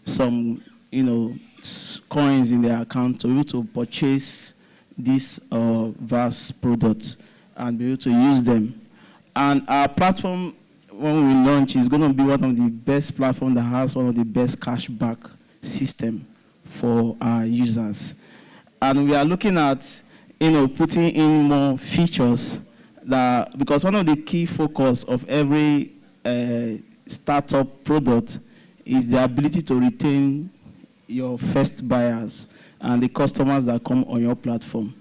some, coins in their account to be able to purchase these vast products and be able to use them. And our platform, when we launch, is going to be one of the best platforms that has one of the best cashback system for our users. And we are looking at, putting in more features because one of the key focus of every startup product is the ability to retain your first buyers and the customers that come on your platform.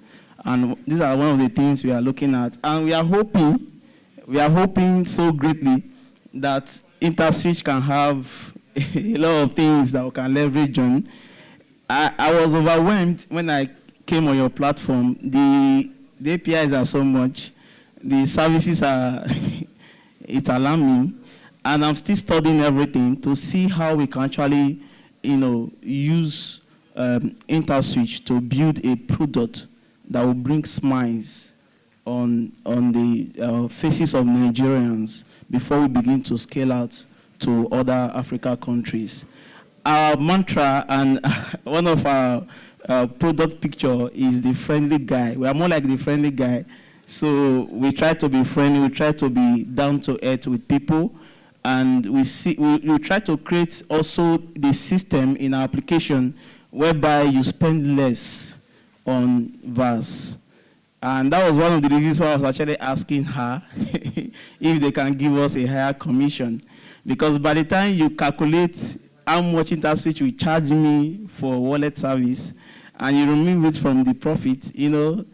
And these are one of the things we are looking at. And we are hoping so greatly that Interswitch can have a lot of things that we can leverage on. I was overwhelmed when I came on your platform. The APIs are so much. The services are, it's alarming. And I'm still studying everything to see how we can actually, use Interswitch to build a product that will bring smiles on the faces of Nigerians before we begin to scale out to other Africa countries. Our mantra and one of our product picture is the friendly guy. We are more like the friendly guy. So we try to be friendly, we try to be down to earth with people, and we try to create also the system in our application whereby you spend less on VAS. And that was one of the reasons why I was actually asking her if they can give us a higher commission. Because by the time you calculate how much Interswitch will charge me for wallet service, and you remove it from the profit, you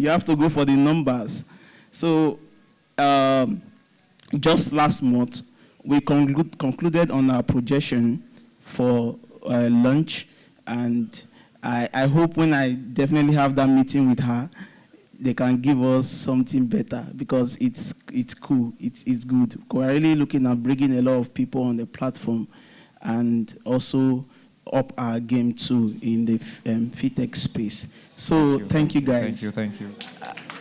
have to go for the numbers. So just last month, we concluded on our projection for launch, and I hope when I definitely have that meeting with her, they can give us something better, because it's cool, it's good. We're really looking at bringing a lot of people on the platform and also up our game too in the FinTech space. So thank you guys. Thank you.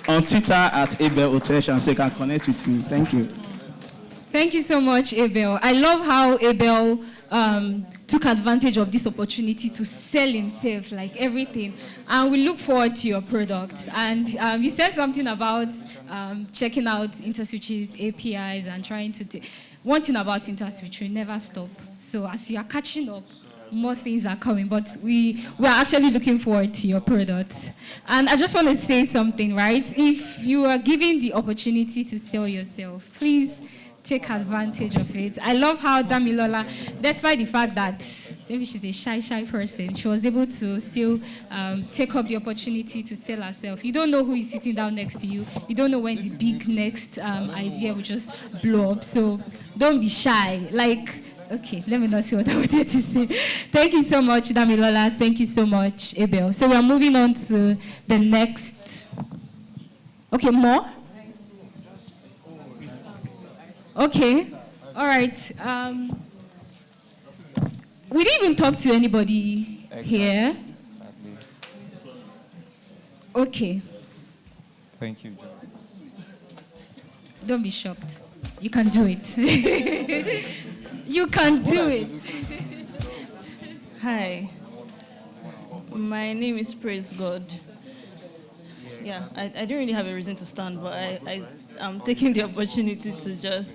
On Twitter at Abel Otereshan, so you can connect with me. Thank you. Thank you so much, Abel. I love how Abel took advantage of this opportunity to sell himself, like everything. And we look forward to your product. And you said something about checking out Interswitch's APIs and trying to one thing about Interswitch, we never stop. So as you are catching up, more things are coming, but we are actually looking forward to your product. And I just want to say something, right? If you are given the opportunity to sell yourself, please take advantage of it. I love how Damilola, despite the fact that maybe she's a shy person, she was able to still take up the opportunity to sell herself. You don't know who is sitting down next to you. You don't know when the big next idea will just blow up. So don't be shy. Okay, let me not say what I wanted to say. Thank you so much, Damilola. Thank you so much, Abel. So we are moving on to the next. Okay, more? Okay, all right. We didn't even talk to anybody here. Exactly. Okay. Thank you, John. Don't be shocked. You can do it. You can do it. Hi. My name is Praise God. Yeah, I don't really have a reason to stand, but I'm taking the opportunity to just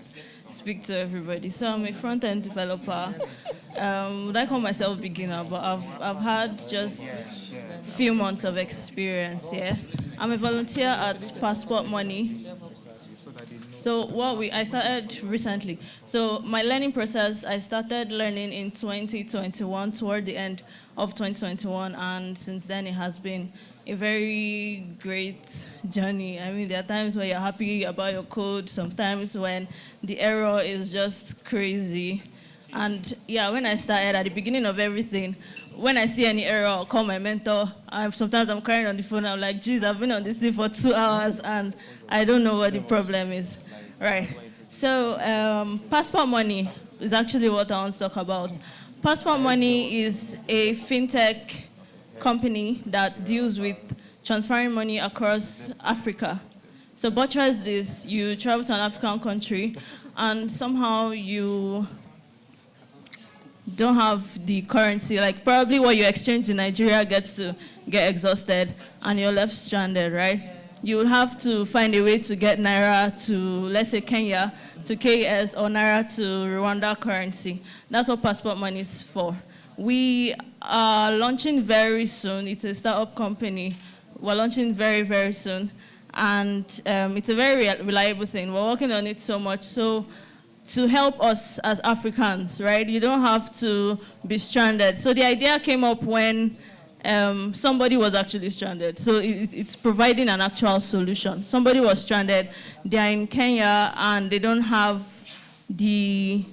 speak to everybody. So I'm a front-end developer. Would I call myself beginner? But I've had just a few months of experience. Yeah, I'm a volunteer at Passport Money. So I started recently. So my learning process, I started learning in 2021, toward the end of 2021, and since then it has been a very great journey. I mean, there are times where you're happy about your code, sometimes when the error is just crazy. And yeah, when I started, at the beginning of everything, when I see any error, I'll call my mentor. Sometimes I'm crying on the phone. I'm like, geez, I've been on this thing for 2 hours, and I don't know what the problem is. Right. So Passport Money is actually what I want to talk about. Passport Money is a fintech company that deals with transferring money across Africa. So buttress this, you travel to an African country and somehow you don't have the currency, like probably what you exchange in Nigeria gets to get exhausted and you're left stranded, right? You would have to find a way to get Naira to, let's say, Kenya, to KS, or Naira to Rwanda currency. That's what Passport Money is for. We are launching very soon. It's a startup company. We're launching very, very soon. And it's a very reliable thing. We're working on it so much. So to help us as Africans, right? You don't have to be stranded. So the idea came up when somebody was actually stranded. So it's providing an actual solution. Somebody was stranded. They're in Kenya and they don't have they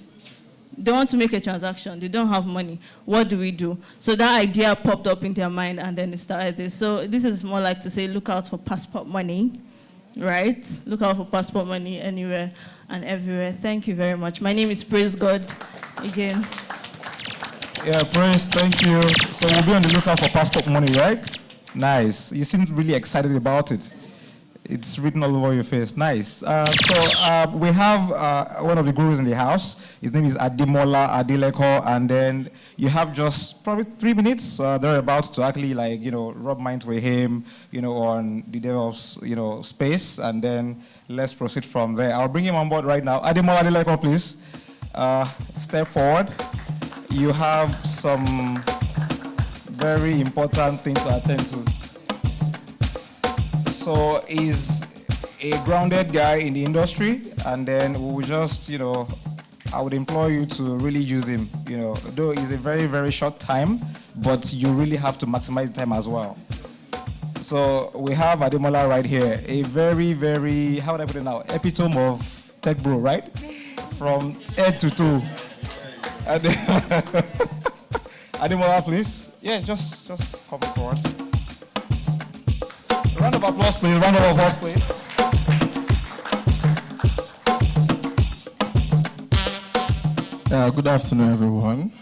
want to make a transaction. They don't have money. What do we do? So that idea popped up in their mind and then it started this. So this is more like to say, look out for Passport Money, right? Look out for Passport Money anywhere and everywhere. Thank you very much. My name is Praise God again. Yeah, Praise, thank you. So we'll be on the lookout for Passport Money, right? Nice. You seem really excited about it. It's written all over your face. Nice. So we have one of the gurus in the house. His name is Ademola Adeleko, and then you have just probably 3 minutes thereabouts to actually rub minds with him, on the DevOps, space, and then let's proceed from there. I'll bring him on board right now. Ademola Adeleko, please step forward. You have some very important things to attend to. So he's a grounded guy in the industry, and then we will just, I would implore you to really use him. Though it's a very, very short time, but you really have to maximize the time as well. So we have Ademola right here, a very, very, how would I put it now, epitome of tech bro, right? From head to toe. Ademola, please. Yeah, just come forward. Round of applause, please. Round of applause, please. Good afternoon, everyone.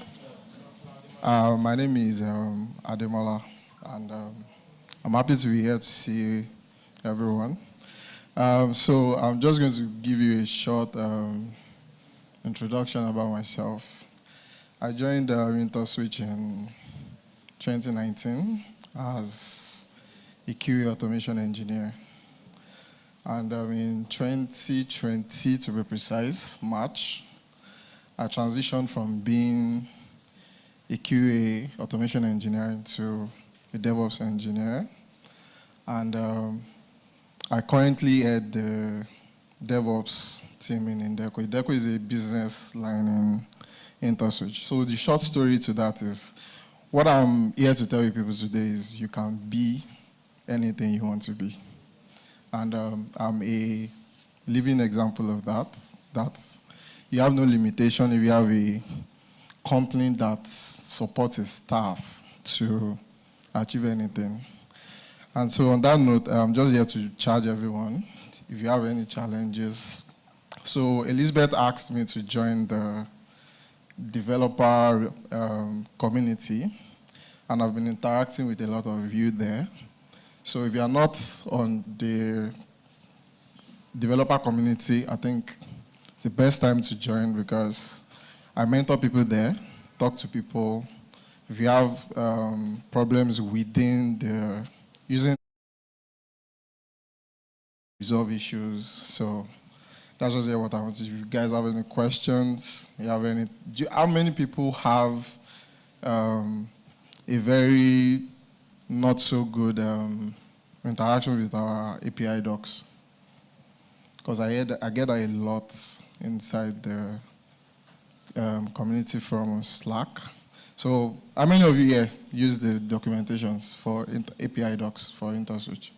My name is Ademola, and I'm happy to be here to see everyone. So I'm just going to give you a short introduction about myself. I joined Interswitch in 2019 as a QA automation engineer. And in 2020, to be precise, March, I transitioned from being a QA automation engineer to a DevOps engineer. And I currently head the DevOps team in Indeco. Indeco is a business line in Interswitch. So the short story to that is, what I'm here to tell you people today is you can be anything you want to be. And I'm a living example of that. That you have no limitation if you have a company that supports its staff to achieve anything. And so on that note, I'm just here to charge everyone if you have any challenges. So Elizabeth asked me to join the developer community, and I've been interacting with a lot of you there. So if you are not on the developer community, I think it's the best time to join because I mentor people there, talk to people. If you have problems within the using resolve issues. So that's just what I want to do. If you guys have any questions, you have any, how many people have a very not so good interaction with our API docs? Because I get a lot inside the community from Slack. So how many of you here use the documentations for API docs for Interswitch?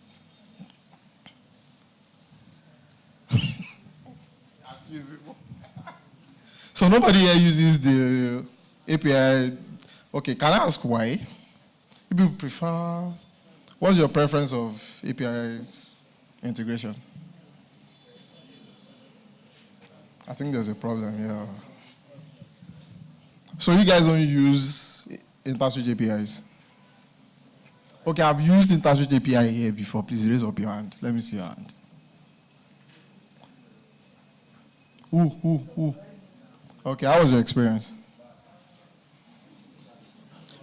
So nobody here uses the API. Okay, can I ask why? People prefer, what's your preference of APIs integration? I think there's a problem here. So you guys don't use Interswitch APIs? Okay, I've used Interswitch API here before. Please raise up your hand. Let me see your hand. Who? Okay, how was your experience?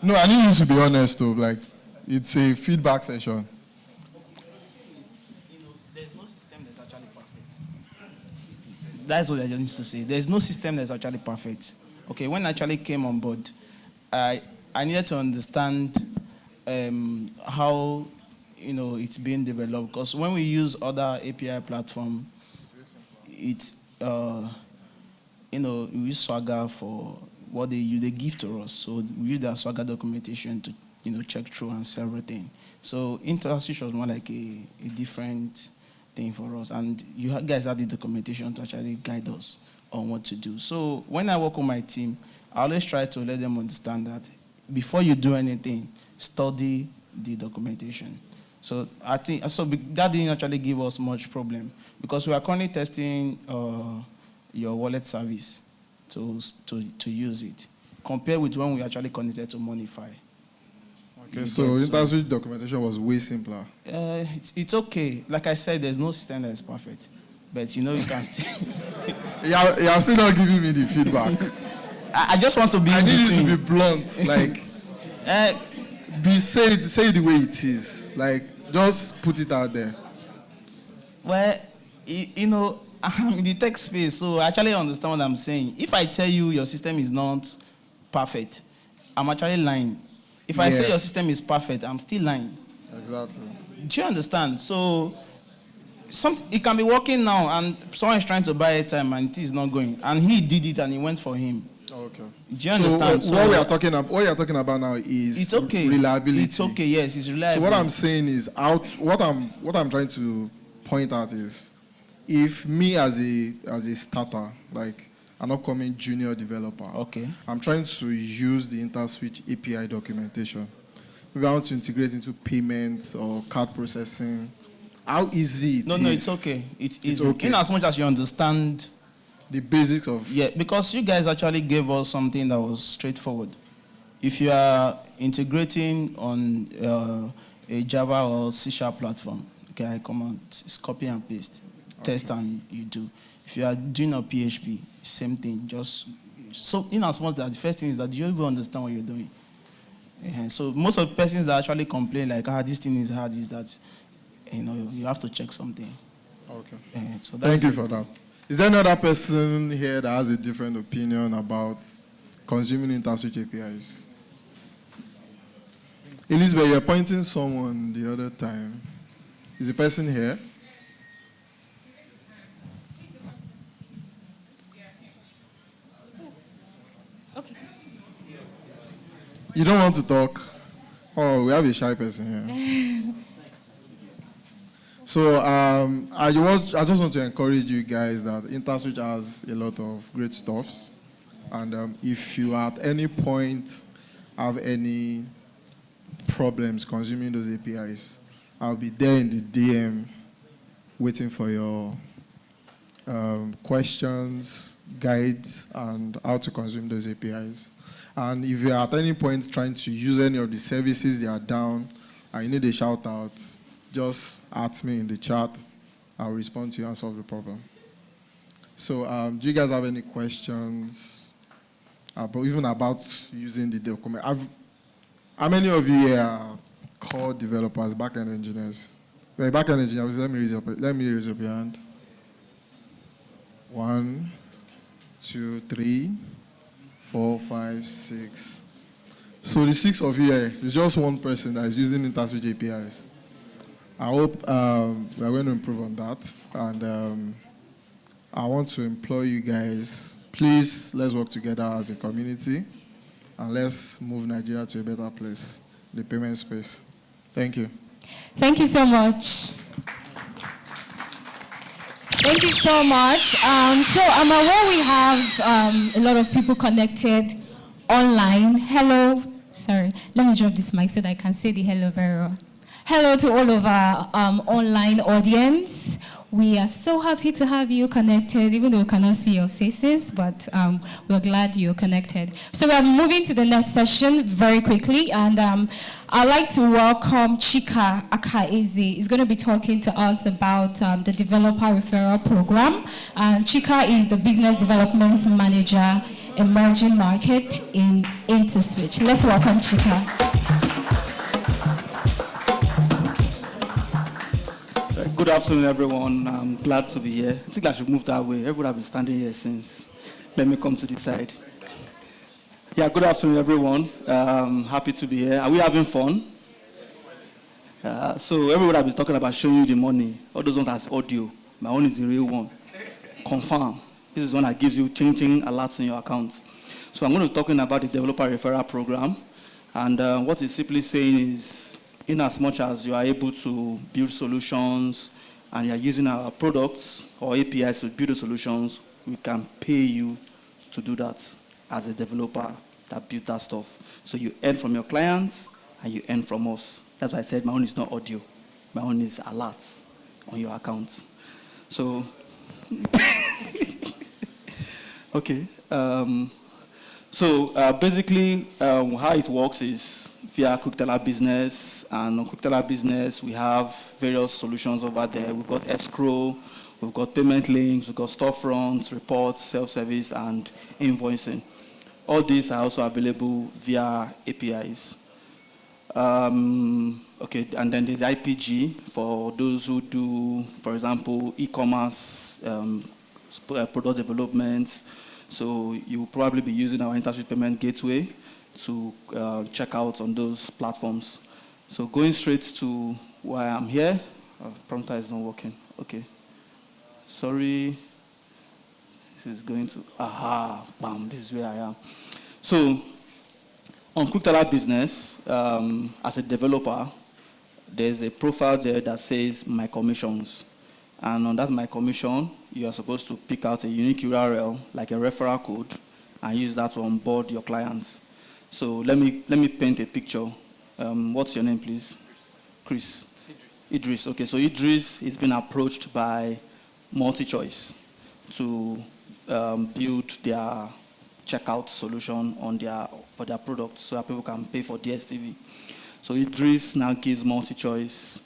No, I need you to be honest though. Like, it's a feedback session. There's no system that's actually perfect. That's what I just need to say. There's no system that's actually perfect. Okay, when I actually came on board, I needed to understand how it's being developed. Because when we use other API platform, it's we use Swagger for what they give to us. So we use their Swagger documentation to check through and see everything. So Interswitch was more like a different thing for us, and you guys had the documentation to actually guide us on what to do. So when I work with my team, I always try to let them understand that before you do anything, study the documentation. So I think that didn't actually give us much problem because we are currently testing your wallet service to use it, compared with when we actually connected to Monify. Okay, so Interswitch documentation was way simpler. It's okay. Like I said, there's no system that is perfect, but you can still. You're still not giving me the feedback. I just want to be. I need you to be blunt, like. Say it the way it is. Like, just put it out there. Well, I'm in the tech space, so I actually understand what I'm saying. If I tell you your system is not perfect, I'm actually lying. If I say your system is perfect, I'm still lying. Exactly. Do you understand? So it can be working now, and someone is trying to buy a time, and it is not going. And he did it, and it went for him. Okay. Do you understand? So what you're talking about now is it's okay. Reliability. It's okay. Yes, it's reliable. So what I'm saying is, what I'm trying to point out is, if me as a starter, like an upcoming junior developer, okay, I'm trying to use the Interswitch API documentation. Maybe I want to integrate into payments or card processing. How easy it is? No, it's okay. It's easy. It's okay. In as much as you understand the basics of... Yeah, because you guys actually gave us something that was straightforward. If you are integrating on a Java or C# platform, okay, I command, it's copy and paste, test and you do. If you are doing a PHP, same thing. Just so in as much that the first thing is that you even understand what you're doing. So most of the persons that actually complain like, this thing is hard, is that you have to check something. Okay. So thank you for that. Is there another person here that has a different opinion about consuming Interswitch APIs? Elizabeth, you're pointing someone the other time. Is the person here? Okay. You don't want to talk? Oh, we have a shy person here. So I just want to encourage you guys that Interswitch has a lot of great stuffs. And if you at any point have any problems consuming those APIs, I'll be there in the DM waiting for your questions, guides, and how to consume those APIs. And if you're at any point trying to use any of the services that are down and you need a shout out, just ask me in the chat. I'll respond to you and solve the problem. So do you guys have any questions even about using the document? How many of you here are core developers, backend engineers? Well, backend engineers, let me raise up your hand. 1, 2, 3, 4, 5, 6. So the 6 of you here, it's just one person that is using Interswitch APIs. I hope we're going to improve on that. And I want to implore you guys, please, let's work together as a community. And let's move Nigeria to a better place, the payment space. Thank you. Thank you so much. Thank you so much. So I'm aware we have a lot of people connected online. Hello. Sorry, let me drop this mic so that I can say the hello very well. Hello to all of our online audience. We are so happy to have you connected, even though we cannot see your faces, but we're glad you're connected. So we are moving to the next session very quickly, and I'd like to welcome Chika Akaeze. He's going to be talking to us about the Developer Referral Program. Chika is the Business Development Manager, Emerging Market in Interswitch. Let's welcome Chika. Good afternoon, everyone. I'm glad to be here. I think I should move that way. Everyone has been standing here since. Let me come to this side. Yeah, good afternoon, everyone. Happy to be here. Are we having fun? So everyone has been talking about showing you the money. All those ones has audio. My own is the real one. Confirm. This is one that gives you changing alerts in your accounts. So I'm going to be talking about the Developer Referral Program. And what it's simply saying is, in as much as you are able to build solutions and you are using our products or APIs to build the solutions, we can pay you to do that as a developer that built that stuff. So you earn from your clients and you earn from us. That's why I said my own is not audio. My own is alert on your account. So, okay. Basically, how it works is via QuickTeller Business, and on QuickTeller Business, we have various solutions over there. We've got escrow, we've got payment links, we've got storefronts, reports, self-service, and invoicing. All these are also available via APIs. Okay, and then there's IPG for those who do, for example, e-commerce, product development. So you will probably be using our Interswitch Payment Gateway to check out on those platforms. So going straight to why I'm here. Prompter is not working. Okay. Sorry. This is going to, bam, this is where I am. So, on QuickTeller Business, as a developer, there's a profile there that says My Commissions. And on that My Commission, you are supposed to pick out a unique URL, like a referral code, and use that to onboard your clients. So let me paint a picture. What's your name, please? Chris. Idris. Okay, so Idris is being approached by MultiChoice to build their checkout solution for their product so that people can pay for DSTV. So Idris now gives MultiChoice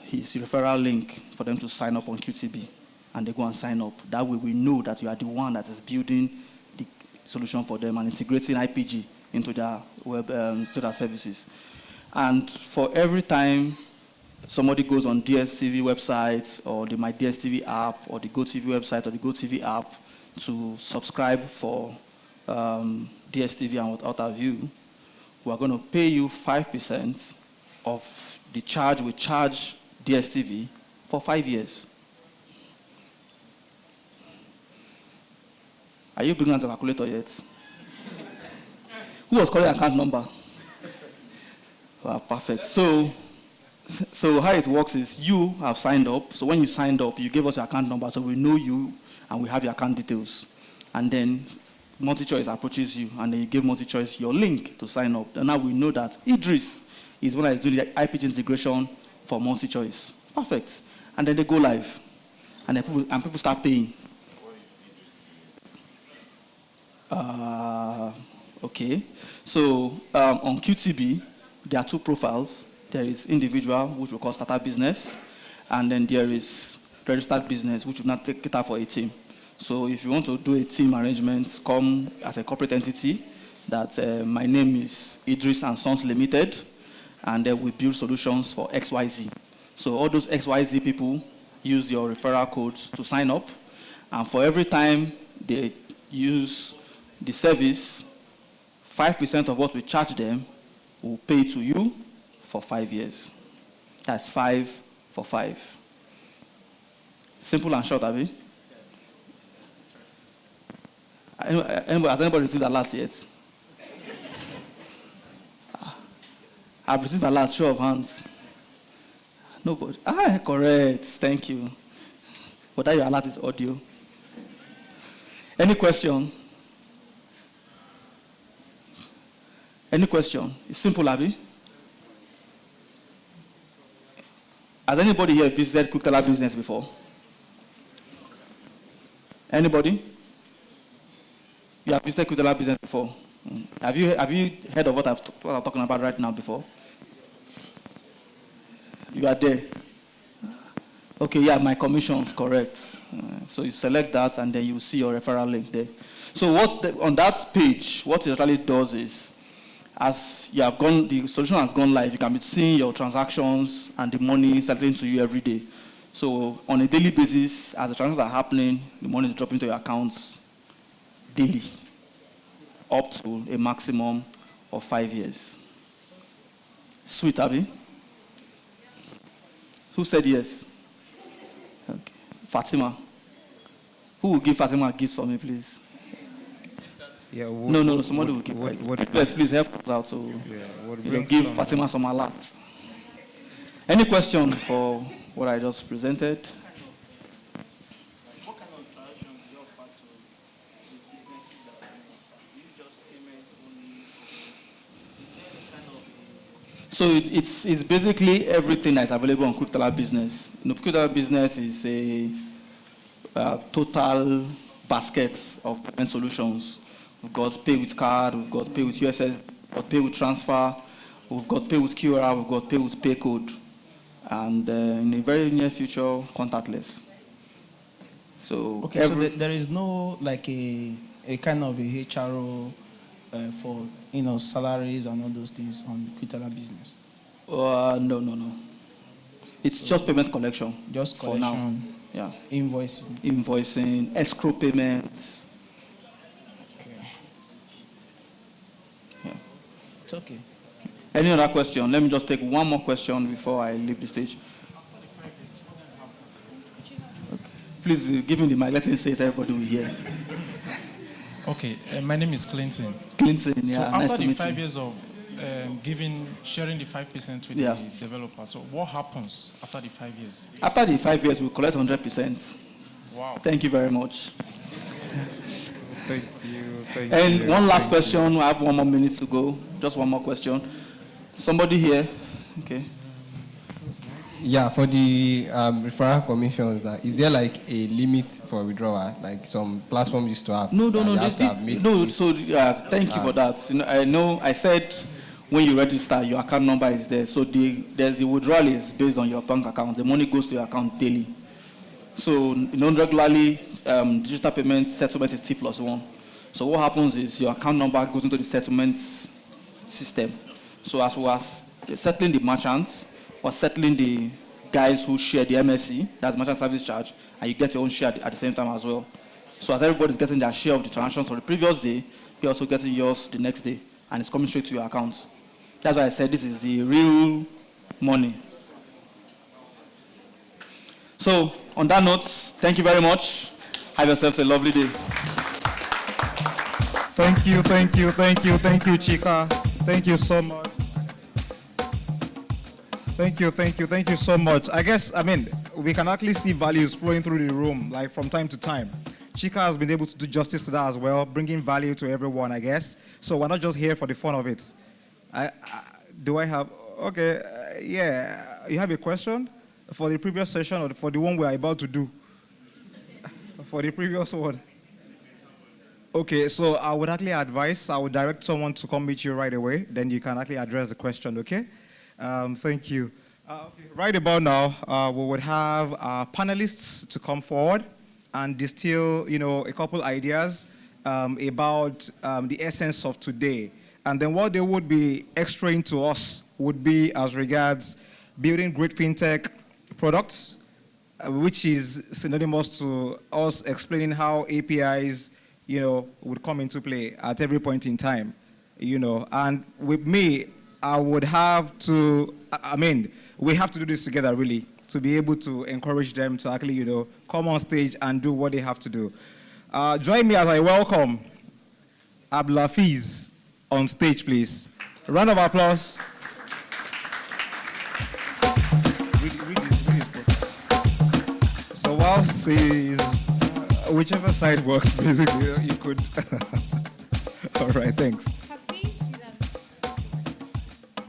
his referral link for them to sign up on QTB, and they go and sign up. That way we know that you are the one that is building the solution for them and integrating IPG into their web to their services. And for every time somebody goes on DSTV website or the My DSTV app or the GoTV website or the GoTV app to subscribe for DSTV and what have you, we are going to pay you 5% of the charge we charge DSTV for 5 years. Are you bringing out the calculator yet? Who was calling account number? Wow, perfect. So how it works is you have signed up. So when you signed up, you gave us your account number, so we know you and we have your account details. And then MultiChoice approaches you, and then you give MultiChoice your link to sign up. And now we know that Idris is one that is doing the IPG integration for MultiChoice. Perfect. And then they go live, and then people start paying. Okay. So on QTB, there are two profiles. There is individual, which we call startup business, and then there is registered business, which will not cater for a team. So if you want to do a team arrangement, come as a corporate entity that my name is Idris and Sons Limited, and then we build solutions for XYZ. So all those XYZ people use your referral codes to sign up, and for every time they use the service, 5% of what we charge them will pay to you for 5 years. That's 5 for 5. Simple and short, Abi. Has anybody received a alert yet? I've received a alert, show of hands. Nobody. Correct. Thank you. But that your alert is audio. Any question? Any question? It's simple, Abi. Has anybody here visited QuickTeller Business before? Anybody? You have visited QuickTeller Business before? Have you heard of what I'm talking about right now before? You are there. Okay, yeah, My Commissions, correct. So you select that, and then you see your referral link there. So on that page, what it really does is, as you have gone, the solution has gone live, you can be seeing your transactions and the money settling to you every day. So on a daily basis, as the transactions are happening, the money is dropping into your accounts daily, up to a maximum of 5 years. Sweet, Abby? Who said yes? Okay. Fatima. Who will give Fatima a gift for me, please? Yeah, no, somebody will give. Please help us out. So give Fatima some alert. Any question for what I just presented? What kind of transactions do you offer to the businesses that are in? Is it just payments only? Is there any kind of So it's basically everything that's available on QuickTeller Business. QuickTeller Business is a total basket of payment solutions. We've got pay with card, we've got pay with USS, we've got pay with transfer, we've got pay with QR, we've got pay with pay code, and in the very near future, contactless. So okay, so there is no like a kind of a HRO for salaries and all those things on QuickTeller Business. No. It's just payment collection. Just collection. For now. Yeah. Invoicing, escrow payments. Okay. Yeah. It's okay. Any other question? Let me just take one more question before I leave the stage. Please give me the mic. Let me say it so everybody will hear. Okay, my name is Clinton. Clinton, yeah. So Nice after to the meet 5 you. years of sharing the 5% with the developer, so what happens after the 5 years? After the 5 years, we collect 100%. Wow. Thank you very much. Thank you. And one last question. We have 1 more minute to go. Just one more question. Somebody here? Okay. Yeah, for the referral commissions, is there like a limit for withdrawal, like some platforms used to have? No. You have to have made No, this, so thank you for that. I know I said when you register, your account number is there. So the withdrawal is based on your bank account. The money goes to your account daily. So regularly, digital payment settlement is T+1. So what happens is your account number goes into the settlement system. So as we are settling the merchants, or settling the guys who share the MSC, that's merchant service charge, and you get your own share at the same time as well. So as everybody's getting their share of the transactions for the previous day, you're also getting yours the next day, and it's coming straight to your account. That's why I said this is the real money. So on that note, thank you very much. Have yourselves a lovely day. Thank you, Chika. Thank you so much. Thank you so much. We can actually see values flowing through the room, like from time to time. Chika has been able to do justice to that as well, bringing value to everyone, I guess. So we're not just here for the fun of it. You have a question for the previous session or for the one we're about to do? For the previous one. Okay, so I would actually advise, I would direct someone to come meet you right away, then you can actually address the question, okay? Thank you. Right about now, we would have our panelists to come forward and distill, a couple ideas about the essence of today. And then what they would be extracting to us would be as regards building great fintech products, which is synonymous to us explaining how APIs, would come into play at every point in time, And with me, I would have to, we have to do this together, really, to be able to encourage them to actually, come on stage and do what they have to do. Join me as I welcome Abdulafiz on stage, please. A round of applause. So whilst he's, whichever side works, basically, you could. All right, thanks.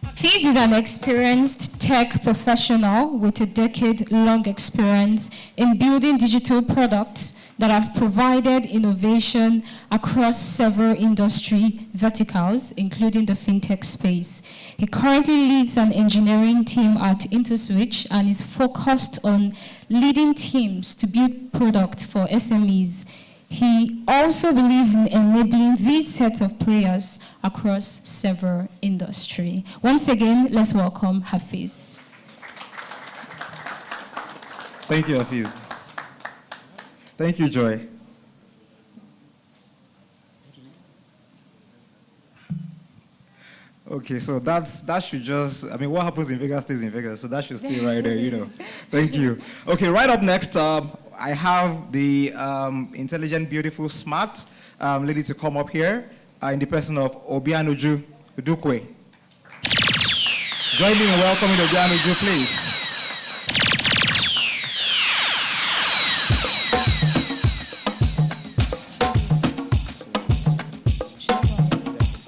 Hafiz is an experienced tech professional with a decade-long experience in building digital products that have provided innovation across several industry verticals, including the fintech space. He currently leads an engineering team at Interswitch and is focused on leading teams to build products for SMEs. He also believes in enabling these sets of players across several industries. Once again, let's welcome Hafiz. Thank you, Hafiz. Thank you, Joy. Okay, so that should just, what happens in Vegas stays in Vegas, so that should stay right there, Thank you. Okay, right up next, I have the intelligent, beautiful, smart lady to come up here in the person of Obianuju Udukwe. Join me in welcoming Obianuju, please.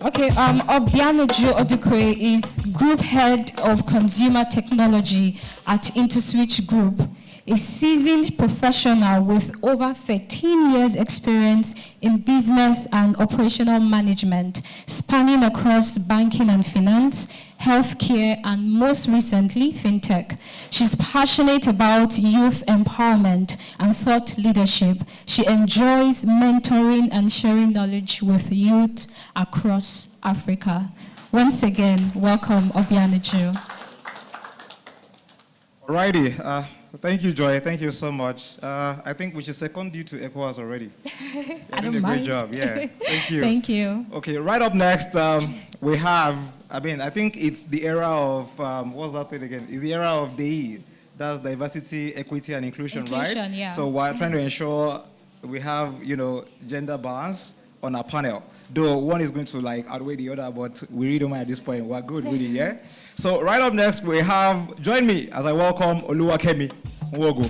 Okay, Obianuju Udukwe is Group Head of Consumer Technology at Interswitch Group, a seasoned professional with over 13 years' experience in business and operational management, spanning across banking and finance, healthcare, and most recently, fintech. She's passionate about youth empowerment and thought leadership. She enjoys mentoring and sharing knowledge with youth across Africa. Once again, welcome, Obianuju. Alrighty. Thank you, Joy. Thank you so much. I think we should second you to ECOWAS already. I You're doing don't a mind. great job. Yeah. Thank you. Thank you. Okay, right up next, we have, I think it's the era of, what's that thing again? It's the era of DE. That's diversity, equity, and inclusion, right? Inclusion, yeah. So we're trying to ensure we have, gender balance on our panel. Though one is going to outweigh the other, but we really don't mind at this point. We're good with it, yeah? So right up next, we have, join me as I welcome Oluwakemi Nwogo.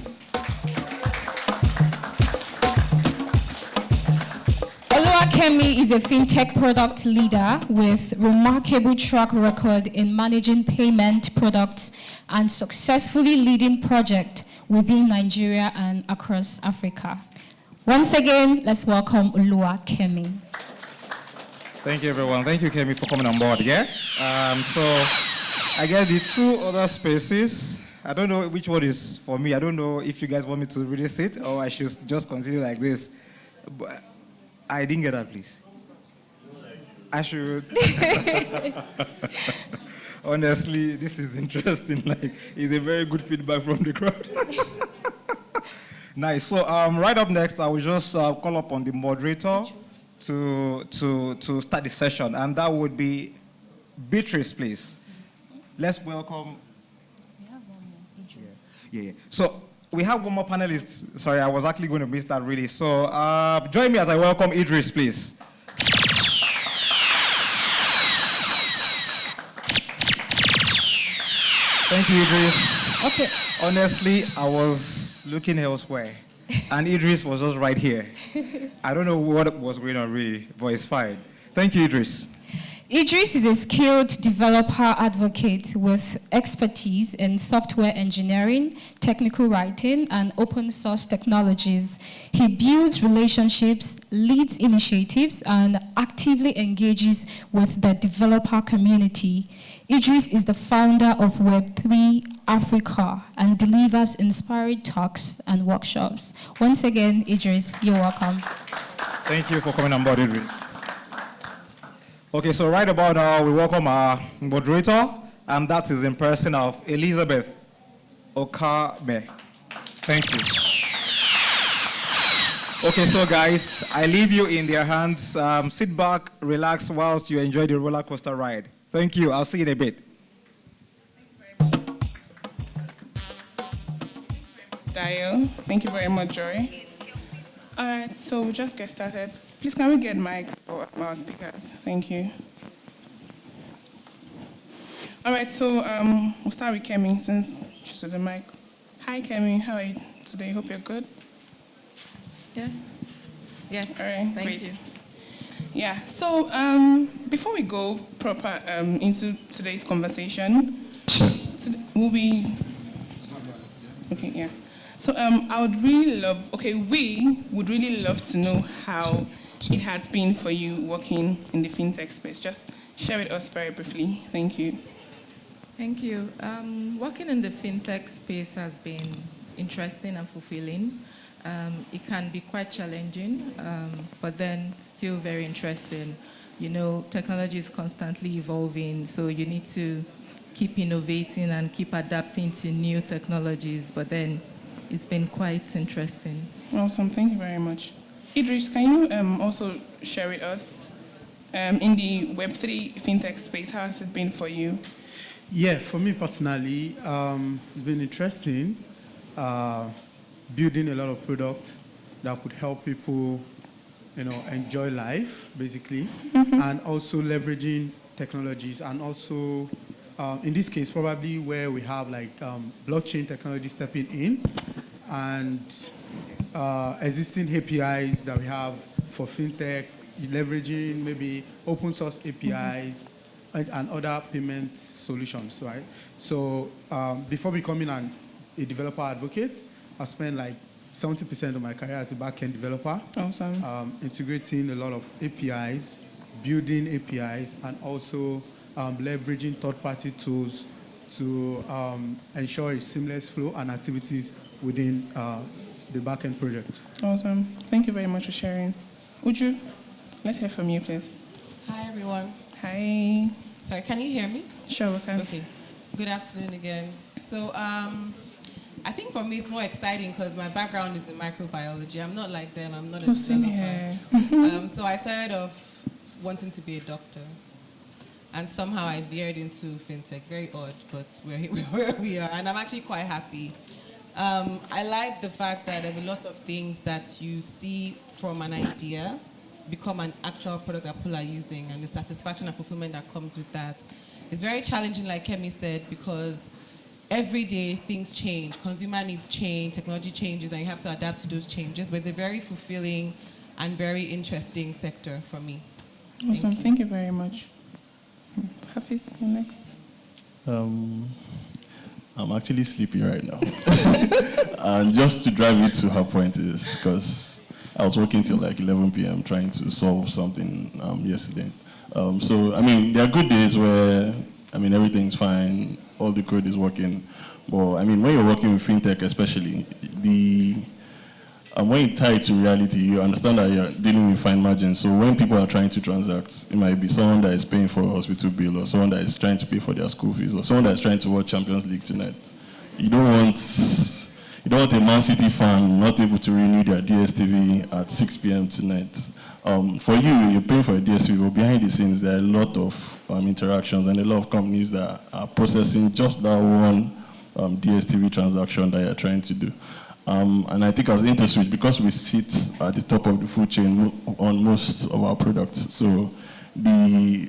Oluwakemi is a fintech product leader with remarkable track record in managing payment products and successfully leading projects within Nigeria and across Africa. Once again, let's welcome Oluwakemi. Thank you, everyone. Thank you, Kemi, for coming on board, yeah? So I guess the two other spaces, I don't know which one is for me. I don't know if you guys want me to really sit or I should just continue like this. But I didn't get that, please. I should. Honestly, this is interesting. It's a very good feedback from the crowd. Nice. So right up next, I will just call upon the moderator to start the session, and that would be Beatrice, please. Let's welcome. We have one more, Idris. Yeah. So we have one more panelist. Sorry, I was actually going to miss that really. So join me as I welcome Idris, please. Thank you, Idris. Okay. Honestly, I was looking elsewhere, and Idris was just right here. I don't know what was going on really, but it's fine. Thank you, Idris. Idris is a skilled developer advocate with expertise in software engineering, technical writing, and open source technologies. He builds relationships, leads initiatives, and actively engages with the developer community. Idris is the founder of Web3 Africa and delivers inspiring talks and workshops. Once again, Idris, you're welcome. Thank you for coming on board, Idris. Okay, so right about now, we welcome our moderator, and that is in person of Elizabeth Okabe. Thank you. Okay, so guys, I leave you in their hands. Sit back, relax whilst you enjoy the roller coaster ride. Thank you. I'll see you in a bit. Dio. Thank you very much, Joy. All right, so we'll just get started. Please, can we get mics for our speakers? Thank you. All right, so we'll start with Kemi since she's at the mic. Hi, Kemi. How are you today? Hope you're good. Yes. Yes. All right. Thank great. you. Yeah. So before we go proper into today's conversation, we'll be okay. Yeah. So I would really love. Okay, we would really love to know how it has been for you working in the fintech space. Just share with us very briefly. Thank you. Thank you. Working in the fintech space has been interesting and fulfilling. It can be quite challenging, but then still very interesting. You know, technology is constantly evolving, so you need to keep innovating and keep adapting to new technologies, but then it's been quite interesting. Awesome. Thank you very much. Idris, can you also share with us in the Web3 fintech space, how has it been for you? Yeah, for me personally, it's been interesting building a lot of products that could help people, enjoy life, basically, and also leveraging technologies, and also, in this case, probably where we have blockchain technology stepping in, and existing APIs that we have for fintech, leveraging maybe open source APIs and other payment solutions, right? So before becoming a developer advocate, I spent 70% of my career as a back-end developer. Awesome. Integrating a lot of APIs, building APIs, and also leveraging third-party tools to ensure a seamless flow and activities within the back-end project. Awesome. Thank you very much for sharing. Uju, let's hear from you, please. Hi, everyone. Hi. Sorry, can you hear me? Sure, we can. Okay. Good afternoon again. So I think for me it's more exciting because my background is in microbiology. I'm not like them. I'm not a Oh, same developer. So I started off wanting to be a doctor. And somehow I veered into fintech. Very odd, but we're where we are. And I'm actually quite happy. I like the fact that there's a lot of things that you see from an idea become an actual product that people are using, and the satisfaction and fulfillment that comes with that. It's very challenging, like Kemi said, because every day things change. Consumer needs change, technology changes, and you have to adapt to those changes. But it's a very fulfilling and very interesting sector for me. Awesome. Thank you very much. Hafiz, you're next. I'm actually sleepy right now. And just to drive it to her point is because I was working till like 11 p.m. trying to solve something yesterday. So, I mean, there are good days where, I mean, everything's fine, all the code is working. But, I mean, when you're working with fintech especially, when you tie it to reality, you understand that you're dealing with fine margins. So when people are trying to transact, it might be someone that is paying for a hospital bill, or someone that is trying to pay for their school fees, or someone that is trying to watch Champions League tonight. You don't want a Man City fan not able to renew their DSTV at 6 p.m. tonight. For you, you're paying for a DSTV, but behind the scenes, there are a lot of interactions and a lot of companies that are processing just that one DSTV transaction that you're trying to do. And I think as Interswitch, because we sit at the top of the food chain on most of our products, so the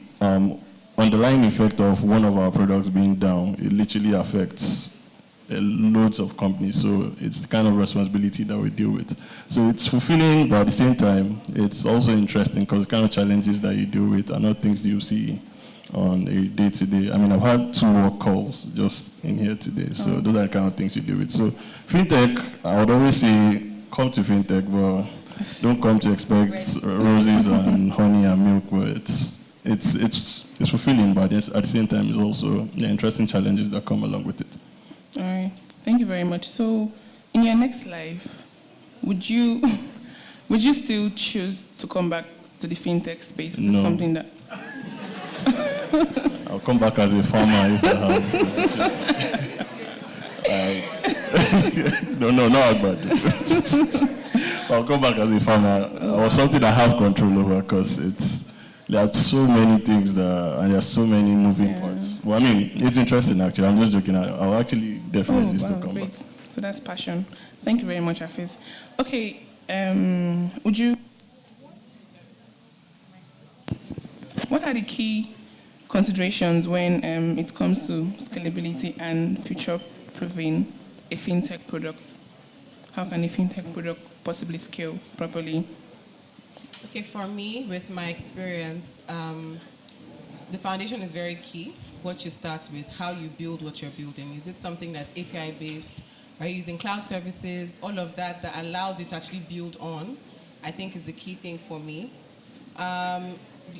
underlying effect of one of our products being down, it literally affects loads of companies. So it's the kind of responsibility that we deal with. So it's fulfilling, but at the same time, it's also interesting because the kind of challenges that you deal with are not things that you see on a day-to-day. I mean, I've had 2 work calls just in here today, so those are the kind of things you deal with. So fintech, I would always say, come to fintech, but don't come to expect roses and honey and milk. But it's fulfilling, but at the same time, it's also the interesting challenges that come along with it. All right, thank you very much. So, in your next life, would you still choose to come back to the fintech space? Is this something that I'll come back as a farmer if I have. No, not bad. I'll come back as a farmer or something I have control over because there are so many things and there are so many moving parts. Well, I mean, it's interesting actually. I'm just joking. I'll actually definitely still come back. So that's passion. Thank you very much, Hafiz. Okay, what are the key considerations when it comes to scalability and future-proofing a fintech product? How can a fintech product possibly scale properly? Okay, for me, with my experience, the foundation is very key. What you start with, how you build what you're building. Is it something that's API-based? Are you using cloud services? All of that allows you to actually build on, I think is the key thing for me.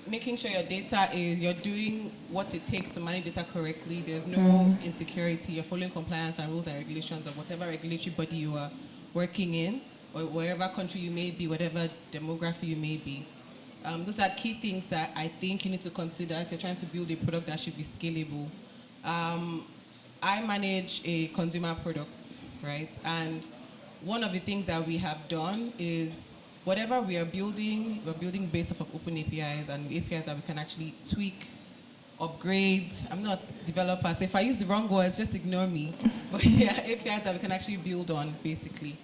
Making sure your data you're doing what it takes to manage data correctly. There's no insecurity. You're following compliance and rules and regulations of whatever regulatory body you are working in, or wherever country you may be, whatever demography you may be. Those are key things that I think you need to consider if you're trying to build a product that should be scalable. I manage a consumer product, right? And one of the things that we have done is whatever we're building based off of open APIs and APIs that we can actually tweak, upgrade. I'm not a developer, so if I use the wrong words, just ignore me. But yeah, APIs that we can actually build on, basically.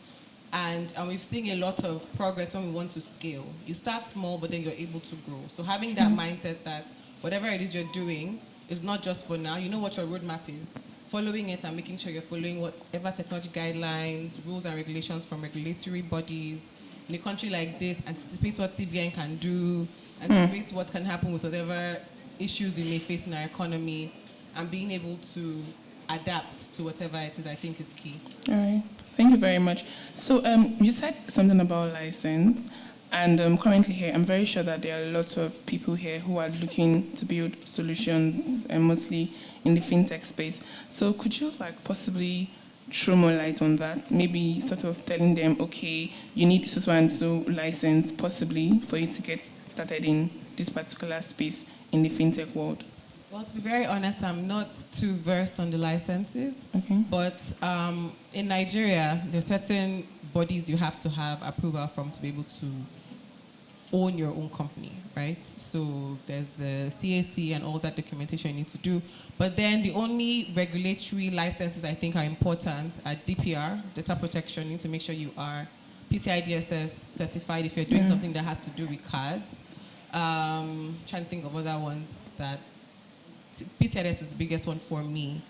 And we've seen a lot of progress when we want to scale. You start small, but then you're able to grow. So having that mindset that whatever it is you're doing is not just for now, you know what your roadmap is. Following it and making sure you're following whatever technology guidelines, rules and regulations from regulatory bodies. In a country like this, anticipate what CBN can do, anticipate what can happen with whatever issues you may face in our economy, and being able to adapt to whatever it is, I think is key. All right. Thank you very much. So you said something about license, and currently here, I'm very sure that there are lots of people here who are looking to build solutions, mostly in the fintech space. So could you possibly throw more light on that? Maybe sort of telling them, okay, you need so and so license possibly for you to get started in this particular space in the fintech world. Well, to be very honest, I'm not too versed on the licenses, but in Nigeria, there are certain bodies you have to have approval from to be able to own your own company, right? So there's the CAC and all that documentation you need to do. But then the only regulatory licenses I think are important are DPR, data protection. You need to make sure you are PCI DSS certified if you're doing something that has to do with cards. Trying to think of other ones that PCI DSS is the biggest one for me.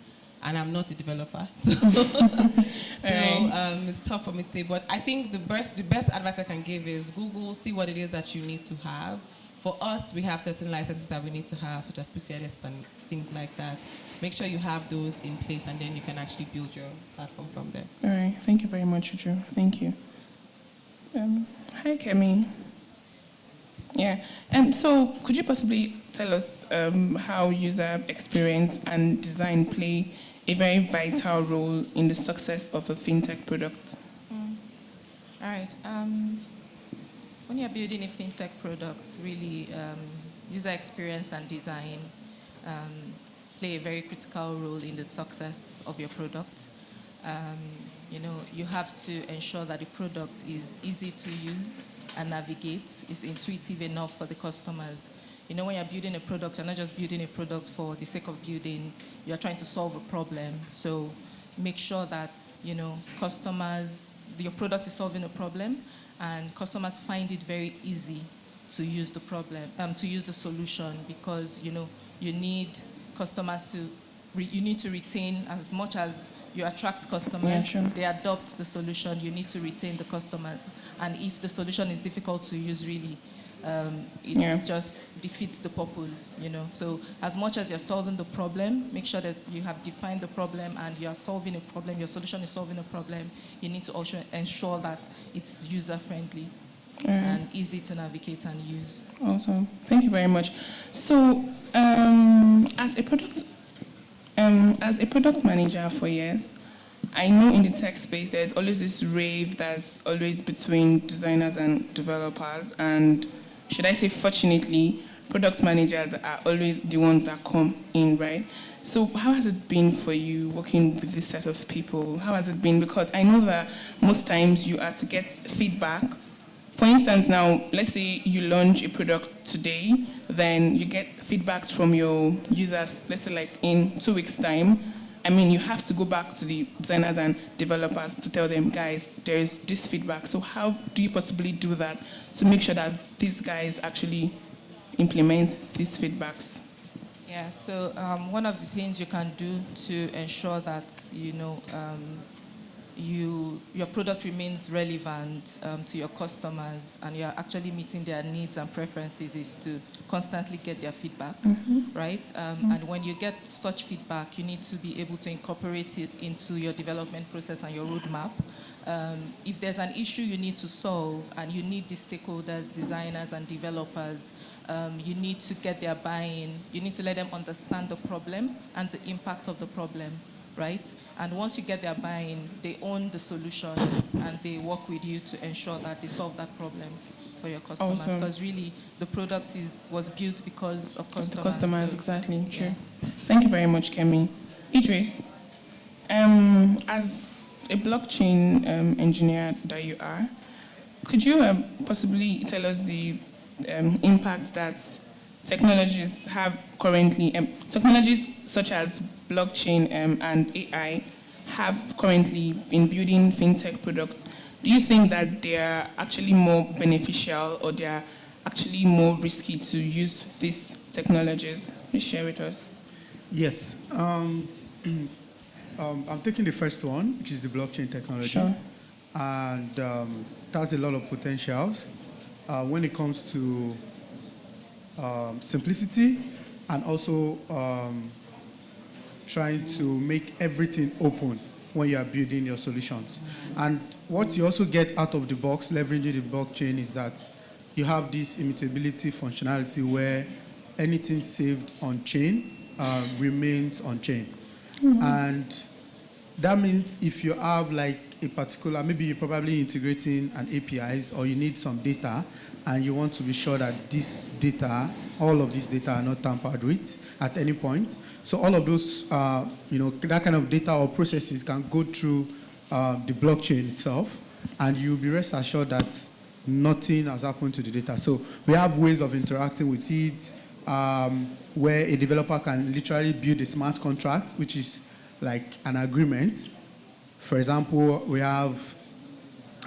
And I'm not a developer, so, it's tough for me to say. But I think the best advice I can give is Google, see what it is that you need to have. For us, we have certain licenses that we need to have, such as PCIDS and things like that. Make sure you have those in place, and then you can actually build your platform from there. All right. Thank you very much, Uju. Thank you. Hi, Kemi. Yeah. And so could you possibly tell us how user experience and design play a very vital role in the success of a fintech product? All right. When you're building a fintech product, really user experience and design play a very critical role in the success of your product. You have to ensure that the product is easy to use and navigate, is intuitive enough for the customers. When you're building a product, you're not just building a product for the sake of building, you're trying to solve a problem. So make sure that, customers, your product is solving a problem and customers find it very easy to use the to use the solution, because, you need customers you need to retain as much as you attract customers, they adopt the solution, you need to retain the customers. And if the solution is difficult to use, really, it just defeats the purpose, So as much as you're solving the problem, make sure that you have defined the problem and you are solving a problem, your solution is solving a problem. You need to also ensure that it's user-friendly and easy to navigate and use. Awesome. Thank you very much. So as a product manager for years, I know in the tech space there's always this rave that's always between designers and developers, and should I say fortunately, product managers are always the ones that come in, right? So how has it been for you working with this set of people? How has it been? Because I know that most times you are to get feedback. For instance, now, let's say you launch a product today, then you get feedbacks from your users, let's say like in 2 weeks' time. I mean, you have to go back to the designers and developers to tell them, guys, there's this feedback. So how do you possibly do that to make sure that these guys actually implement these feedbacks? Yeah, so one of the things you can do to ensure that, your product remains relevant to your customers and you're actually meeting their needs and preferences is to constantly get their feedback, right? And when you get such feedback, you need to be able to incorporate it into your development process and your roadmap. If there's an issue you need to solve and you need the stakeholders, designers and developers, you need to get their buy-in. You need to let them understand the problem and the impact of the problem, right? And once you get their buy-in, they own the solution and they work with you to ensure that they solve that problem for your customers. Because really, the product was built because of customers. The customers, exactly, true. Thank you very much, Kemi. Idris, as a blockchain engineer that you are, could you possibly tell us the impacts that technologies have currently, technologies such as blockchain and AI have currently in building fintech products? Do you think that they are actually more beneficial or they are actually more risky to use these technologies? Please share with us. Yes. I'm taking the first one, which is the blockchain technology. Sure. And it has a lot of potentials when it comes to simplicity and also trying to make everything open when you are building your solutions. And what you also get out of the box, leveraging the blockchain, is that you have this immutability functionality where anything saved on chain remains on chain. And that means if you have like a particular, maybe you're probably integrating an APIs or you need some data and you want to be sure that this data, all of these data are not tampered with at any point. So all of those, that kind of data or processes can go through the blockchain itself, and you'll be rest assured that nothing has happened to the data. So we have ways of interacting with it, where a developer can literally build a smart contract, which is like an agreement. For example, we have,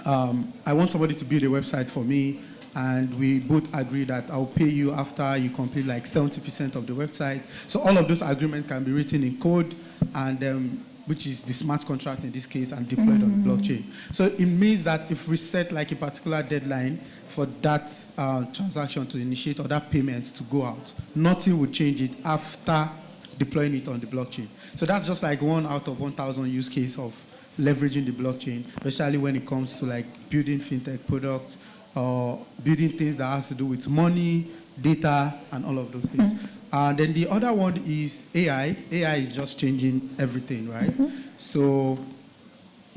I want somebody to build a website for me, and we both agree that I'll pay you after you complete like 70% of the website. So all of those agreements can be written in code, and which is the smart contract in this case, and deployed on the blockchain. So it means that if we set like a particular deadline for that transaction to initiate or that payment to go out, nothing will change it after deploying it on the blockchain. So that's just like 1 out of 1,000 use case of leveraging the blockchain, especially when it comes to like building fintech products or building things that has to do with money, data, and all of those things. And then the other one is AI. AI is just changing everything, right? So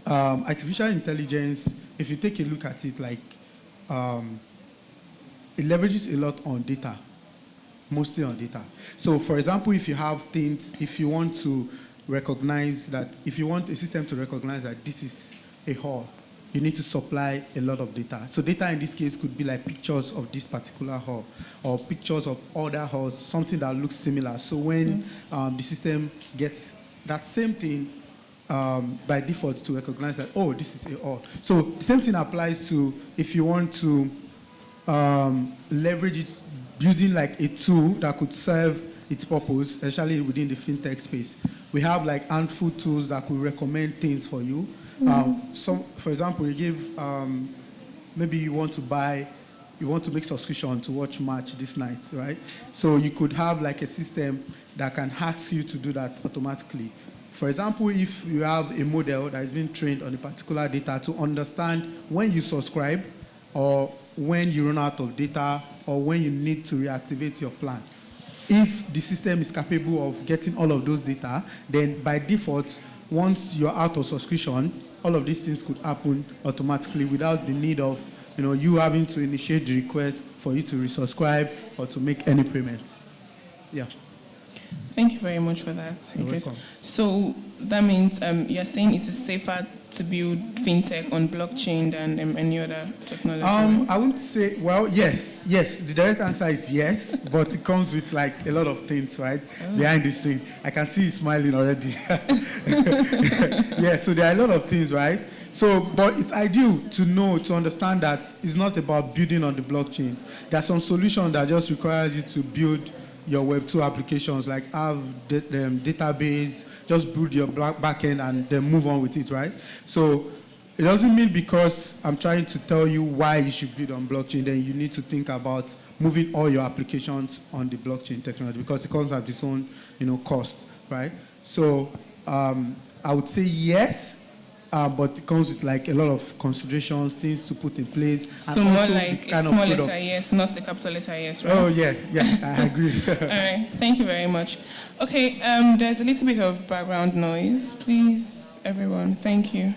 artificial intelligence, if you take a look at it, like it leverages a lot on data, mostly on data. So for example, if you have things, if you want to recognize that, if you want a system to recognize that this is a hall, you need to supply a lot of data. So data in this case could be like pictures of this particular hall or pictures of other halls, something that looks similar. So when the system gets that same thing by default to recognize that, oh, this is a hall. So the same thing applies to if you want to leverage it, building like a tool that could serve its purpose, especially within the fintech space. We have like handful tools that could recommend things for you. For example, you give, maybe you want to make subscription to watch match this night, right? So you could have like a system that can ask you to do that automatically. For example, if you have a model that is being trained on a particular data to understand when you subscribe or when you run out of data or when you need to reactivate your plan. If the system is capable of getting all of those data, then by default, once you're out of subscription, all of these things could happen automatically without the need of you having to initiate the request for you to resubscribe or to make any payments. Yeah. Thank you very much for that. You're welcome. So that means you're saying it is safer to build fintech on blockchain than any other technology? I wouldn't say, well, yes. The direct answer is yes, but it comes with like a lot of things, right? Behind the scene. I can see you smiling already. Yeah, so there are a lot of things, right? So, but it's ideal to understand that it's not about building on the blockchain. There are some solutions that just requires you to build your Web 2 applications, like have the database, just build your backend and then move on with it, right? So it doesn't mean because I'm trying to tell you why you should build on blockchain, then you need to think about moving all your applications on the blockchain technology because it comes at its own, cost, right? So I would say yes, but it comes with like a lot of considerations, things to put in place. So and more like a small letter yes, not a capital letter yes, right? Oh, yeah, I agree. All right, thank you very much. Okay, there's a little bit of background noise. Please, everyone, thank you.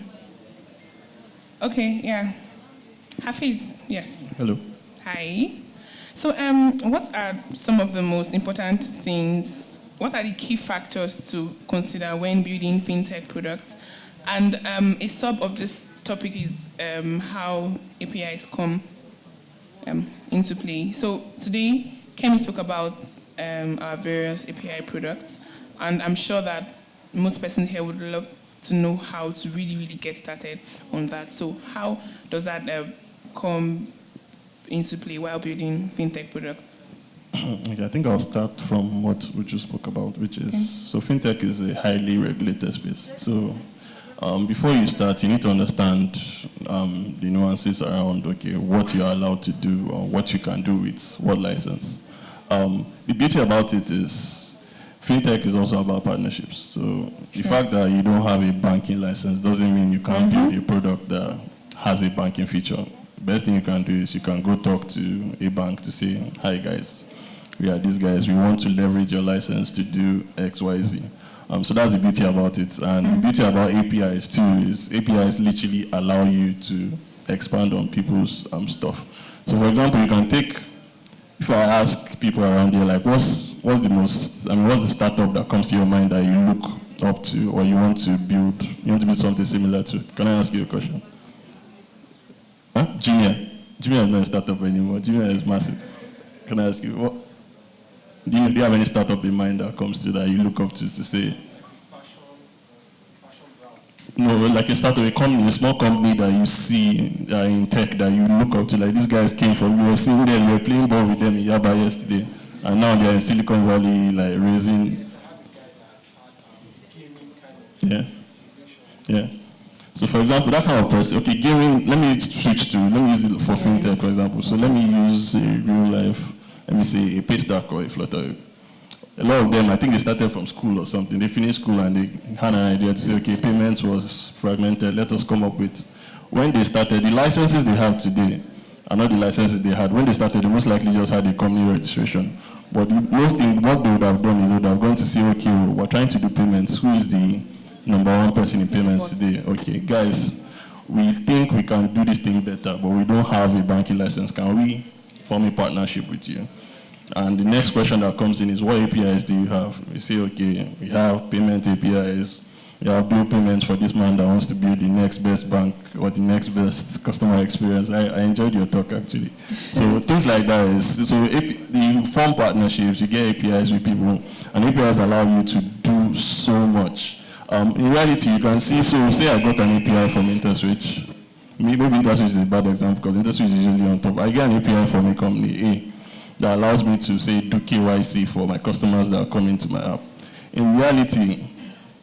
Okay, yeah. Hafiz, yes. Hello. Hi. So what are some of the most important things, what are the key factors to consider when building fintech products? And a sub of this topic is how APIs come into play. So today, Kemi spoke about our various API products, and I'm sure that most persons here would love to know how to really, really get started on that. So how does that come into play while building fintech products? Okay, I think I'll start from what we just spoke about, which is, so fintech is a highly regulated space. So before you start, you need to understand the nuances around, okay, what you're allowed to do or what you can do with what license. The beauty about it is fintech is also about partnerships. So the fact that you don't have a banking license doesn't mean you can't build a product that has a banking feature. Best thing you can do is you can go talk to a bank to say, hi guys, we are these guys, we want to leverage your license to do X, Y, Z. So that's the beauty about it. And the beauty about APIs too is APIs literally allow you to expand on people's stuff. So for example, you can take, if I ask people around here, like what's the startup that comes to your mind that you look up to or you want to build something similar to? Can I ask you a question? Huh? Junior is not a startup anymore. Junior is massive. Can I ask you, what? Do you have any startup in mind that comes to that you look up to say? No, like a startup, a company, a small company that you see in tech that you look up to. Like these guys came from, you were seeing them, you were playing ball with them in Yaba yesterday, and now they're in Silicon Valley, like raising. Yeah. So for example, that kind of person, okay, gaming, let me use it for fintech, for example. So let me use a real life, let me say a Paystack or a Flutter. A lot of them, I think they started from school or something. They finished school and they had an idea to say, okay, payments was fragmented, let us come up with. When they started, the licenses they have today are not the licenses they had. When they started, they most likely just had a company registration. But the most thing, what they would have done is they would have gone to say, okay, we're trying to do payments. Who is the number one person in payments today? Okay, guys, we think we can do this thing better, but we don't have a banking license. Can we form a partnership with you? And the next question that comes in is, what APIs do you have? We say, okay, we have payment APIs. We have bill payments for this man that wants to build the next best bank or the next best customer experience. I enjoyed your talk, actually. So things like that you form partnerships, you get APIs with people, and APIs allow you to do so much. In reality, you can see, so say I got an API from Interswitch. Maybe Interswitch is a bad example because Interswitch is usually on top. I get an API from a company A that allows me to say do KYC for my customers that are coming to my app. In reality,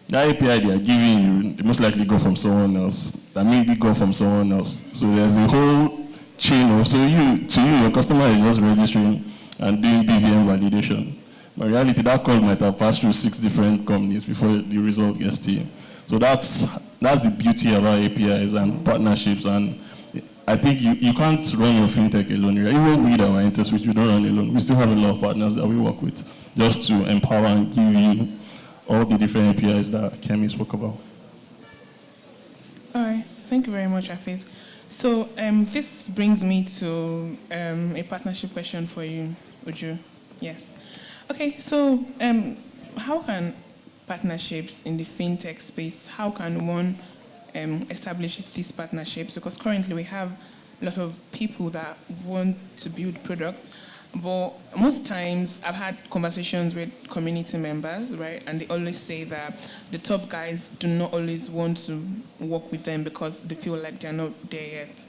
that API they are giving you, they most likely go from someone else. That maybe go from someone else. So there's a whole chain of, your customer is just registering and doing BVM validation. But in reality, that code might have passed through 6 different companies before the result gets to you. So that's the beauty of our APIs and partnerships. And I think you can't run your fintech alone. Even we that are Interswitch, we don't run alone. We still have a lot of partners that we work with just to empower and give you all the different APIs that Kemi spoke about. All right. Thank you very much, Hafiz. So this brings me to a partnership question for you, Uju. Yes. Okay, so how can partnerships in the fintech space, how can one establish these partnerships? Because currently we have a lot of people that want to build products, but most times I've had conversations with community members, right? And they always say that the top guys do not always want to work with them because they feel like they're not there yet.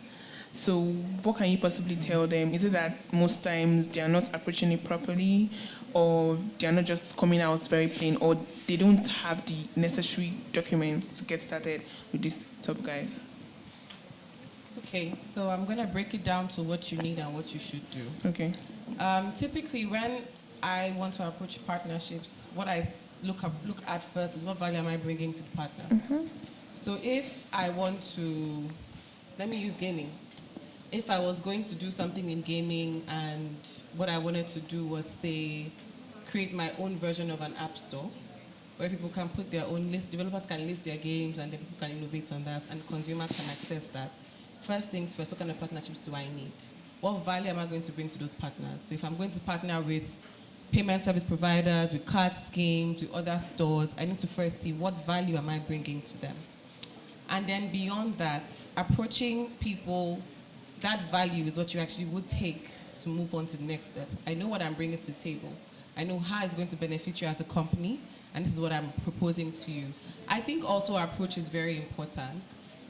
So what can you possibly tell them? Is it that most times they are not approaching it properly, or they are not just coming out very plain, or they don't have the necessary documents to get started with these top guys? Okay, so I'm going to break it down to what you need and what you should do. Okay. Typically, when I want to approach partnerships, what I look at first is what value am I bringing to the partner. Mm-hmm. So if I want to, let me use gaming. If I was going to do something in gaming and what I wanted to do was, say, create my own version of an app store where people can put their own list, developers can list their games and then people can innovate on that and consumers can access that. First things first, what kind of partnerships do I need? What value am I going to bring to those partners? So if I'm going to partner with payment service providers, with card schemes, with other stores, I need to first see what value am I bringing to them. And then beyond that, approaching people, that value is what you actually would take to move on to the next step. I know what I'm bringing to the table. I know how it's going to benefit you as a company, and this is what I'm proposing to you. I think also our approach is very important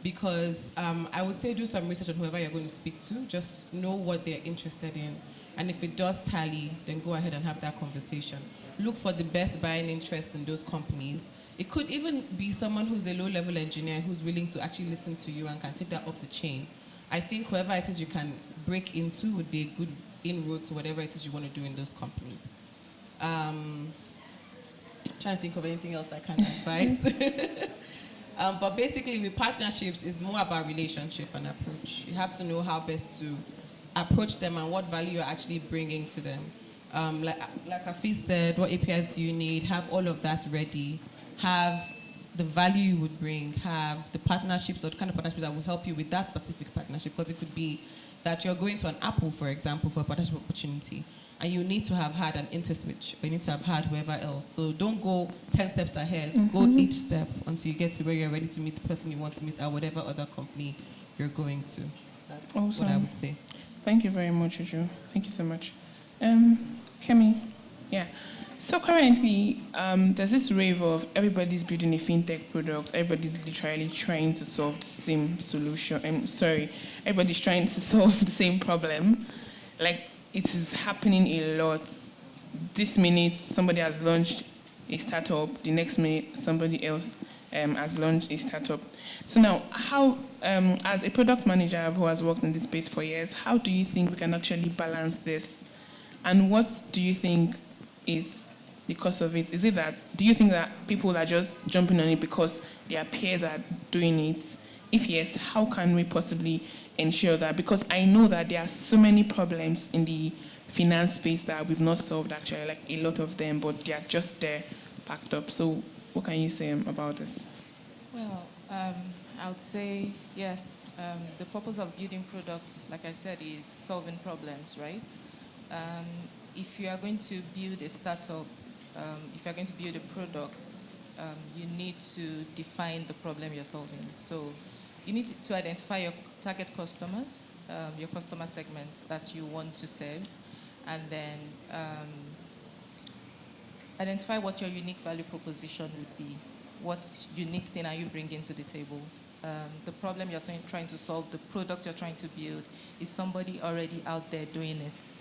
because I would say do some research on whoever you're going to speak to. Just know what they're interested in. And if it does tally, then go ahead and have that conversation. Look for the best buying interests in those companies. It could even be someone who's a low-level engineer who's willing to actually listen to you and can take that up the chain. I think whoever it is you can break into would be a good inroad to whatever it is you want to do in those companies. Trying to think of anything else I can advise. But basically, with partnerships, it's more about relationship and approach. You have to know how best to approach them and what value you're actually bringing to them. Like Hafiz said, what APIs do you need? Have all of that ready. Have the value you would bring, have the partnerships or the kind of partnerships that will help you with that specific partnership. Because it could be that you're going to an Apple, for example, for a partnership opportunity, and you need to have had an Interswitch, or you need to have had whoever else. So don't go 10 steps ahead. Go each step until you get to where you're ready to meet the person you want to meet at whatever other company you're going to. That's what I would say. Thank you very much, Uju. Thank you so much. Kemi, yeah. So currently, there's this wave of everybody's building a fintech product. Everybody's literally trying to solve the same solution. Everybody's trying to solve the same problem. Like, it is happening a lot. This minute, somebody has launched a startup. The next minute, somebody else has launched a startup. So now, how, as a product manager who has worked in this space for years, how do you think we can actually balance this? And what do you think is the cause of it? Is it that, do you think that people are just jumping on it because their peers are doing it? If yes, how can we possibly ensure that? Because I know that there are so many problems in the finance space that we've not solved actually, like a lot of them, but they are just there packed up. So what can you say about this? Well, I would say yes. The purpose of building products, like I said, is solving problems, right? If you are going to build a startup, if you are going to build a product, you need to define the problem you're solving. So you need to identify your target customers, your customer segments that you want to serve, and then identify what your unique value proposition would be. What unique thing are you bringing to the table? The problem you're trying to solve, the product you're trying to build, is somebody already out there doing it?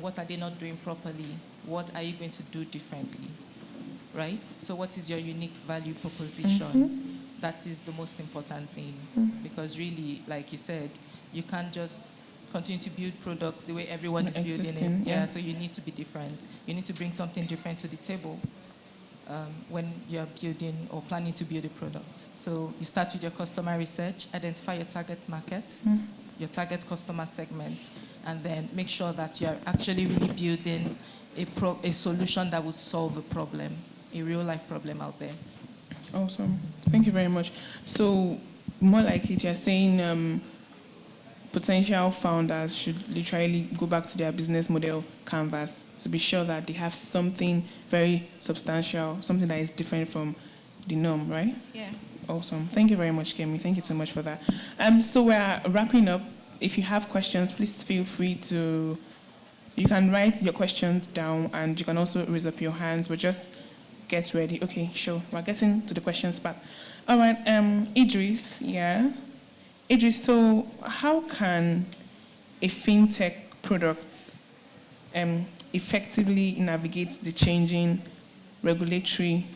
What are they not doing properly? What are you going to do differently, right? So what is your unique value proposition? That is the most important thing, because really, like you said, you can't just continue to build products the way everyone is building it. Yeah, so you need to be different. You need to bring something different to the table when you're building or planning to build a product. So you start with your customer research, identify your target markets, your target customer segment, and then make sure that you're actually really building a solution that would solve a problem, a real-life problem out there. Awesome. Thank you very much. So more like it, you're saying potential founders should literally go back to their business model canvas to be sure that they have something very substantial, something that is different from the norm, right? Yeah. Awesome. Thank you very much, Kemi. Thank you so much for that. So we're wrapping up. If you have questions, please feel free to, you can write your questions down and you can also raise up your hands, but just get ready. Okay, sure. We're getting to the questions part. All right, Idris, yeah. Idris, so how can a fintech product effectively navigate the changing regulatory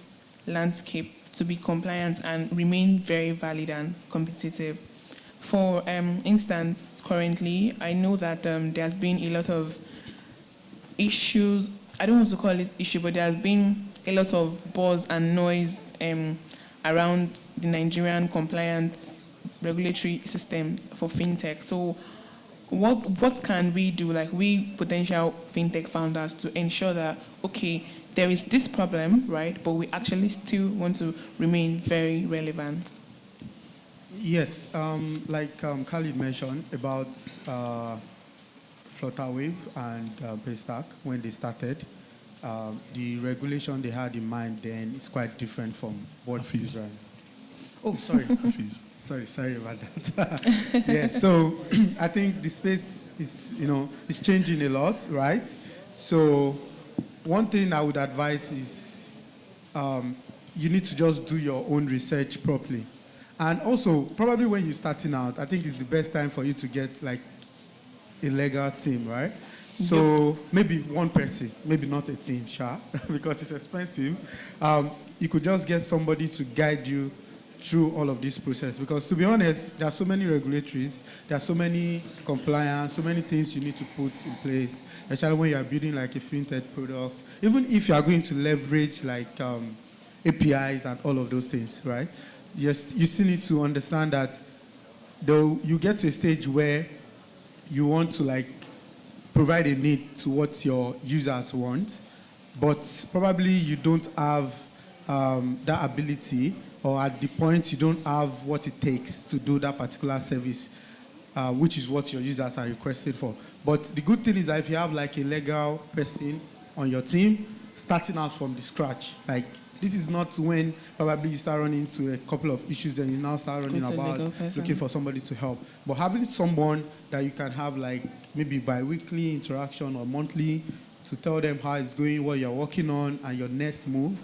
landscape to be compliant and remain very valid and competitive? For instance, currently, I know that there's been a lot of issues. I don't want to call this issue, but there has been a lot of buzz and noise around the Nigerian compliant regulatory systems for fintech. So what can we do, like we potential fintech founders, to ensure that, okay, there is this problem, right, but we actually still want to remain very relevant? Yes, like Khalid mentioned about Flutterwave and Paystack when they started, the regulation they had in mind then is quite different from what is right. Oh, sorry. sorry about that. Yeah, so I think the space is, is changing a lot, right? So one thing I would advise is you need to just do your own research properly. And also, probably when you're starting out, I think it's the best time for you to get like a legal team, right? So maybe one person, maybe not a team, sure, because it's expensive. You could just get somebody to guide you through all of this process. Because to be honest, there are so many regulatories, there are so many compliance, so many things you need to put in place, especially when you are building like a fintech product. Even if you are going to leverage like APIs and all of those things, right? Yes, you still need to understand that though you get to a stage where you want to like provide a need to what your users want, but probably you don't have that ability or at the point you don't have what it takes to do that particular service, which is what your users are requesting for. But the good thing is that if you have like a legal person on your team, starting out from the scratch, like this is not when probably you start running into a couple of issues and you now start running about looking for somebody to help. But having someone that you can have like maybe bi-weekly interaction or monthly to tell them how it's going, what you're working on, and your next move,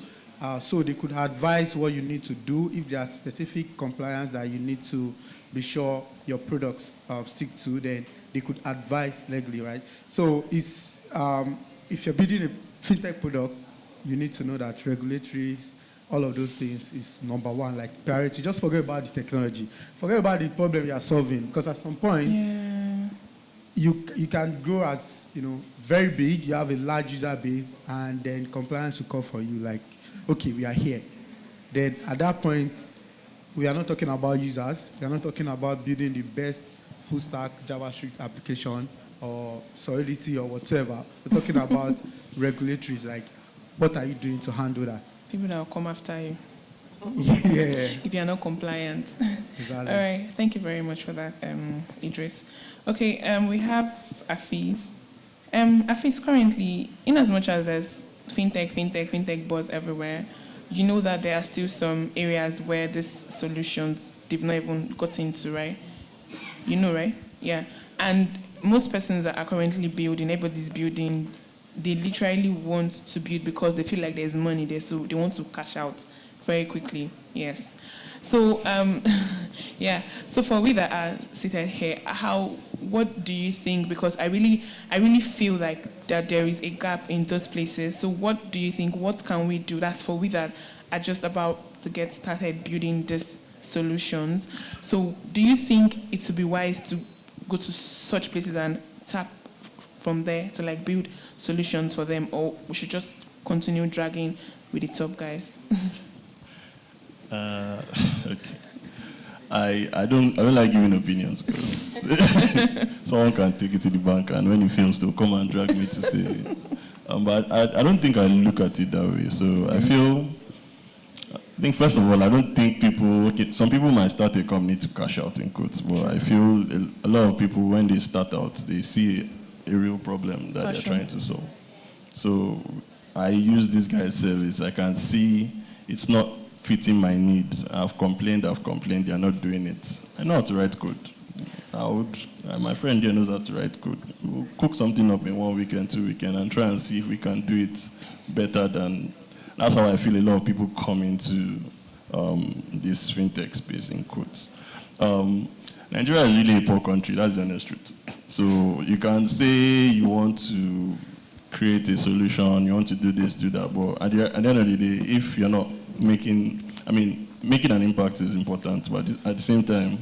so they could advise what you need to do if there are specific compliance that you need to be sure your products stick to, then they could advise legally, right? So it's, if you're building a fintech product, you need to know that regulatories, all of those things is number one, like priority. Just forget about the technology. Forget about the problem you are solving, because at some point, you can grow as, very big, you have a large user base, and then compliance will call for you, like, okay, we are here. Then at that point, we are not talking about users. We are not talking about building the best full-stack JavaScript application or Solidity or whatever. We're talking about regulatories, like, what are you doing to handle that? People that will come after you. Yeah. If you're not compliant. Exactly. All right. Thank you very much for that, Idris. Okay, we have Afis. Afis, currently, in as much as there's fintech buzz everywhere, you know that there are still some areas where these solutions they've not even got into, right? You know, right? Yeah. And most persons that are currently building, everybody's building, they literally want to build because they feel like there's money there, so they want to cash out very quickly. Yes. So, yeah. So for we that are seated here, what do you think? Because I really feel like that there is a gap in those places. So what do you think? What can we do? That's for we that are just about to get started building these solutions. So do you think it would be wise to go to such places and tap from there to like build solutions for them, or we should just continue dragging with the top guys? Okay. I don't like giving opinions because someone can take it to the bank and when it fails they'll come and drag me to say but I don't think I look at it that way. So I think first of all, I don't think some people might start a company to cash out in quotes, but I feel a lot of people when they start out they see a real problem that they're trying to solve. So I use this guy's service. I can see it's not fitting my need. I've complained, they are not doing it. I know how to write code. My friend here knows how to write code. We'll cook something up in 1 weekend, 2 weekends, and try and see if we can do it better than. That's how I feel a lot of people come into this fintech space in quotes. Nigeria is really a poor country, that's the honest truth. So you can say you want to create a solution, you want to do this, do that, but at the end of the day, if you're not making an impact is important, but at the same time,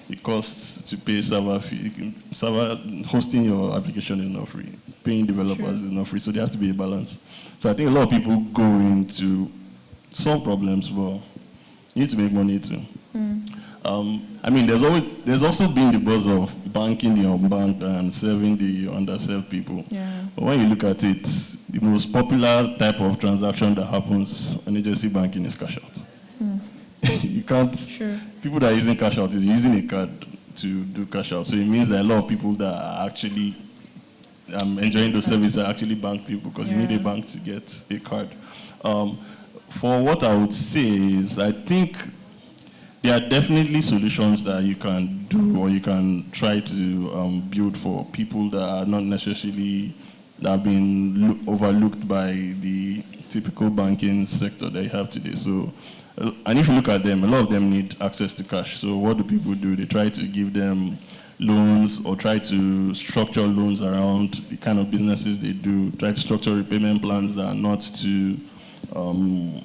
it costs to pay server fee. Hosting your application is not free. Paying developers is not free, so there has to be a balance. So I think a lot of people go in to solve problems, but you need to make money too. There's also been the buzz of banking the unbanked and serving the underserved people. Yeah. But when you look at it, the most popular type of transaction that happens on agency banking is cash out. You can't. Sure. People that are using cash out is using a card to do cash out. So it means that a lot of people that are actually enjoying those services are actually bank people because you need a bank to get a card. For what I would say is, I think there are definitely solutions that you can do or you can try to build for people that are not necessarily, that have been overlooked by the typical banking sector that you have today. So, and if you look at them, a lot of them need access to cash. So what do people do? They try to give them loans or try to structure loans around the kind of businesses they do, try to structure repayment plans that are not too, not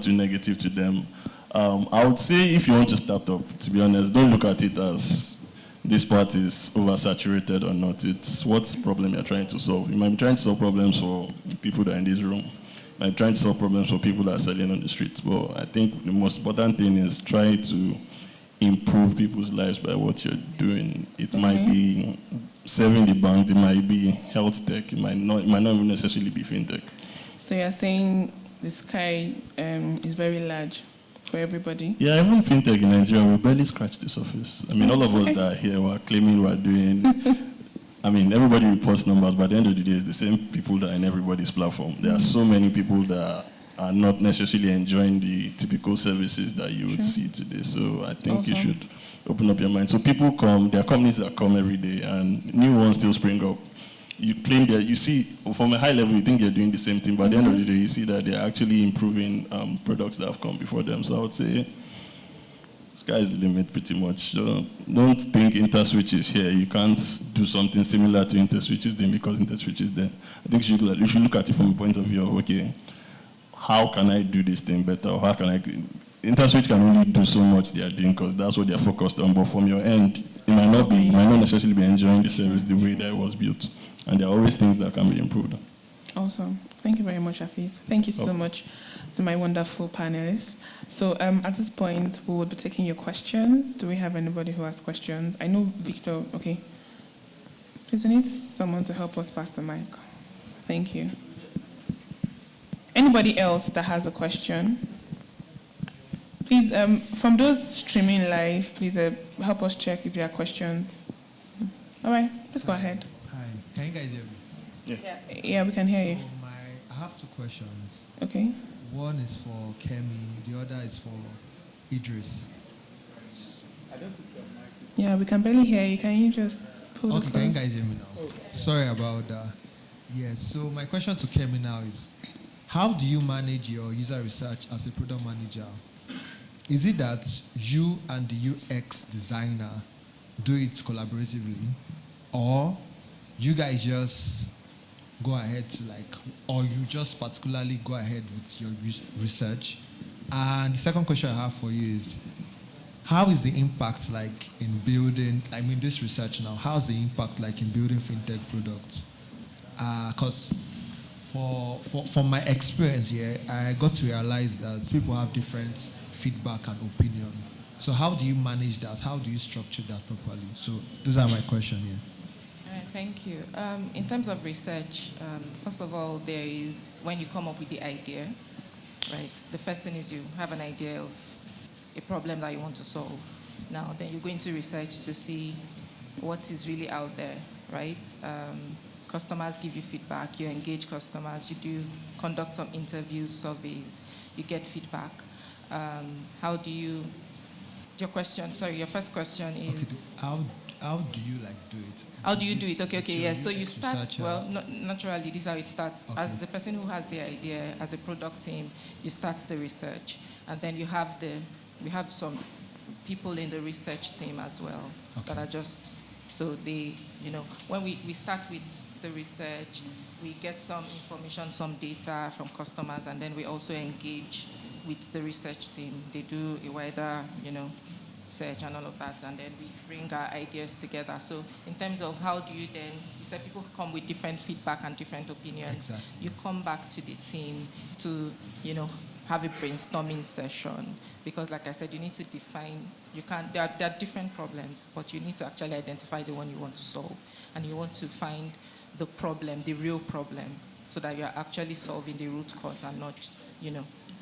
too negative to them. I would say if you want to start up, to be honest, don't look at it as this part is oversaturated or not. It's what's the problem you're trying to solve. You might be trying to solve problems for people that are in this room. You might be trying to solve problems for people that are selling on the streets. But I think the most important thing is try to improve people's lives by what you're doing. It might be serving the bank, it might be health tech, it might not even necessarily be fintech. So you're saying the sky is very large? for everybody? Yeah, even fintech in Nigeria, we barely scratched the surface. I mean, all of us that are here were claiming we're doing. I mean, everybody reports numbers, but at the end of the day, it's the same people that are in everybody's platform. There are so many people that are not necessarily enjoying the typical services that you would see today. So I think you should open up your mind. So people come, there are companies that come every day, and new ones still spring up. You claim that you see, from a high level, you think you're doing the same thing, but at the end of the day, you see that they're actually improving products that have come before them. So I would say, sky's the limit pretty much. So don't think Interswitch is here. You can't do something similar to Interswitch is doing because Interswitch is there. I think you should look at it from a point of view of, okay, how can I do this thing better? Or how can I... Interswitch can only do so much they are doing because that's what they're focused on. But from your end, you might not necessarily be enjoying the service the way that it was built. And there are always things that can be improved. Awesome. Thank you very much, Hafiz. Thank you so much to my wonderful panelists. So at this point, we will be taking your questions. Do we have anybody who has questions? I know Victor, okay. Please, we need someone to help us pass the mic. Thank you. Anybody else that has a question? Please, from those streaming live, please help us check if there are questions. All right, let's go ahead. Hi, can you guys hear me? Yeah, we can hear you. I have two questions. Okay. One is for Kemi, the other is for Idris. Yeah, we can barely hear you. Can you just pull the Okay, can you guys hear me now? Sorry about that. Yes, so my question to Kemi now is, how do you manage your user research as a product manager? Is it that you and the UX designer do it collaboratively, or you guys just go ahead to or you just particularly go ahead with your research? And the second question I have for you is, how is the impact in building, this research now, how's the impact in building fintech products? Because from my experience here, I got to realize that people have different feedback and opinion. So how do you manage that? How do you structure that properly? So those are my questions here. Thank you. In terms of research, first of all, there is when you come up with the idea, right? The first thing is you have an idea of a problem that you want to solve. Now, then you go into research to see what is really out there, right? Customers give you feedback, you engage customers, you do conduct some interviews, surveys, you get feedback. How do you, your first question is... Okay, how do you do it? How do you do it? Okay, yes. So you start, naturally, this is how it starts. Okay. As the person who has the idea, as a product team, you start the research. And then we have some people in the research team as well that are just, so they, when we start with the research, we get some information, some data from customers, and then we also engage with the research team. They do a wider, search and all of that, and then we bring our ideas together. So in terms of how do you then, you said people come with different feedback and different opinions. Exactly. You come back to the team to, have a brainstorming session, because like I said, you need to define, there are different problems, but you need to actually identify the one you want to solve, and you want to find the problem, the real problem, so that you're actually solving the root cause and not,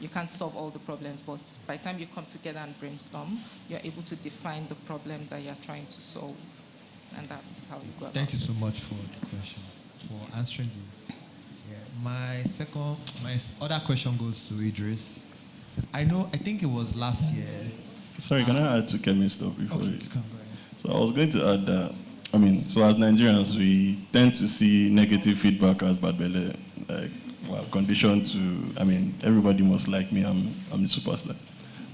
you can't solve all the problems, but by the time you come together and brainstorm, you're able to define the problem that you're trying to solve. And that's how you go about it. Thank you so much for the question, for answering it. Yeah. My other question goes to Idris. I think it was last year. Sorry, can I add to Kemi's stuff before okay, you? You can go ahead. So I was going to add that, so as Nigerians, we tend to see negative feedback as bad belly. Conditioned to, everybody must like me, I'm a superstar.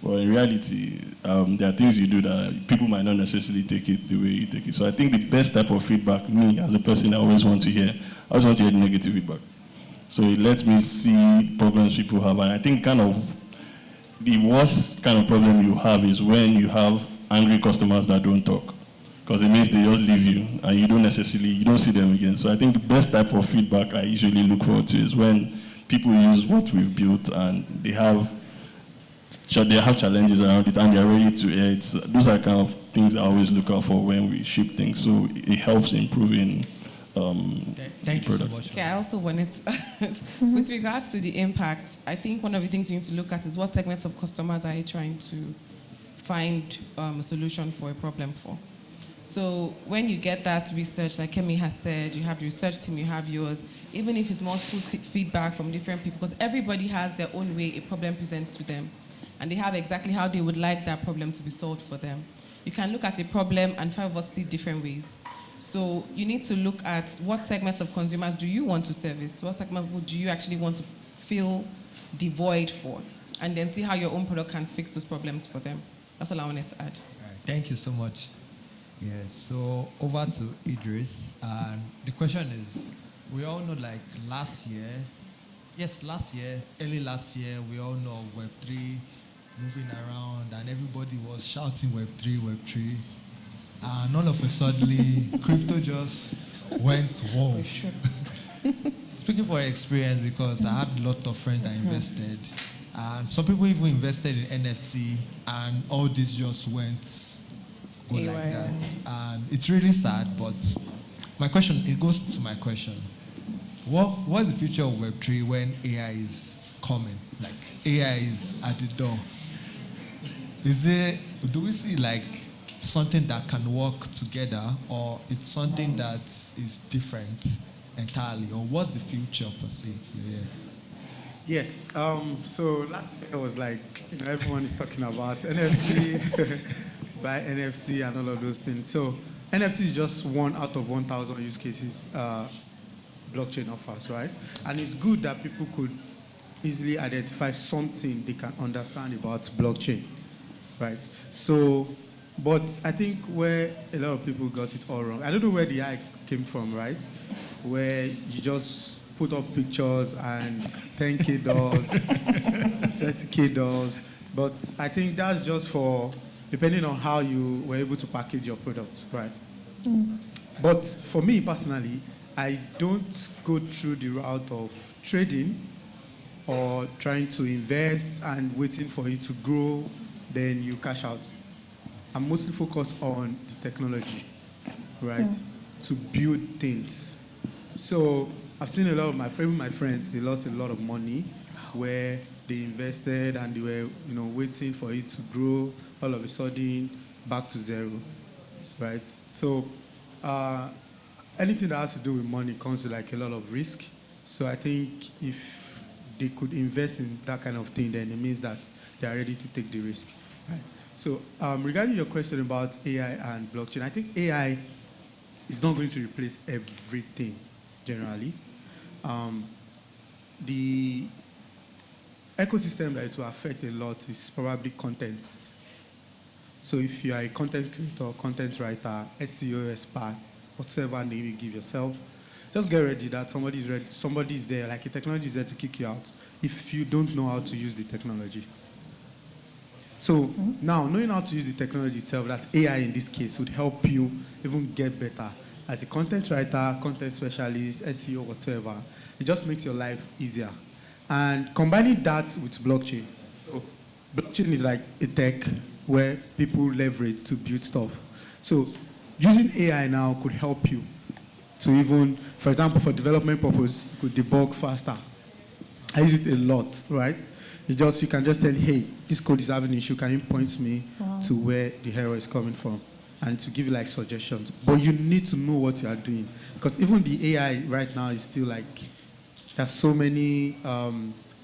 But in reality, there are things you do that people might not necessarily take it the way you take it. So I think the best type of feedback, me as a person, I always want to hear the negative feedback. So it lets me see problems people have. And I think the worst kind of problem you have is when you have angry customers that don't talk. Because it means they just leave you and you don't see them again. So I think the best type of feedback I usually look forward to is when people use what we've built and they have challenges around it and they're ready to air it. So those are kind of things I always look out for when we ship things. So it helps improving Thank you so much. Okay, I also wanted to add, with regards to the impact, I think one of the things you need to look at is what segments of customers are you trying to find a solution for a problem for. So when you get that research, like Kemi has said, you have the research team, you have yours, even if it's multiple feedback from different people, because everybody has their own way a problem presents to them, and they have exactly how they would like that problem to be solved for them. You can look at a problem and 5 of us see different ways. So you need to look at what segments of consumers do you want to service, what segment do you actually want to fill the void for, and then see how your own product can fix those problems for them. That's all I wanted to add. Thank you so much. Yes, so over to Idris. And the question is, we all know like early last year, we all know Web3 moving around and everybody was shouting Web3, Web3. And all of a sudden, crypto just went whoa. Speaking for experience, because I had a lot of friends that invested, and some people even invested in NFT, and all this just went go like that. And it's really sad, but it goes to my question. What's the future of Web3 when AI is coming? Like AI is at the door. Do we see like something that can work together, or it's something that is different entirely, or what's the future per se? Yeah. Yes. So last year was like, everyone is talking about NFT, buy NFT and all of those things. So NFT is just 1 out of 1,000 use cases blockchain offers, right? And it's good that people could easily identify something they can understand about blockchain, right? So, but I think where a lot of people got it all wrong, I don't know where the hype came from, right? Where you just put up pictures and 10K dollars, 30K dollars. But I think that's just for, depending on how you were able to package your product, right? But for me personally, I don't go through the route of trading or trying to invest and waiting for it to grow, then you cash out. I'm mostly focused on the technology, right? To build things. So I've seen a lot of my friends, they lost a lot of money where they invested and they were, waiting for it to grow, all of a sudden back to zero, right? So anything that has to do with money comes with like a lot of risk. So I think if they could invest in that kind of thing, then it means that they are ready to take the risk, right? So regarding your question about AI and blockchain, I think AI is not going to replace everything generally. The ecosystem that it will affect a lot is probably content. So if you are a content creator, content writer, SEO expert, whatever name you give yourself, just get ready that somebody's there, like a technology is there to kick you out if you don't know how to use the technology. So now, knowing how to use the technology itself, that's AI in this case, would help you even get better. As a content writer, content specialist, SEO, whatsoever, it just makes your life easier. And combining that with blockchain. So blockchain is like a tech where people leverage to build stuff. So using AI now could help you to even, for example, for development purpose, you could debug faster. I use it a lot, right? You can just tell, hey, this code is having an issue. Can you point me to where the error is coming from? And to give you like suggestions. But you need to know what you are doing. Because even the AI right now is still like, there's so many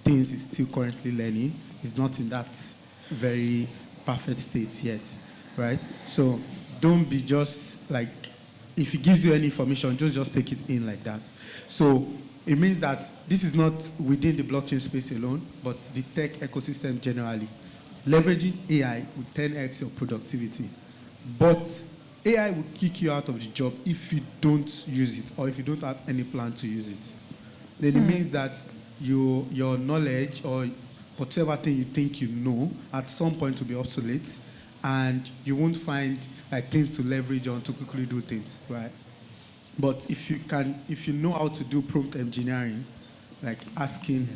things it's still currently learning. It's not in that very perfect state yet, right? So don't be just like, if it gives you any information, just take it in like that. So it means that this is not within the blockchain space alone, but the tech ecosystem generally. Leveraging AI will 10x your productivity. But AI will kick you out of the job if you don't use it or if you don't have any plan to use it. Then it means that your knowledge or whatever thing you think you know at some point will be obsolete and you won't find like things to leverage on to quickly do things, right? But if you know how to do prompt engineering, like asking,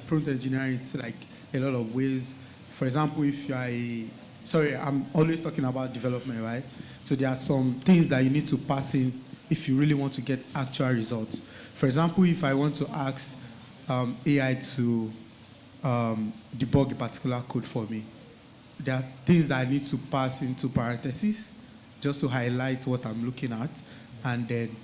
prompt engineering, it's like a lot of ways. For example, if you are I'm always talking about development, right? So there are some things that you need to pass in if you really want to get actual results. For example, if I want to ask AI to debug a particular code for me, there are things that I need to pass into parentheses just to highlight what I'm looking at, and then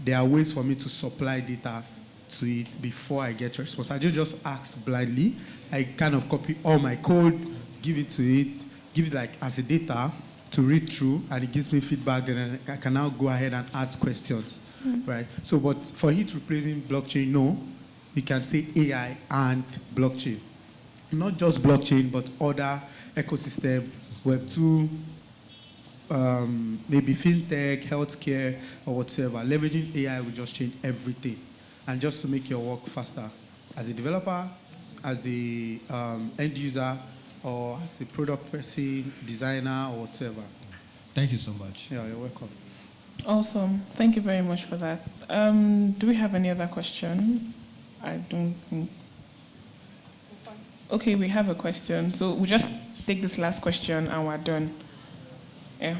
there are ways for me to supply data to it before I get a response. I don't just ask blindly. I kind of copy all my code, give it to it, give it like as a data to read through, and it gives me feedback, and I can now go ahead and ask questions, right? So, but for it replacing blockchain, no, you can say AI and blockchain. Not just blockchain, but other ecosystem, Web2, maybe fintech, healthcare, or whatever. Leveraging AI will just change everything, and just to make your work faster. As a developer, as a end user, or as a product person, designer, or whatever. Thank you so much. Yeah, you're welcome. Awesome. Thank you very much for that. Do we have any other question? I don't think. Okay, we have a question. So we'll just take this last question and we're done. Yeah.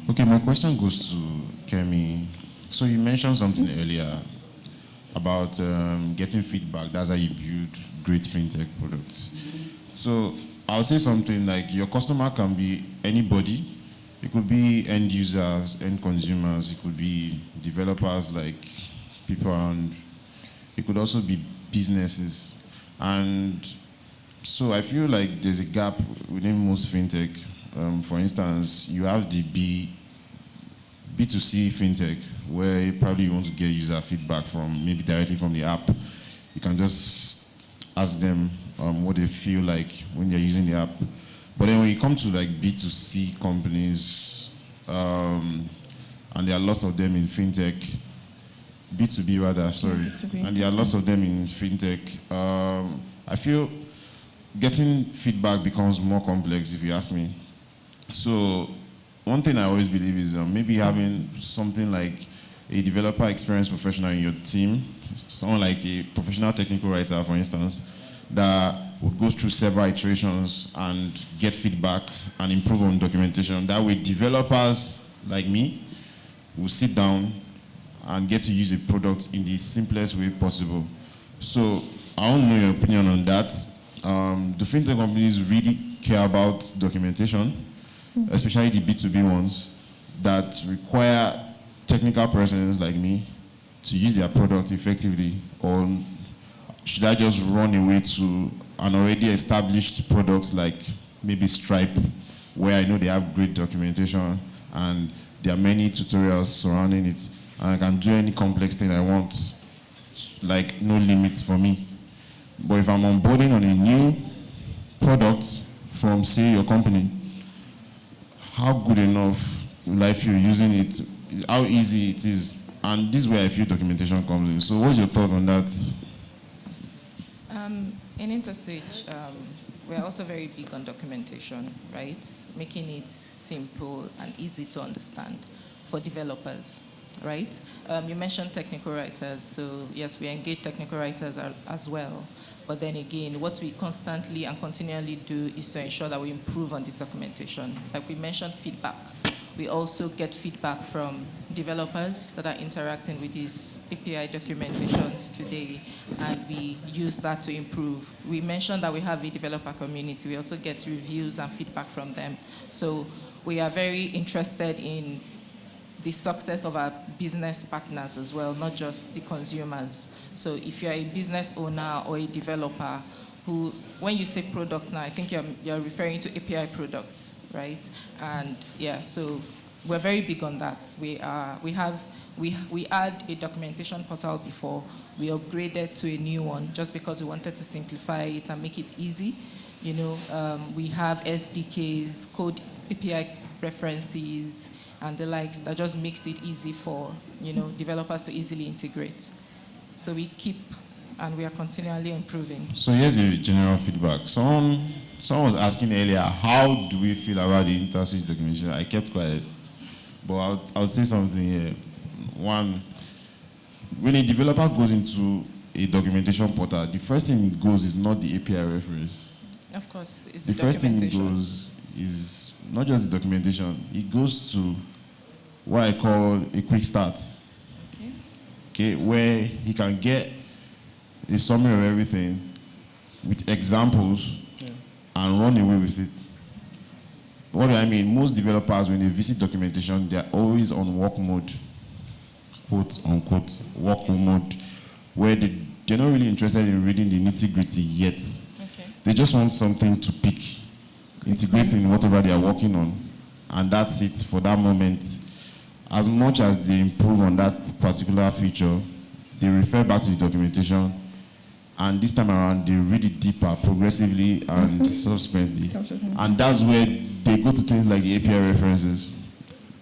Okay, my question goes to Kemi. So you mentioned something earlier about getting feedback. That's how you build great fintech products. So I'll say something like your customer can be anybody. It could be end users, end consumers. It could be developers like people around. It could also be businesses. And so I feel like there's a gap within most fintech. For instance, you have the B2C fintech, where probably you want to get user feedback from, maybe directly from the app. You can just ask them what they feel like when they're using the app. But then when you come to like B2C companies, and there are lots of them in fintech, B2B rather, sorry, B2B. And there are lots of them in fintech, I feel getting feedback becomes more complex, if you ask me. So one thing I always believe is maybe having something like a developer experience professional in your team, someone like a professional technical writer, for instance, that would go through several iterations and get feedback and improve on documentation. That way developers like me will sit down and get to use a product in the simplest way possible. So I want to know your opinion on that. Do fintech companies really care about documentation, especially the B2B ones that require technical persons like me to use their product effectively? Or should I just run away to an already established product like maybe Stripe, where I know they have great documentation and there are many tutorials surrounding it, and I can do any complex thing I want, like no limits for me. But if I'm onboarding on a new product from, say, your company, how good enough will I feel using it? How easy it is? And this is where I feel documentation comes in. So what's your thought on that? In Interswitch, we're also very big on documentation, right? Making it simple and easy to understand for developers, right? You mentioned technical writers, so yes, we engage technical writers as well. But then again, what we constantly and continually do is to ensure that we improve on this documentation. Like we mentioned feedback. We also get feedback from developers that are interacting with these API documentations today, and we use that to improve. We mentioned that we have a developer community. We also get reviews and feedback from them. So we are very interested in the success of our business partners as well, not just the consumers. So if you're a business owner or a developer who, when you say products now, I think you're referring to API products, right? And yeah, so we're very big on that. We had a documentation portal before. We upgraded to a new one just because we wanted to simplify it and make it easy. You know, we have SDKs, code API references, and the likes that just makes it easy for, you know, developers to easily integrate. So we keep, and we are continually improving. So here's the general feedback. Someone was asking earlier, how do we feel about the Interswitch documentation? I kept quiet, but I'll say something here. One, when a developer goes into a documentation portal, the first thing it goes is not the API reference. Of course, it's the first thing it goes is not just the documentation. It goes to what I call a quick start. Okay, where he can get a summary of everything with examples and run away with it. What do I mean? Most developers, when they visit documentation, they're always on work mode, quote unquote, work mode, where they're not really interested in reading the nitty-gritty yet. Okay. They just want something to pick, integrate in whatever they are working on, and that's it for that moment. As much as they improve on that particular feature, they refer back to the documentation, and this time around, they read it deeper, progressively, and subsequently. And that's where they go to things like the API references.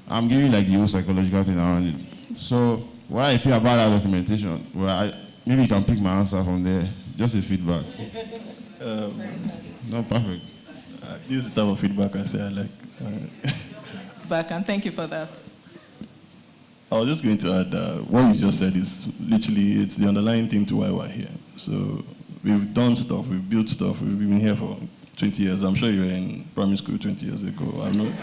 I'm giving like the whole psychological thing around it. So what I feel about that documentation, well, maybe you can pick my answer from there, just a feedback. Not perfect. This is the type of feedback I say I like. Back, and thank you for that. I was just going to add what you just said is literally, it's the underlying theme to why we're here. So we've done stuff, we've built stuff, we've been here for 20 years. I'm sure you were in primary school 20 years ago. I'm not,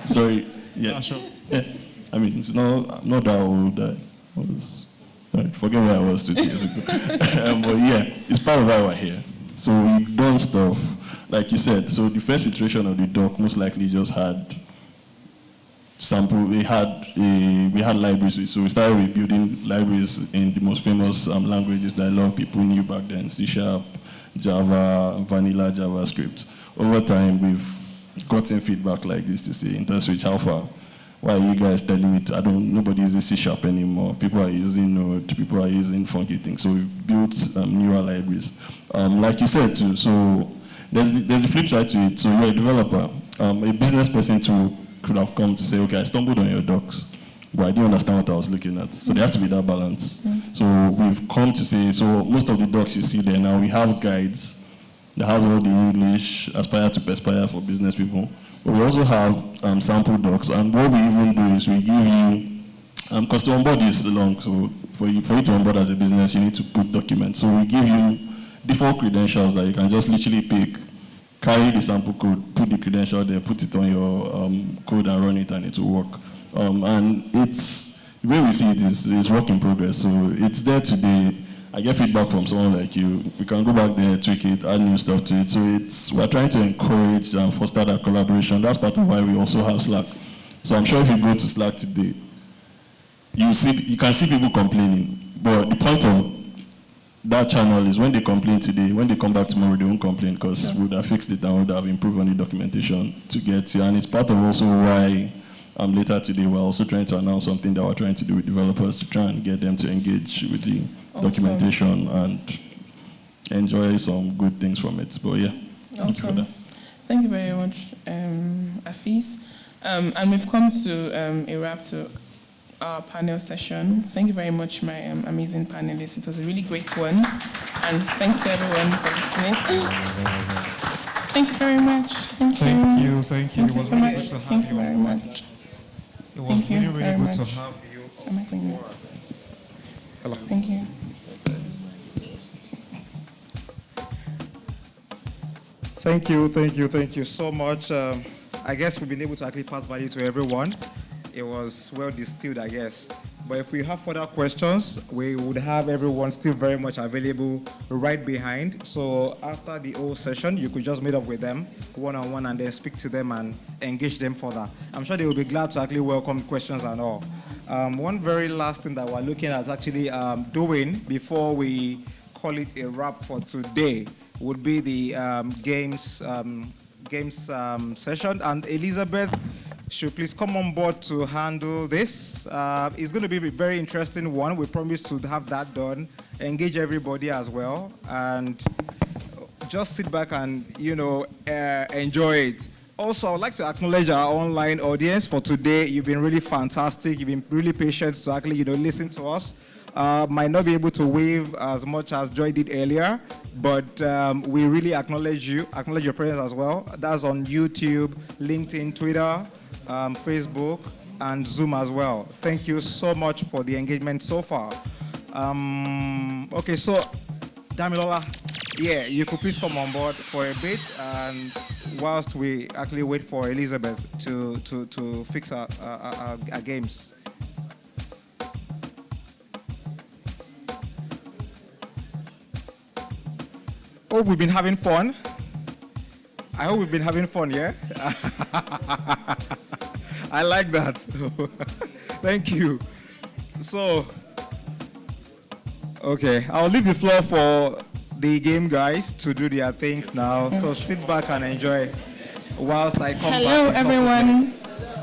sorry, yeah. Sure. Yeah. I mean, it's not, I'm not that old. I was, forget where I was 20 years ago. But yeah, it's part of why we're here. So we've done stuff, like you said. So the first iteration of the doc most likely just had sample, we had libraries, so we started with building libraries in the most famous languages that a lot of people knew back then, C#, Java, vanilla JavaScript. Over time, we've gotten feedback like this to say, Interswitch Alpha, why are you guys telling me nobody uses C# anymore, people are using Node, people are using funky things, so we've built newer libraries. Like you said too, so there's the flip side to it, so you're a developer, a business person too, could have come to say, okay, I stumbled on your docs, but I didn't understand what I was looking at. So there has to be that balance. So we've come to say, so most of the docs you see there now, we have guides that has all the English, Aspire to Perspire for business people. But we also have sample docs, and what we even do is we give you, because to onboard is long, so for you to onboard as a business, you need to put documents. So we give you default credentials that you can just literally pick, carry the sample code, put the credential there, put it on your code and run it, and it will work. And it's, the way we see it is work in progress. So it's there today. I get feedback from someone like you. We can go back there, tweak it, add new stuff to it. So we're trying to encourage and foster that collaboration. That's part of why we also have Slack. So I'm sure if you go to Slack today, you can see people complaining. But the point of that channel is when they complain today, when they come back tomorrow, they won't complain because we would have fixed it and would have improved on the documentation to get to. And it's part of also why later today we're also trying to announce something that we're trying to do with developers to try and get them to engage with the documentation and enjoy some good things from it. But yeah, thank you for that. Thank you very much, Afis. And we've come to a wrap to our panel session. Thank you very much, my amazing panelists. It was a really great one. And thanks to everyone for listening. Thank you very much. Thank you. It was really good to have you. Thank you very much. It was really good to have you. Am I going to? Hello. Thank you. Thank you so much. I guess we've been able to actually pass value to everyone. It was well distilled, I guess. But if we have further questions, we would have everyone still very much available right behind. So after the whole session, you could just meet up with them one-on-one and then speak to them and engage them further. I'm sure they will be glad to actually welcome questions and all. One very last thing that we're looking at actually doing before we call it a wrap for today would be the games session. And Elizabeth should please come on board to handle this. It's going to be a very interesting one. We promise to have that done, engage everybody as well, and just sit back and, enjoy it. Also, I would like to acknowledge our online audience for today. You've been really fantastic. You've been really patient to actually, listen to us. Might not be able to wave as much as Joy did earlier, but we really acknowledge your presence as well. That's on YouTube, LinkedIn, Twitter, Facebook, and Zoom as well. Thank you so much for the engagement so far. Okay, so Damilola, Yeah, you could please come on board for a bit, and whilst we actually wait for Elizabeth to fix our games. Hope we've been having fun. I hope we've been having fun, yeah? I like that. Thank you. So, okay, I'll leave the floor for the game guys to do their things now. So sit back and enjoy whilst I come back. Hello, everyone.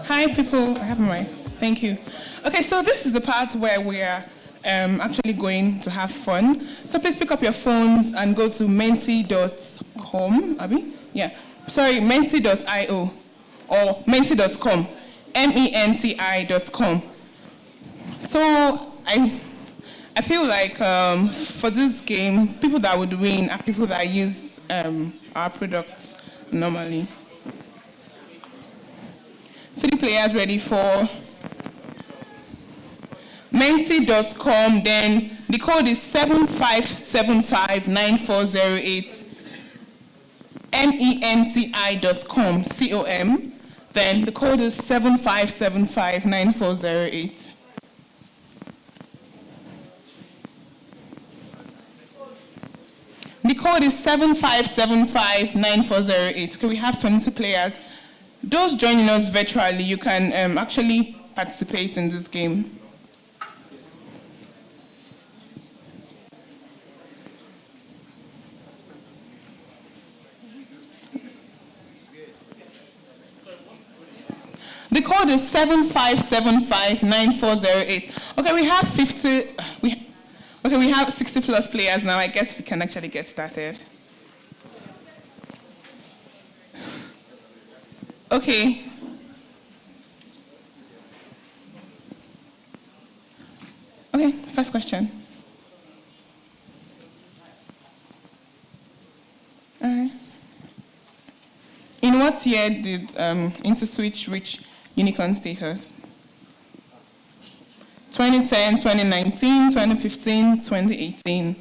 Hi, people. I have my mic. Thank you. Okay, so this is the part where we are actually going to have fun. So please pick up your phones and go to menti.com, Abby? Yeah. Sorry, menti.io or menti.com, menti.com. So I feel like for this game, people that would win are people that use our products normally. 3 players ready for menti.com, then the code is 75759408, menti.com, C-O-M, then the code is 75759408. The code is 75759408. Okay, we have 22 players. Those joining us virtually, you can actually participate in this game. The code is 75759408. Okay, we have 60 plus players now. I guess we can actually get started. Okay. Okay, first question. All right. In what year did Interswitch reach unicorn status? 2010, 2019, 2015, 2018.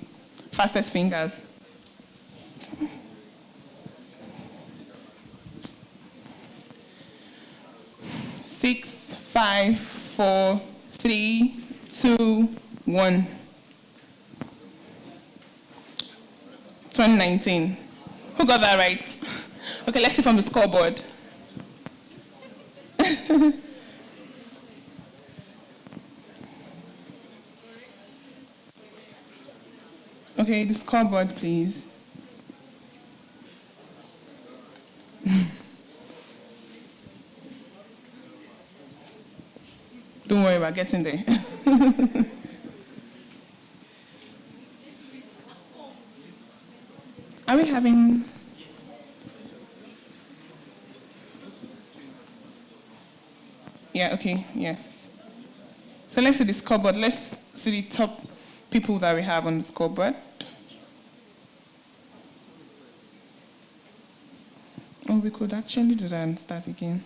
Fastest fingers. 6, 5, 4, 3, 2, 1. 2019. Who got that right? Okay, let's see from the scoreboard. Okay, the scoreboard, please. Don't worry about getting there. Are we having... Yeah, okay, yes. So let's see the scoreboard. Let's see the top people that we have on the scoreboard. Oh, we could actually do that and start again.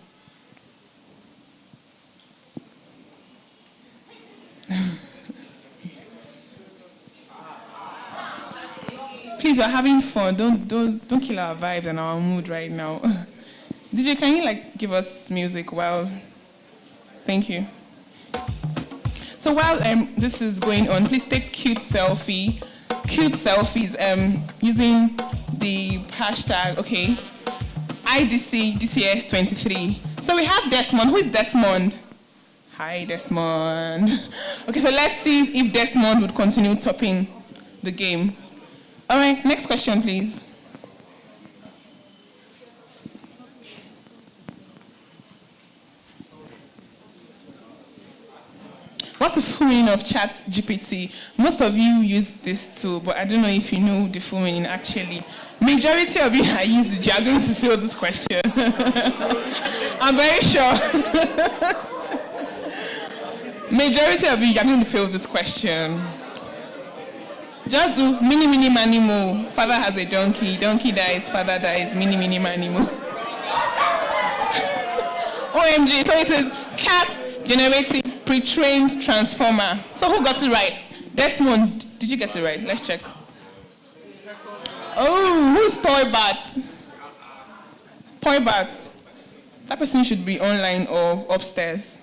Please, we're having fun. Don't kill our vibe and our mood right now. DJ, can you give us music while? Thank you. So while this is going on, please take cute selfies using the hashtag, okay, IDC DCS23. So we have Desmond. Who is Desmond? Hi, Desmond. Okay, so let's see if Desmond would continue topping the game. All right, next question, please. What's the full meaning of ChatGPT? Most of you use this tool, but I don't know if you know the full meaning actually. Majority of you that use it, you are going to fill this question. I'm very sure. Majority of you are going to fill this question. Just do mini, mini, mani, mo. Father has a donkey. Donkey dies, father dies. Mini, mini, mani, mo. OMG, so it says chat generating pre-trained transformer. So who got it right? Desmond, did you get it right? Let's check. Oh, who's Toybat? Toybat. That person should be online or upstairs.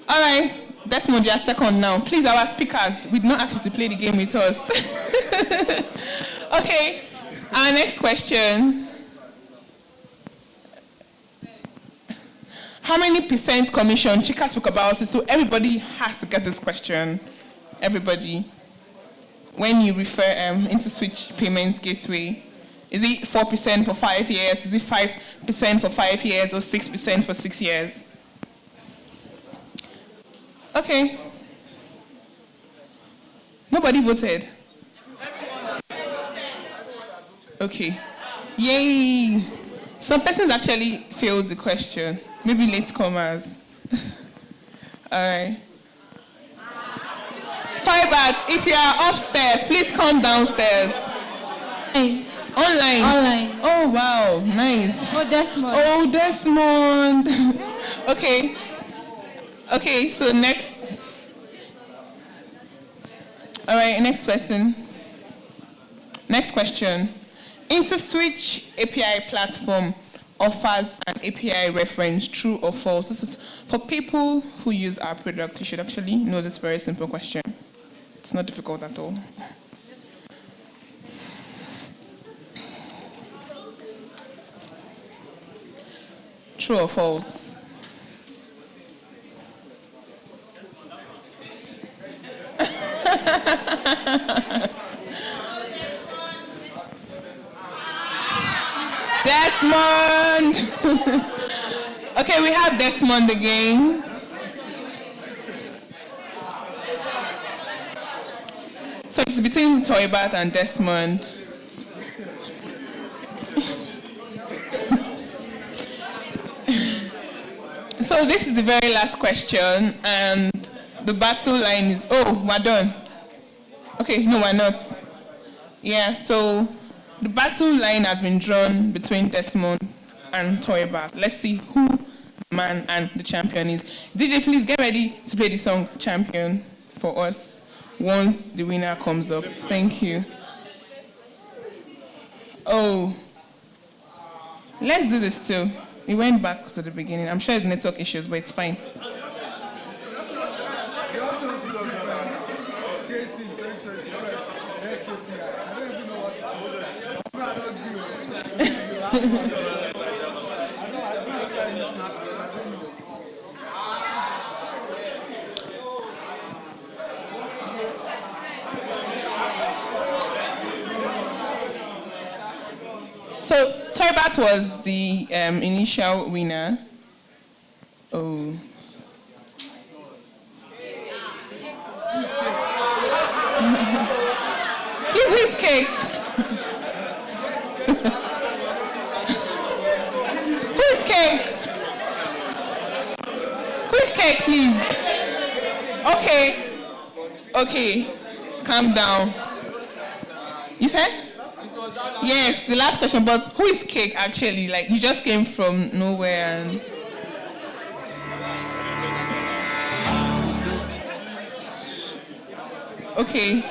All right, Desmond, you are second now. Please, our speakers, we did not ask you to play the game with us. Okay, our next question. How many percent commission? Chika spoke about it, so everybody has to get this question. Everybody. When you refer Interswitch Payments Gateway, is it 4% for 5 years? Is it 5% for 5 years or 6% for 6 years? Okay. Nobody voted. Okay. Yay. Some persons actually failed the question. Maybe latecomers. All right. Toybats, if you are upstairs, please come downstairs. Online. Online. Oh, wow. Nice. Oh, Desmond. Oh, Desmond. Okay. Okay, so next. All right, next person. Next question. Interswitch API platform offers an API reference, true or false? This is for people who use our product. You should actually know this very simple question. It's not difficult at all. True or false? Desmond! Okay, we have Desmond again. So it's between Toybat and Desmond. So this is the very last question, and the battle line is, oh, we're done. Okay, no, we're not. Yeah, so the battle line has been drawn between Desmond and Toybat. Let's see who the man and the champion is. DJ, please get ready to play the song Champion for us once the winner comes up. Thank you. Oh, let's do this too. We went back to the beginning. I'm sure it's network issues, but it's fine. So Toybat was the initial winner. Oh. He's his cake. Who's cake? Who's cake, please? Okay. Okay. Calm down. You said? Yes, the last question, but who is cake actually? Like, you just came from nowhere and... Okay.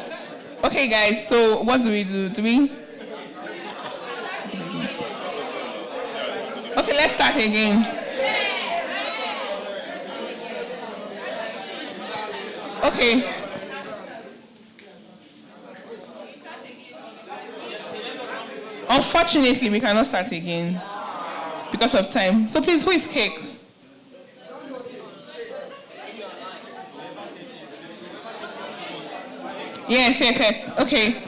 Okay, guys, so what do we do? Do we... Okay, let's start again. Okay. Unfortunately, we cannot start again because of time. So please, who is cake? Yes. Okay.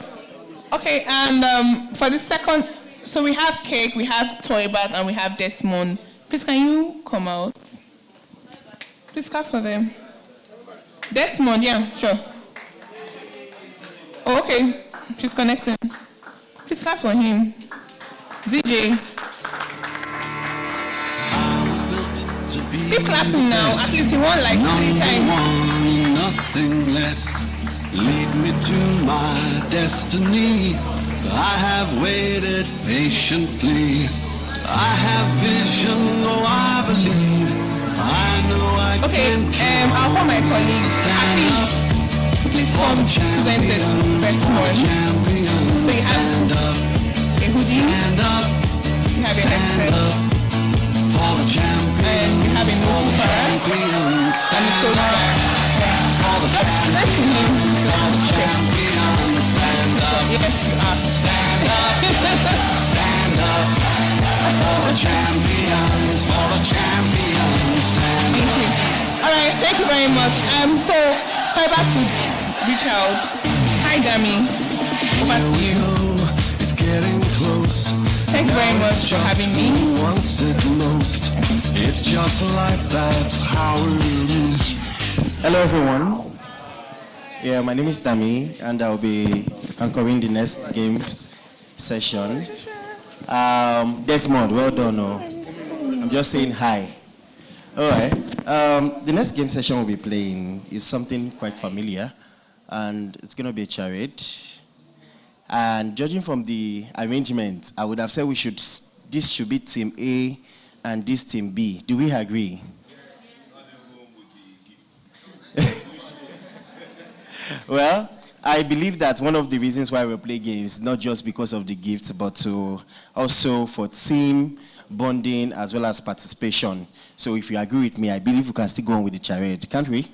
Okay, and for the second, so we have cake, we have Toybat, and we have Desmond. Please, can you come out? Please clap for them. Desmond, yeah, sure. Oh, okay, she's connecting. Please clap for him. DJ. Keep clapping now. At least he won like 3 times. Nothing less. Lead me to my destiny. I have waited patiently. I have vision, oh I believe. I know I can count. I'll call my colleague. Please come present it first one. So you have ready. You have your headset. And you have a notepad. And it's so let's him. Yes, you are. Stand up. For the champions, stand up. Thank you. All right, thank you very much. So about to reach out. Hi, Dami. Over to you. It's getting close. Thank you very much for having me. It's just life, that's how it is. Hello, everyone. Yeah, my name is Dami, and I'll be anchoring the next game session. Desmond, well done. I'm just saying hi. All right. The next game session we'll be playing is something quite familiar, and it's going to be a charade. And judging from the arrangement, I would have said this should be Team A and this Team B. Do we agree? Well, I believe that one of the reasons why we play games, not just because of the gifts, but also for team bonding as well as participation. So if you agree with me, I believe we can still go on with the charade, can't we?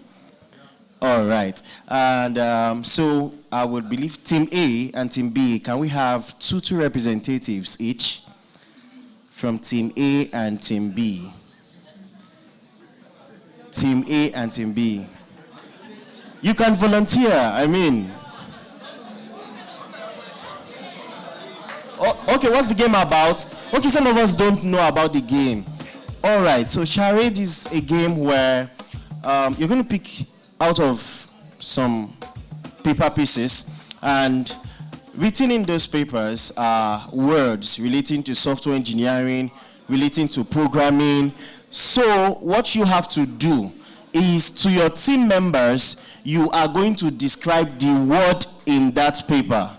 All right. And so I would believe Team A and Team B, can we have two representatives each from Team A and Team B? Team A and Team B. You can volunteer, I mean. Oh, okay, what's the game about? Okay, some of us don't know about the game. All right, so charade is a game where you're going to pick out of some paper pieces, and written in those papers are words relating to software engineering, relating to programming. So what you have to do is, to your team members, you are going to describe the word in that paper.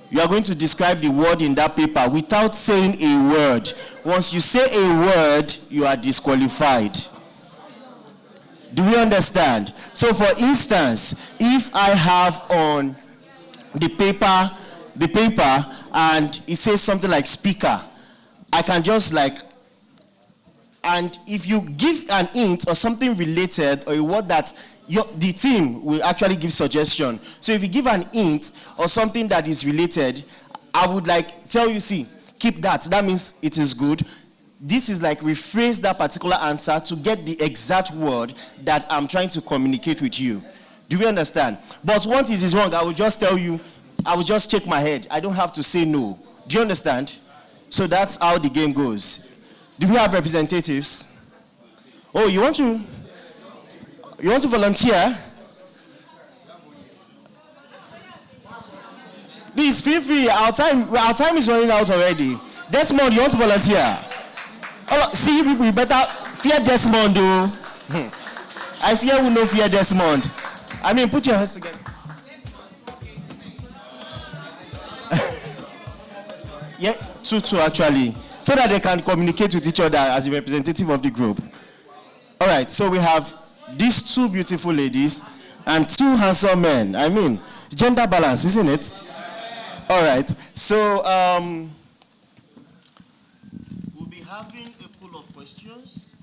You are going to describe the word in that paper without saying a word. Once you say a word, you are disqualified. Do we understand? So for instance, if I have on the paper, and it says something like speaker, I can just and if you give an hint or something related or a word that the team will actually give suggestion. So if you give an hint or something that is related, I would tell you, see, keep that. That means it is good. This is rephrase that particular answer to get the exact word that I'm trying to communicate with you. Do we understand? But once it is wrong, I will just tell you, I will just shake my head. I don't have to say no. Do you understand? So that's how the game goes. Do we have representatives? Oh, you want to volunteer? Please feel free. Our time is running out already. Desmond, you want to volunteer? Oh, see, people, you better fear Desmond, though. I fear we no fear Desmond. I mean, put your hands together. Yeah, two actually, so that they can communicate with each other as a representative of the group. All right, so we have these two beautiful ladies and two handsome men. I mean, gender balance, isn't it? All right, so we'll be having a pool of questions.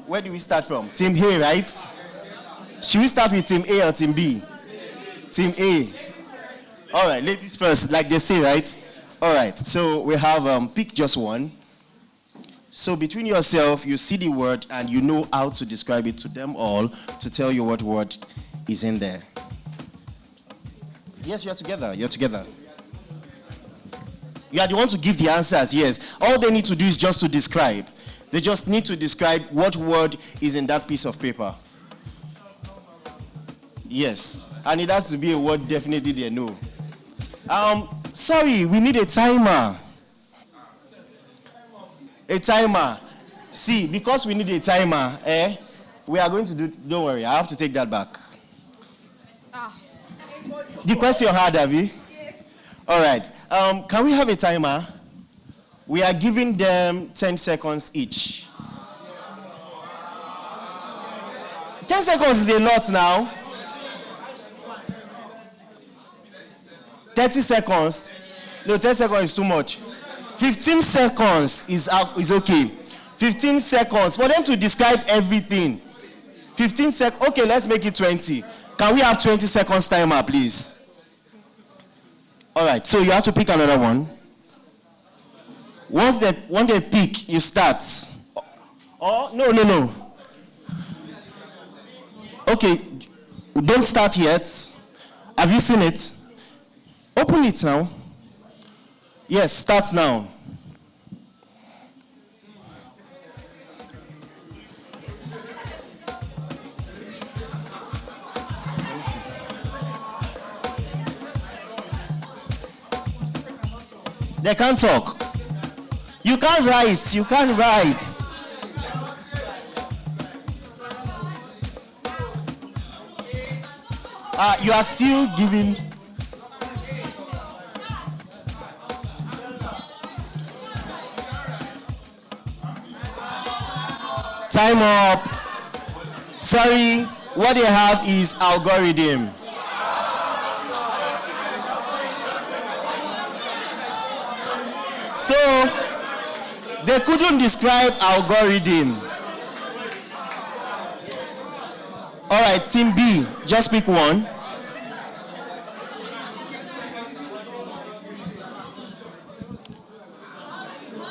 Where do we start from? Team A, right? Should we start with Team A or Team B? Team A. All right, ladies first, like they say, right? All right, so we have pick just one. So between yourself, you see the word and you know how to describe it to them all to tell you what word is in there. Yes, you're together. You're together. You are the one to give the answers, yes. All they need to do is just to describe. They just need to describe what word is in that piece of paper. Yes. And it has to be a word definitely they know. Sorry, we need a timer. A timer. See, because we need a timer, we are going to do, don't worry, I have to take that back. The question hard, Abby? All right. Can we have a timer? We are giving them 10 seconds each. 10 seconds is a lot now. 30 seconds. No, 10 seconds is too much. 15 seconds is okay. 15 seconds for them to describe everything. 15 seconds. Okay, let's make it 20. Can we have 20 seconds timer, please? All right, so you have to pick another one. Once they pick, you start. Oh, no. Okay, don't start yet. Have you seen it? Open it now. Yes, start now. They can't talk. You can't write. You can't write. You are still giving. Time up. Sorry, what they have is algorithm. So, they couldn't describe algorithm. All right, team B, just pick one.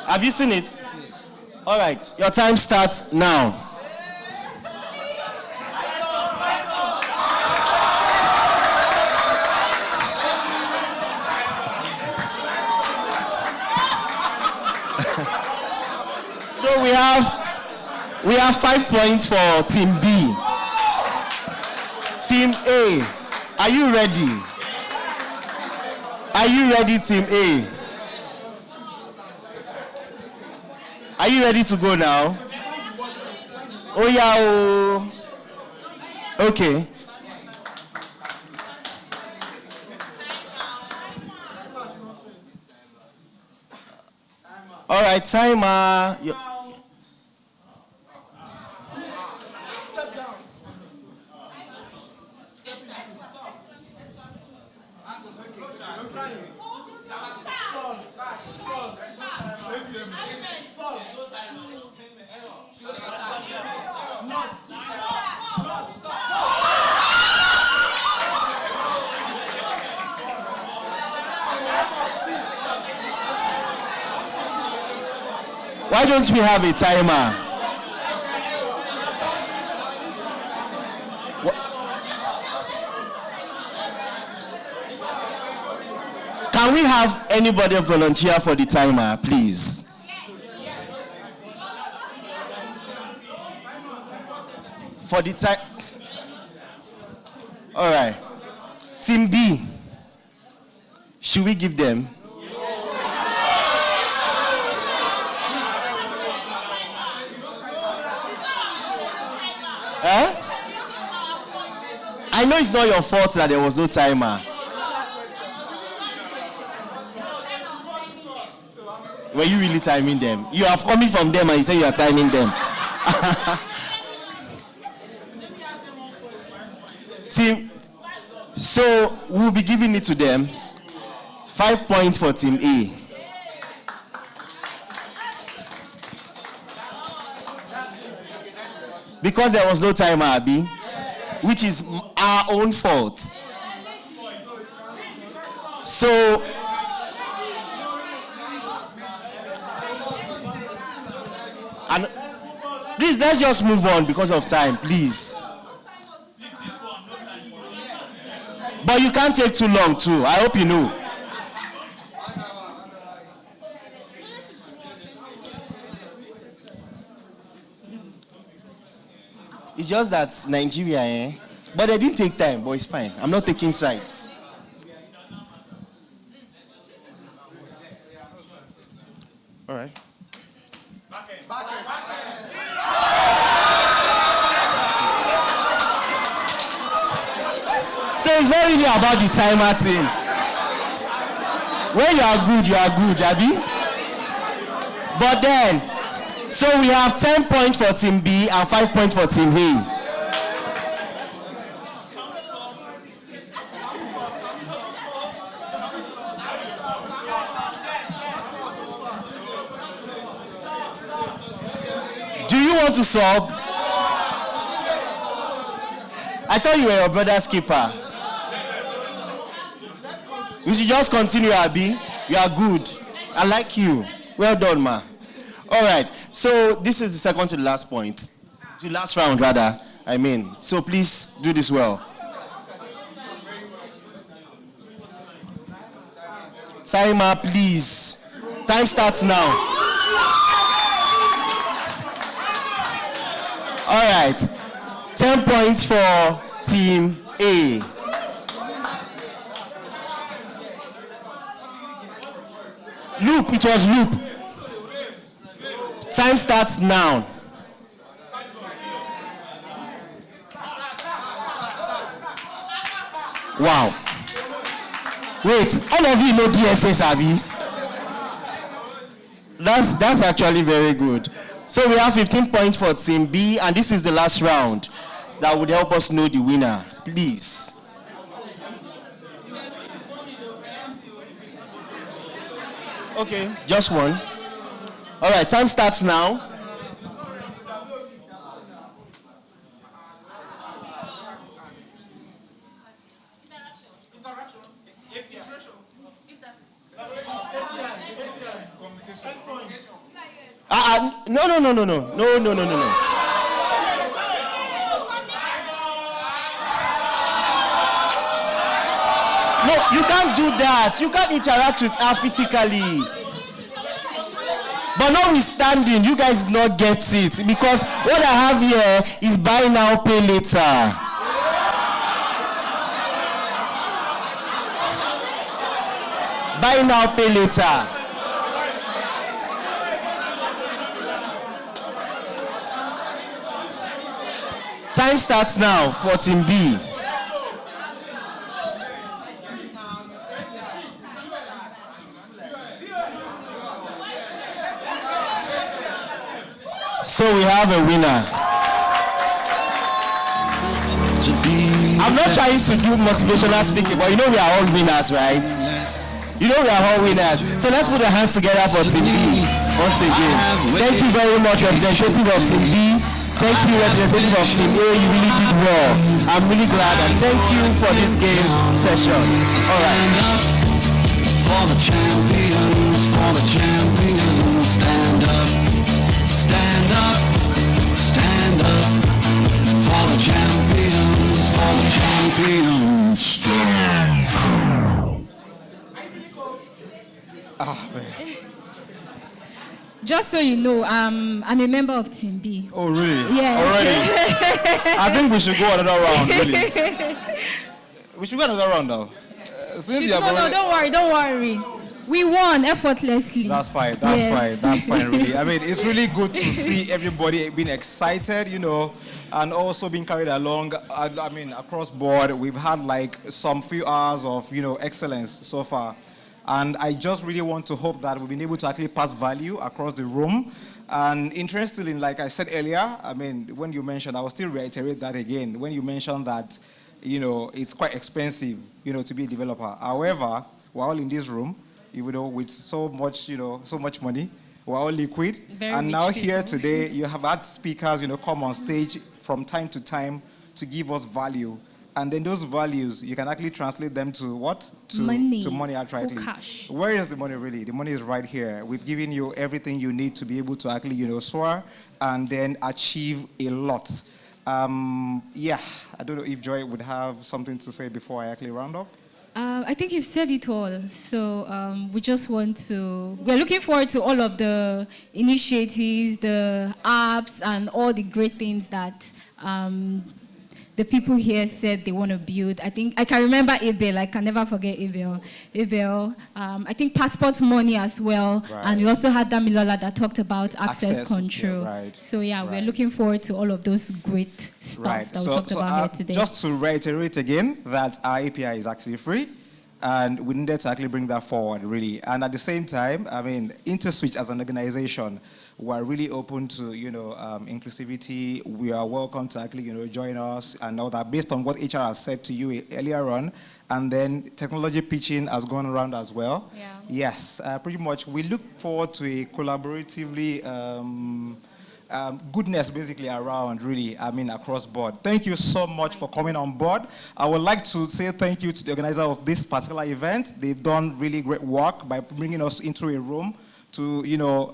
Have you seen it? Yes. All right, your time starts now. So we have 5 points for team B. Team A, are you ready? Are you ready, team A? Are you ready to go now? Oh yeah, oh. Okay. All right, timer. Why don't we have a timer? Can we have anybody volunteer for the timer, please? For the time. All right. Team B, should we give them? Huh? I know it's not your fault that there was no timer. Were you really timing them? You have coming from them and you say you are timing them. Team, so we'll be giving it to them. 5 points for team A. Because there was no timer, Abi, which is our own fault. So, and please, let's just move on because of time, please. But you can't take too long, too. I hope you know. It's just that Nigeria, But they didn't take time, but it's fine. I'm not taking sides. All right. So it's not really about the timer thing. When you are good, Abi. But then, so we have 10 points for team B and 5 points for team A. to sub? I thought you were your brother's keeper. We should just continue, Abi. You are good. I like you. Well done, ma. All right. So this is the second to the last point. The last round, rather. I mean. So please do this well. Timer, please. Time starts now. All right. 10 points for Team A. Loop, it was loop. Time starts now. Wow. Wait, all of you know DSS, Abi? That's actually very good. So we have 15 points for Team B, and this is the last round that would help us know the winner. Please. Okay, just one. All right, time starts now. No. No, you can't do that. You can't interact with her physically. But notwithstanding, you guys not get it because what I have here is buy now, pay later. Buy now, pay later. Time starts now for Team B. So we have a winner. I'm not trying to do motivational speaking, but you know we are all winners, right? You know we are all winners. So let's put our hands together for Team B once again. Thank you very much, representative of Team B. Thank you, representative of Team A. You really did well. I'm really glad, and thank you for this game session. All right. For the champions, stand up. Stand up, stand up, for the champions, stand up. Just so you know, I'm a member of Team B. Oh, really? Yeah. Already? I think we should go another round, really. We should go another round now. No, don't worry. We won effortlessly. That's fine, really. I mean, it's really good to see everybody being excited, you know, and also being carried along. I mean, across board, we've had like some few hours of, you know, excellence so far. And I just really want to hope that we've been able to actually pass value across the room. And interestingly, like I said earlier, I mean, when you mentioned, I will still reiterate that again, when you mentioned that, you know, it's quite expensive, you know, to be a developer. However, we're all in this room, you know, with so much, you know, so much money. We're all liquid. And now here today, you have had speakers, you know, come on stage from time to time to give us value. And then those values, you can actually translate them to what? Money. To money outrightly. Cash. Where is the money really? The money is right here. We've given you everything you need to be able to actually, you know, soar and then achieve a lot. Yeah, I don't know if Joy would have something to say before I actually round up. I think you've said it all. So we just want to, we're looking forward to all of the initiatives, the apps, and all the great things that the people here said they want to build. I think I can remember Abel. I can never forget Abel. I think passport money as well. Right. And we also had Damilola that talked about access control. Yeah, right. So yeah, we're looking forward to all of those great stuff that we talked about here today. Just to reiterate again that our API is actually free. And we needed to actually bring that forward, really. And at the same time, I mean, Interswitch as an organization, we're really open to, you know, inclusivity. We are welcome to actually, you know, join us and all that based on what HR has said to you earlier on. And then technology pitching has gone around as well. Yeah. Yes, pretty much. We look forward to a collaboratively goodness basically around, really, across board. Thank you so much for coming on board. I would like to say thank you to the organizer of this particular event. They've done really great work by bringing us into a room to,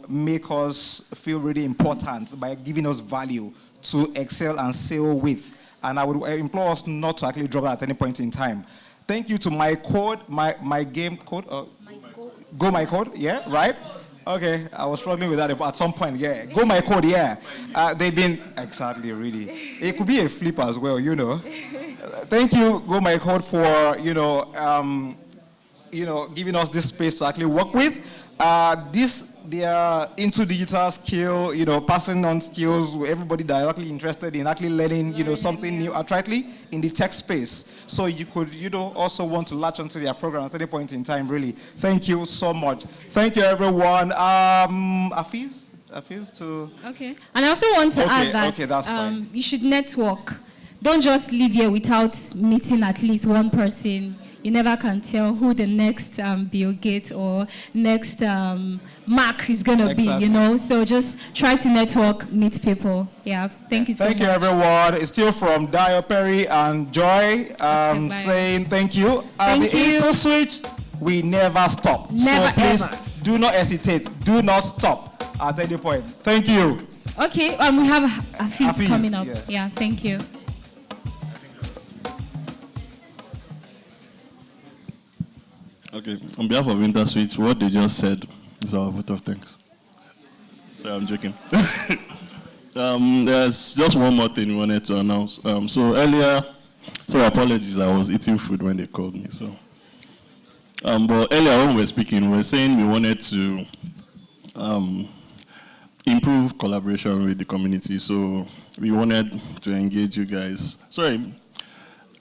make us feel really important by giving us value to excel and sail with. And I would implore us not to actually drop that at any point in time. Thank you to my game code. Go my code, yeah, right? Okay, I was struggling with that at some point, yeah. Go my code, yeah. They've been, exactly, really. It could be a flip as well, Thank you, Go my code, for, giving us this space to actually work with. They are into digital skill, passing on skills with everybody directly interested in actually learning, something new outrightly in the tech space. So you could, also want to latch onto their program at any point in time, really. Thank you so much. Thank you, everyone. Afiz to... Okay. And I also want to add that that's fine. You should network. Don't just leave here without meeting at least one person. You never can tell who the next Bill Gates or next Mark is going to be, So just try to network, meet people. Yeah, thank you so much. Thank you, everyone. It's still from Dio Perry and Joy saying thank you. At the Interswitch, we never stop. Never, so please ever. Do not hesitate. Do not stop at any point. Thank you. Okay, we have Hafiz coming up. Yeah, thank you. Okay, on behalf of Interswitch, what they just said is our vote of thanks. Sorry, I'm joking. There's just one more thing we wanted to announce. So earlier, apologies, I was eating food when they called me. So, but earlier when we were speaking, we were saying we wanted to improve collaboration with the community. So we wanted to engage you guys. Sorry.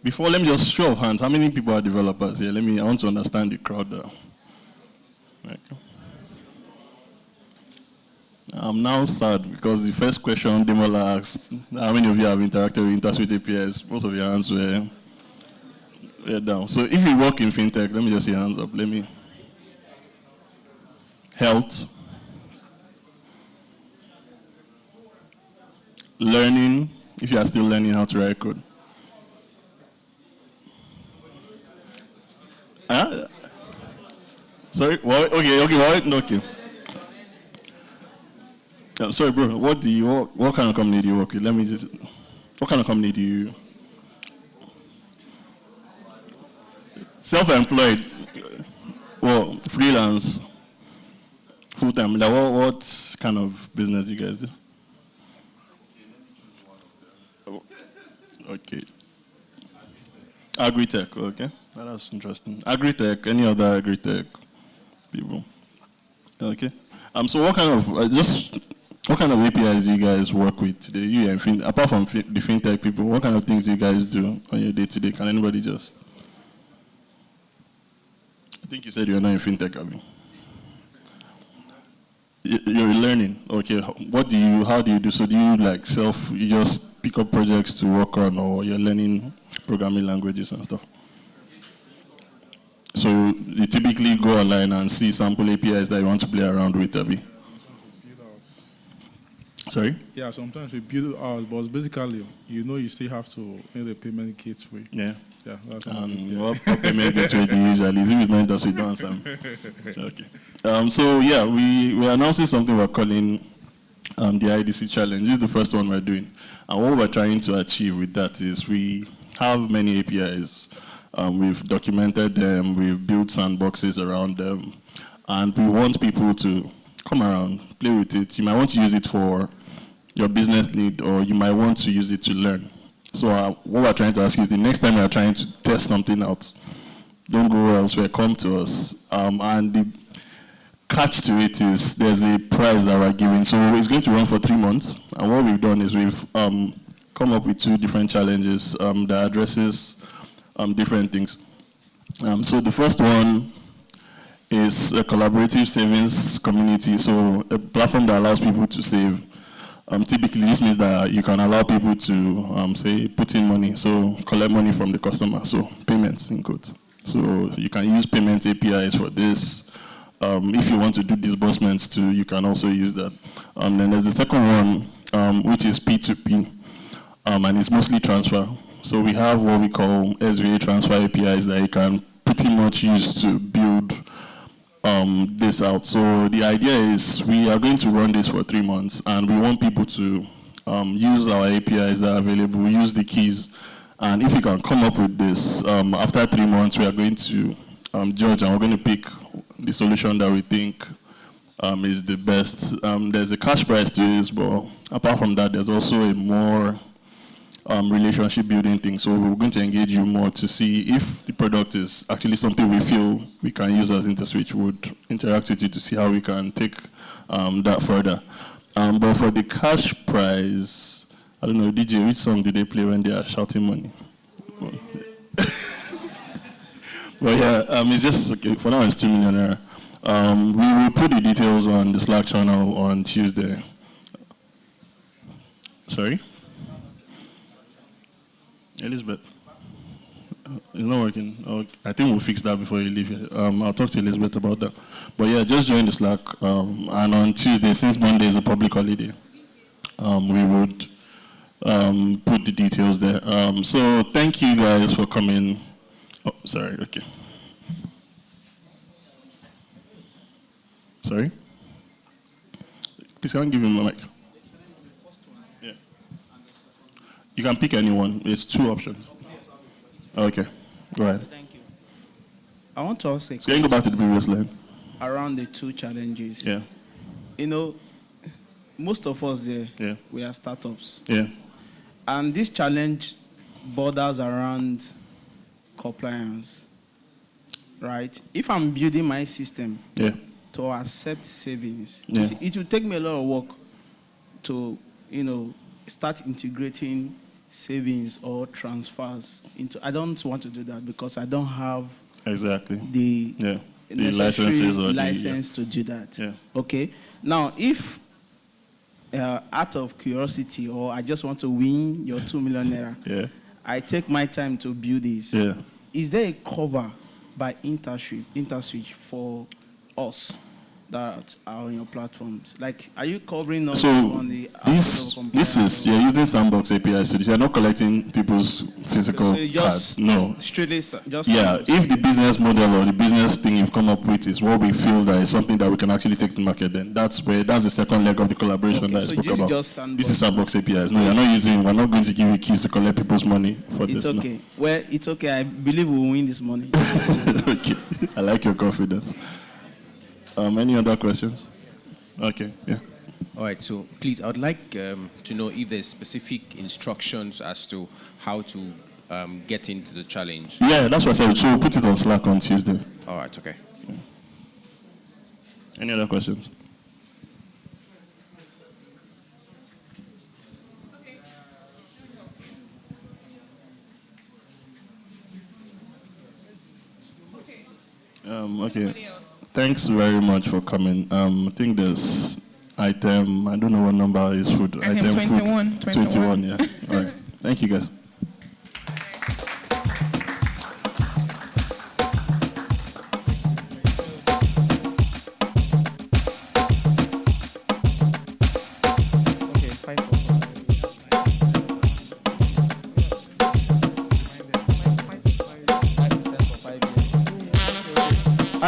Before, let me just show of hands. How many people are developers here? I want to understand the crowd there. Okay. I'm now sad because the first question Demola asked, how many of you have interacted with Interswitch APIs? Most of your hands were down. So if you work in fintech, let me just see your hands up. Health. Learning, if you are still learning how to write code. Sorry? What? Okay. Sorry, bro. What kind of company do you work with? What kind of company do you? Self-employed. Well, freelance. Full-time. What kind of business do you guys do? Okay. Agri-tech, okay. That's interesting. Agri-tech, any other agri-tech people? Okay. So what kind of APIs do you guys work with today? You and apart from the fintech people, what kind of things do you guys do on your day-to-day? Can anybody just? I think you said you're not in fintech, Abby. You're learning. Okay. How do you do? So do you you just pick up projects to work on, or you're learning programming languages and stuff? So you typically go online and see sample APIs that you want to play around with, Abby? Sorry? Yeah, sometimes we build ours, but basically, you still have to make the payment gateway. Yeah. Yeah, that's what payment gateway do you usually? If it's not Interswitch, don't answer. Okay. So yeah, we're announcing something we're calling the IDC challenge. This is the first one we're doing. And what we're trying to achieve with that is we have many APIs. We've documented them, we've built sandboxes around them, and we want people to come around, play with it. You might want to use it for your business need, or you might want to use it to learn. So what we're trying to ask is the next time you're trying to test something out, don't go elsewhere, come to us. And the catch to it is there's a prize that we're giving. So it's going to run for 3 months. And what we've done is we've come up with 2 different challenges that addresses different things. So the first one is a collaborative savings community. So a platform that allows people to save. Typically, this means that you can allow people to, say, put in money, so collect money from the customer, so payments in quotes. So you can use payment APIs for this. If you want to do disbursements too, you can also use that. Then there's the second one, which is P2P, and it's mostly transfer. So we have what we call SVA transfer APIs that you can pretty much use to build this out. So the idea is we are going to run this for 3 months, and we want people to use our APIs that are available, use the keys, and if you can come up with this, after 3 months, we are going to judge, and we're going to pick the solution that we think is the best. There's a cash price to this, but apart from that, there's also a more relationship building thing. So we're going to engage you more to see if the product is actually something we feel we can use as Interswitch. Would interact with you to see how we can take that further. But for the cash prize, I don't know, DJ, which song do they play when they are shouting money? Well, yeah, it's just, okay, for now it's 2 million naira. We will put the details on the Slack channel on Tuesday. Sorry? Elizabeth? It's not working. Oh, I think we'll fix that before you leave here. I'll talk to Elizabeth about that. But yeah, just join the Slack. And on Tuesday, since Monday is a public holiday, we would put the details there. So thank you guys for coming. Oh, sorry, okay. Sorry? Please, can I give him the mic? Yeah. You can pick anyone. It's 2 options. Okay, go ahead. Thank you. I want to ask a So you can go back to the previous line. around the 2 challenges. Yeah. You know, most of us there, Yeah. we are startups. Yeah. And this challenge borders around compliance, right? If I'm building my system Yeah. to accept savings, Yeah. it will take me a lot of work to, start integrating savings or transfers into. I don't want to do that because I don't have Exactly. the The licenses or license to do that. Yeah. Okay. Now, if out of curiosity, or I just want to win your 2 million naira, Yeah. I take my time to build this. Yeah. Is there a cover by Interswitch for us that are on your platforms? Like, are you covering us So on the this is, you're using Sandbox APIs, so you're not collecting people's physical So you just cards. No. strictly just Yeah, if the business model or the business thing you've come up with is what we feel that is something that we can actually take to the market, then that's the second leg of the collaboration that I so spoke this is about. just Sandbox. This is Sandbox APIs. No, we're not going to give you keys to collect people's money for It's this. no. okay. Well, it's okay. I believe we'll win this money. Okay, I like your confidence. Any other questions? Okay, yeah. All right, so please, I would like to know if there's specific instructions as to how to get into the challenge. Yeah, that's what I said. So we'll put it on Slack on Tuesday. All right, okay. Yeah. Any other questions? Okay. Thanks very much for coming. I think there's item, I don't know what number is food. Item 21. Food. 21, yeah. All right. Thank you, guys.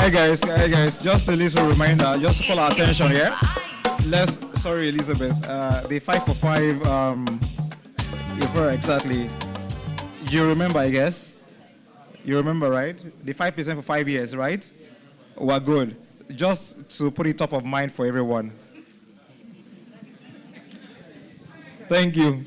Hi guys, just a little reminder, just to call our attention here. Sorry Elizabeth, the 5 for 5, exactly. You remember, I guess? You remember, right? The 5% for 5 years, right? We're good. Just to put it top of mind for everyone. Thank you.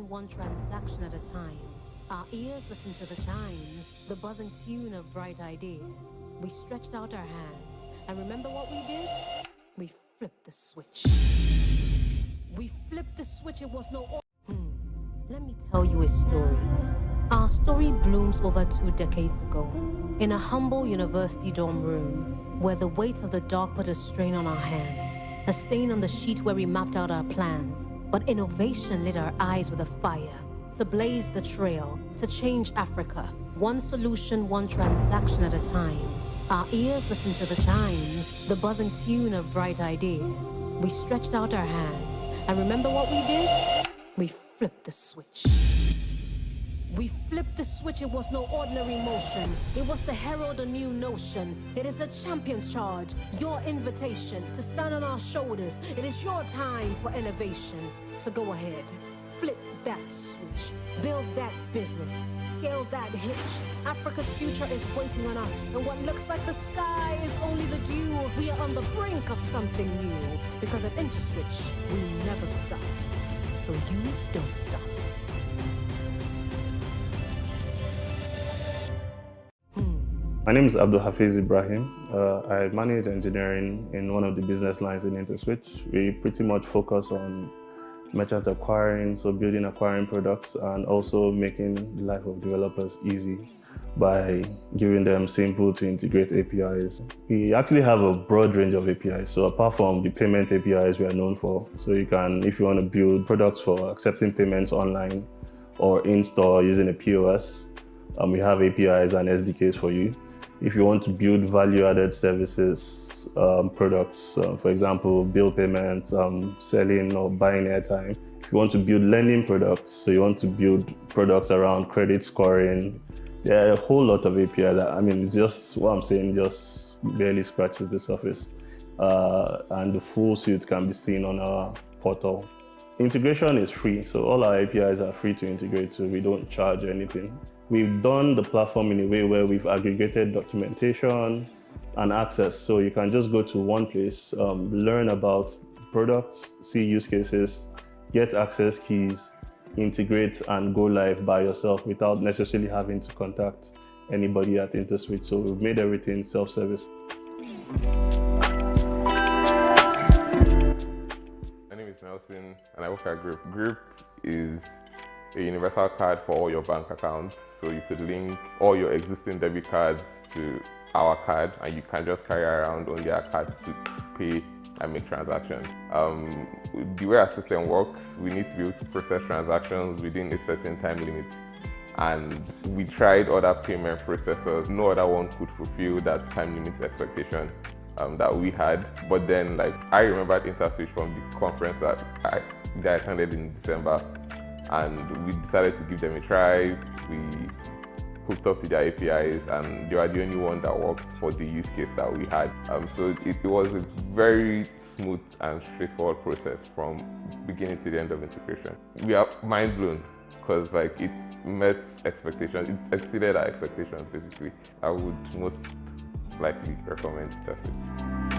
solution one transaction at a time. Our ears listen to the chimes, the buzzing tune of bright ideas. We stretched out our hands, and remember what we did? We flipped the switch. We flipped the switch, it was no... Let me tell you a story. Our story blooms over 2 decades ago, in a humble university dorm room, where the weight of the dark put a strain on our hands, a stain on the sheet where we mapped out our plans. But innovation lit our eyes with a fire, to blaze the trail, to change Africa, one solution, one transaction at a time. Our ears listened to the chimes, the buzzing tune of bright ideas. We stretched out our hands, and remember what we did? We flipped the switch. We flipped the switch, it was no ordinary motion. It was to herald a new notion. It is a champion's charge, your invitation to stand on our shoulders. It is your time for elevation. So go ahead, flip that switch, build that business, scale that hitch. Africa's future is waiting on us, and what looks like the sky is only the dew. We are on the brink of something new, because at Interswitch, we never stop. So you don't stop. My name is Abdul Hafiz Ibrahim. I manage engineering in one of the business lines in Interswitch. We pretty much focus on merchant acquiring, so building acquiring products and also making the life of developers easy by giving them simple to integrate APIs. We actually have a broad range of APIs. So apart from the payment APIs we are known for, so you can, if you want to build products for accepting payments online or in-store using a POS, we have APIs and SDKs for you. If you want to build value-added services, products, for example, bill payments, selling or buying airtime. If you want to build lending products, so you want to build products around credit scoring, there are a whole lot of APIs. It's just what I'm saying, just barely scratches the surface. And the full suite can be seen on our portal. Integration is free, so all our APIs are free to integrate, so we don't charge anything. We've done the platform in a way where we've aggregated documentation and access, so you can just go to one place, learn about products, see use cases, get access keys, integrate and go live by yourself without necessarily having to contact anybody at Interswitch. So we've made everything self-service. My name is Nelson and I work at Grip. Grip is a universal card for all your bank accounts. So you could link all your existing debit cards to our card and you can just carry around only our card to pay and make transactions. The way our system works, we need to be able to process transactions within a certain time limit. And we tried other payment processors. No other one could fulfill that time limit expectation that we had. But then, I remember at Interswitch from the conference that I attended in December, and we decided to give them a try. We hooked up to their APIs, and they were the only one that worked for the use case that we had. So it was a very smooth and straightforward process from beginning to the end of integration. We are mind blown because it met expectations. It exceeded our expectations basically. I would most likely recommend Interswitch.